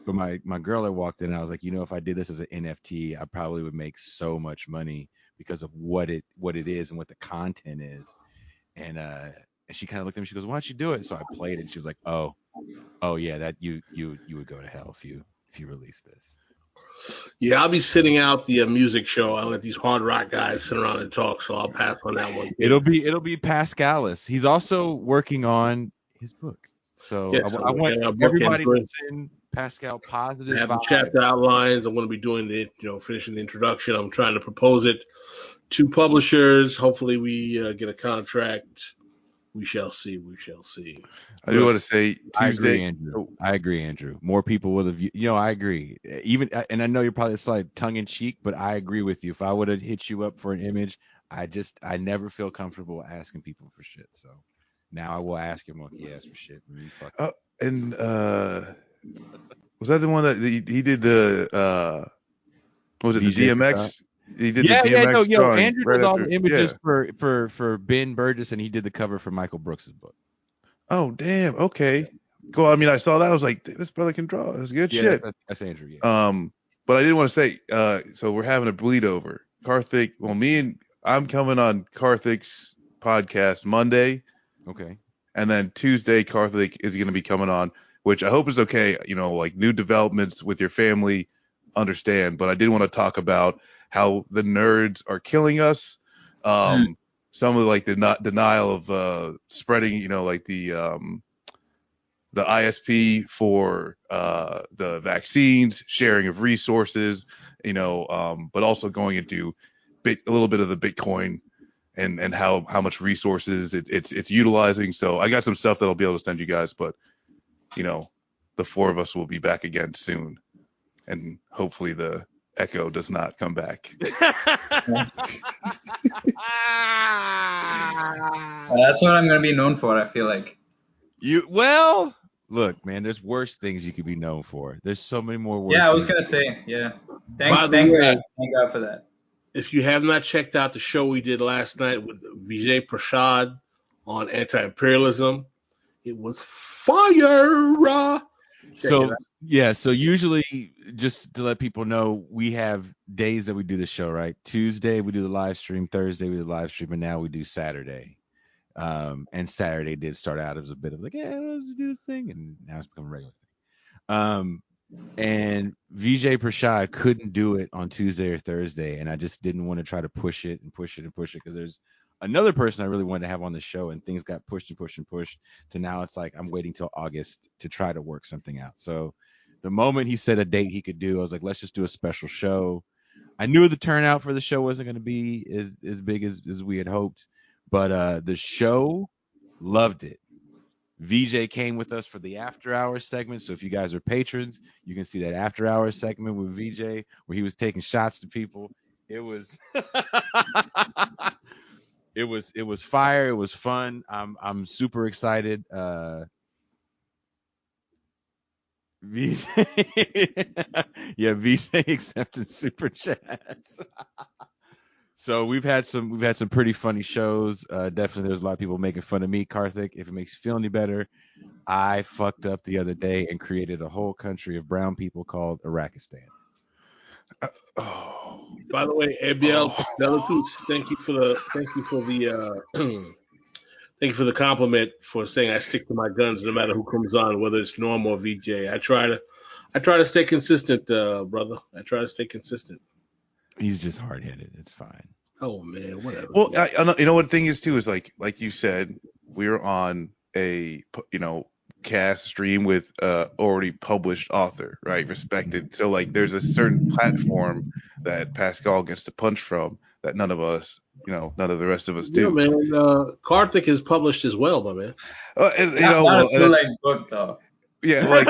but my girl had walked in and I was like, if I did this as an NFT, I probably would make so much money because of what it is and what the content is. And she kind of looked at me, she goes, why don't you do it? So I played it and she was like, oh yeah, that you would go to hell if you release this. Yeah, I'll be sitting out the music show. I'll let these hard rock guys sit around and talk, so I'll pass on that one. It'll be Pascalis. He's also working on his book. So yes, I want everybody to send Pascal positive I have the vibes. chapter outlines. I'm going to be doing finishing the introduction. I'm trying to propose it to publishers. Hopefully we get a contract. We shall see. We shall see. I do want to say Tuesday. I agree, Andrew. More people would have. I agree. And I know you're probably like tongue in cheek, but I agree with you. If I would have hit you up for an image, I never feel comfortable asking people for shit. So now I will ask him if he asks for shit. And was that the one that he did the? Was it the DMX? He did the DMX Andrew does all the images for Ben Burgess, and he did the cover for Michael Brooks's book. Oh damn! Okay, cool. I mean, I saw that. I was like, this brother can draw. That's good shit. That's Andrew. Yeah. But I did want to say, so we're having a bleed over. Karthik. Well, I'm coming on Karthik's podcast Monday. Okay. And then Tuesday, Karthik is going to be coming on, which I hope is okay. Like new developments with your family, understand. But I did want to talk about how the nerds are killing us. Some of like the denial of spreading, like the ISP for the vaccines, sharing of resources, but also going into a little bit of the Bitcoin and how much resources it's utilizing. So I got some stuff that I'll be able to send you guys, but the four of us will be back again soon, and hopefully the echo does not come back. That's what I'm going to be known for, I feel like. Look, man, there's worse things you could be known for. There's so many more worse. Yeah, I was going to say, yeah. Thank God for that. If you have not checked out the show we did last night with Vijay Prashad on anti-imperialism, it was fire. So usually, just to let people know, we have days that we do the show, right? Tuesday we do the live stream, Thursday we do the live stream, and now we do Saturday. And Saturday did start out as a bit of like, yeah, let's do this thing, and now it's become a regular thing. And Vijay Prashad couldn't do it on Tuesday or Thursday, and I just didn't want to try to push it because there's another person I really wanted to have on the show, and things got pushed to now it's like I'm waiting till August to try to work something out. So the moment he said a date he could do, I was like, let's just do a special show. I knew the turnout for the show wasn't going to be as big as we had hoped, but the show loved it. VJ came with us for the after hours segment. So if you guys are patrons, you can see that after hours segment with VJ where he was taking shots to people. It was it was fire. It was fun. I'm super excited. VJ VJ accepted super chats. So we've had some pretty funny shows. Definitely there's a lot of people making fun of me, Karthik. If it makes you feel any better, I fucked up the other day and created a whole country of brown people called Iraqistan. By the way, ABL thank you for the thank you for the compliment for saying I stick to my guns no matter who comes on, whether it's Norm or VJ. I try to stay consistent, brother. I try to stay consistent. He's just hard-headed. It's fine. Oh man, whatever. Well, I know, you know what the thing is too is like you said, we're on a cast stream with already published author, right? Respected. So like there's a certain platform that Pascal gets to punch from that none of us, none of the rest of us do. Yeah, man. Karthik is published as well, my man. Book though. Yeah, like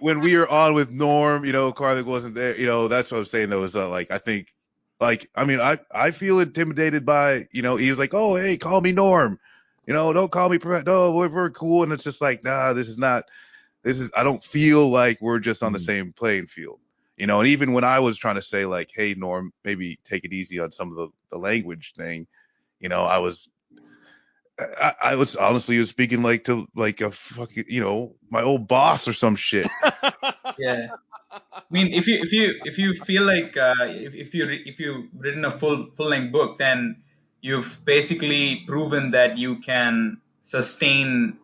when we were on with Norm, Karthik wasn't there. That's what I was saying though, is like I think, like I feel intimidated by, he was like, oh hey, call me Norm, don't call me no, we're cool, and it's just like, nah, I don't feel like we're just on the same playing field, and even when I was trying to say like, hey Norm, maybe take it easy on some of the language thing, I was honestly speaking like to like a fucking, my old boss or some shit. Yeah. I mean, if you feel like if you've written a full length book, then you've basically proven that you can sustain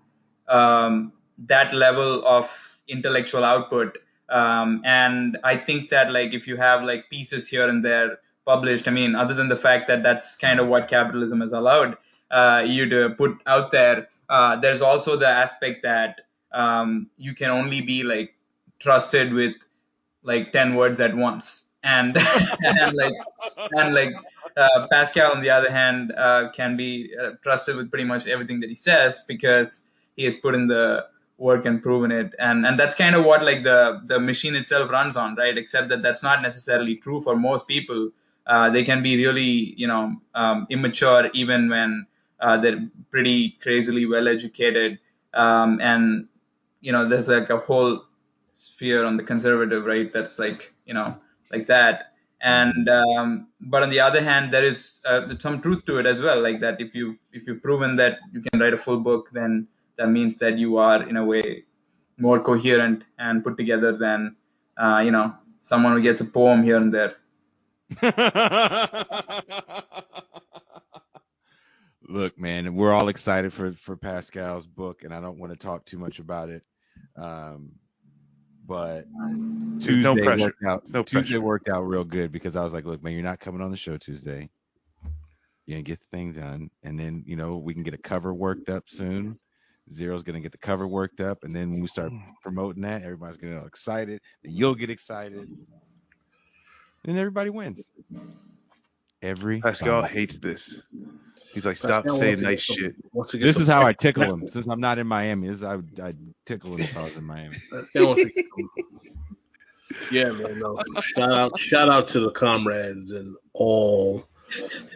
that level of intellectual output. And I think that like if you have like pieces here and there published, I mean, other than the fact that that's kind of what capitalism has allowed you to put out there, there's also the aspect that you can only be like trusted with like 10 words at once, and Pascal on the other hand can be trusted with pretty much everything that he says, because he has put in the work and proven it, and that's kind of what like the machine itself runs on, right? Except that that's not necessarily true for most people. They can be really immature even when they're pretty crazily well educated, and there's like a whole sphere on the conservative right that's like like that. And but on the other hand, there is some truth to it as well, like that if you've proven that you can write a full book, then that means that you are in a way more coherent and put together than someone who gets a poem here and there. Look, man, we're all excited for Pascal's book, and I don't want to talk too much about it. But Tuesday worked out real good, because I was like, look, man, you're not coming on the show Tuesday. You're gonna get the thing done, and then we can get a cover worked up soon. Zero's gonna get the cover worked up, and then when we start promoting that, everybody's gonna get excited. Then you'll get excited, and everybody wins. Pascal hates this. He's like, stop saying nice shit. This is how I tickle him. Since I'm not in Miami, I tickle him if I was in Miami. Yeah, man. No. Shout out to the comrades and all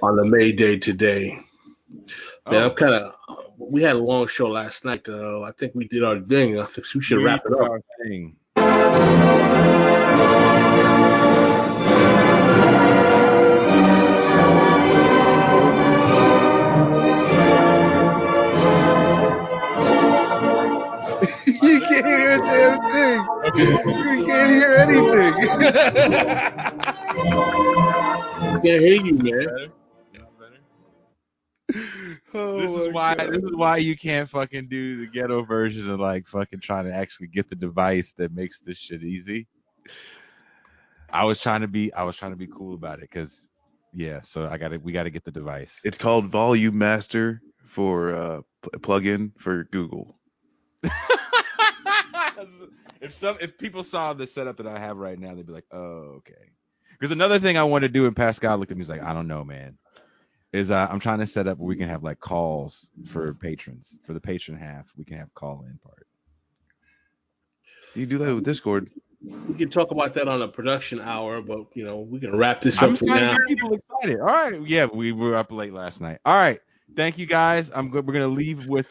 on the May Day today. Man, we had a long show last night, though. I think we did our thing. I think we should wrap it up. You can't hear a damn thing. You can't hear anything. Can't hear you, man. This is why you can't fucking do the ghetto version of like fucking trying to actually get the device that makes this shit easy. I was trying to be cool about it, because so we gotta get the device. It's called Volume Master for plugin for Google. If people saw the setup that I have right now, they'd be like, oh, okay. Because another thing I want to do, and Pascal looked at me, he's like, I don't know, man, is I'm trying to set up where we can have like calls for patrons. For the patron half, we can have call-in part. You do that with Discord. We can talk about that on a production hour, but we can wrap this up for now. I'm trying to get people excited. All right. Yeah, we were up late last night. All right. Thank you, guys. We're gonna leave with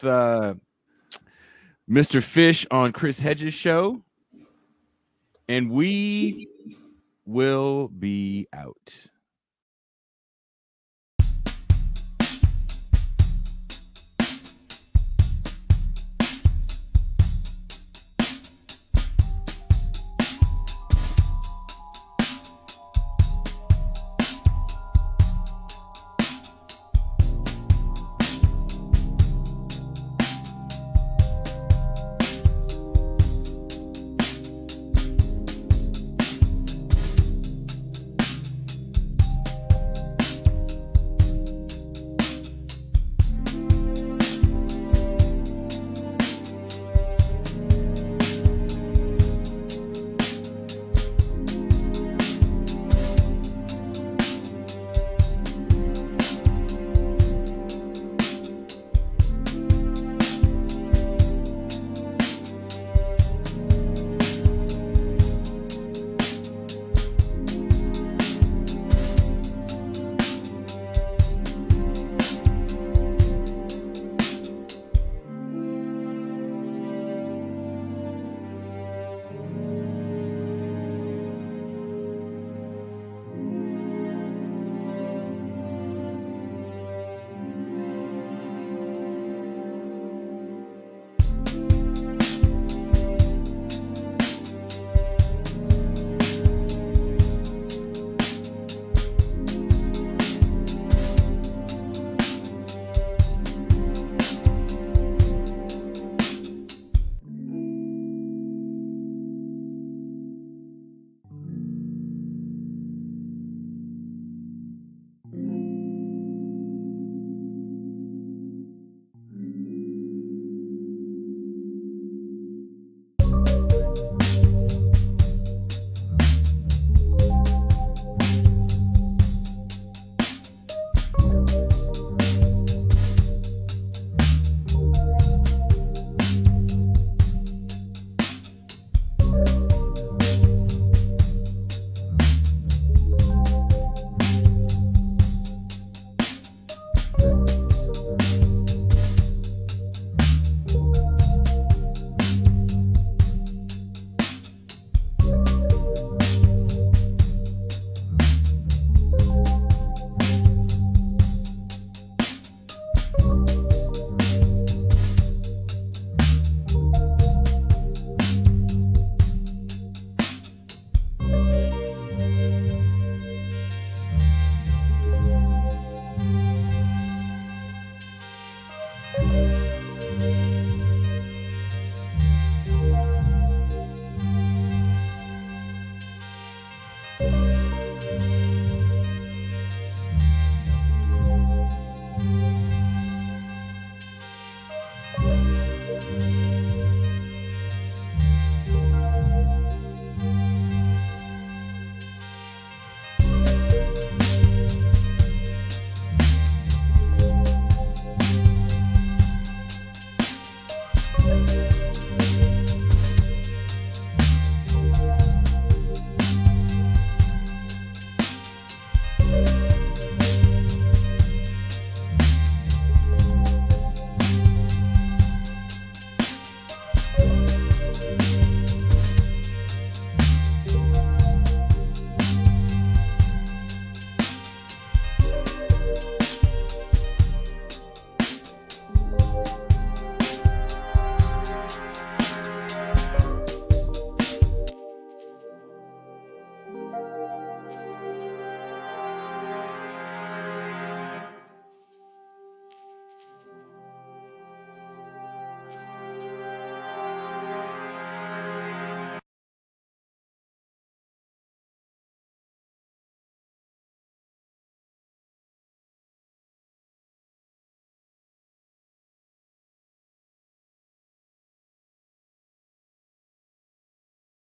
Mr. Fish on Chris Hedges' show, and we will be out.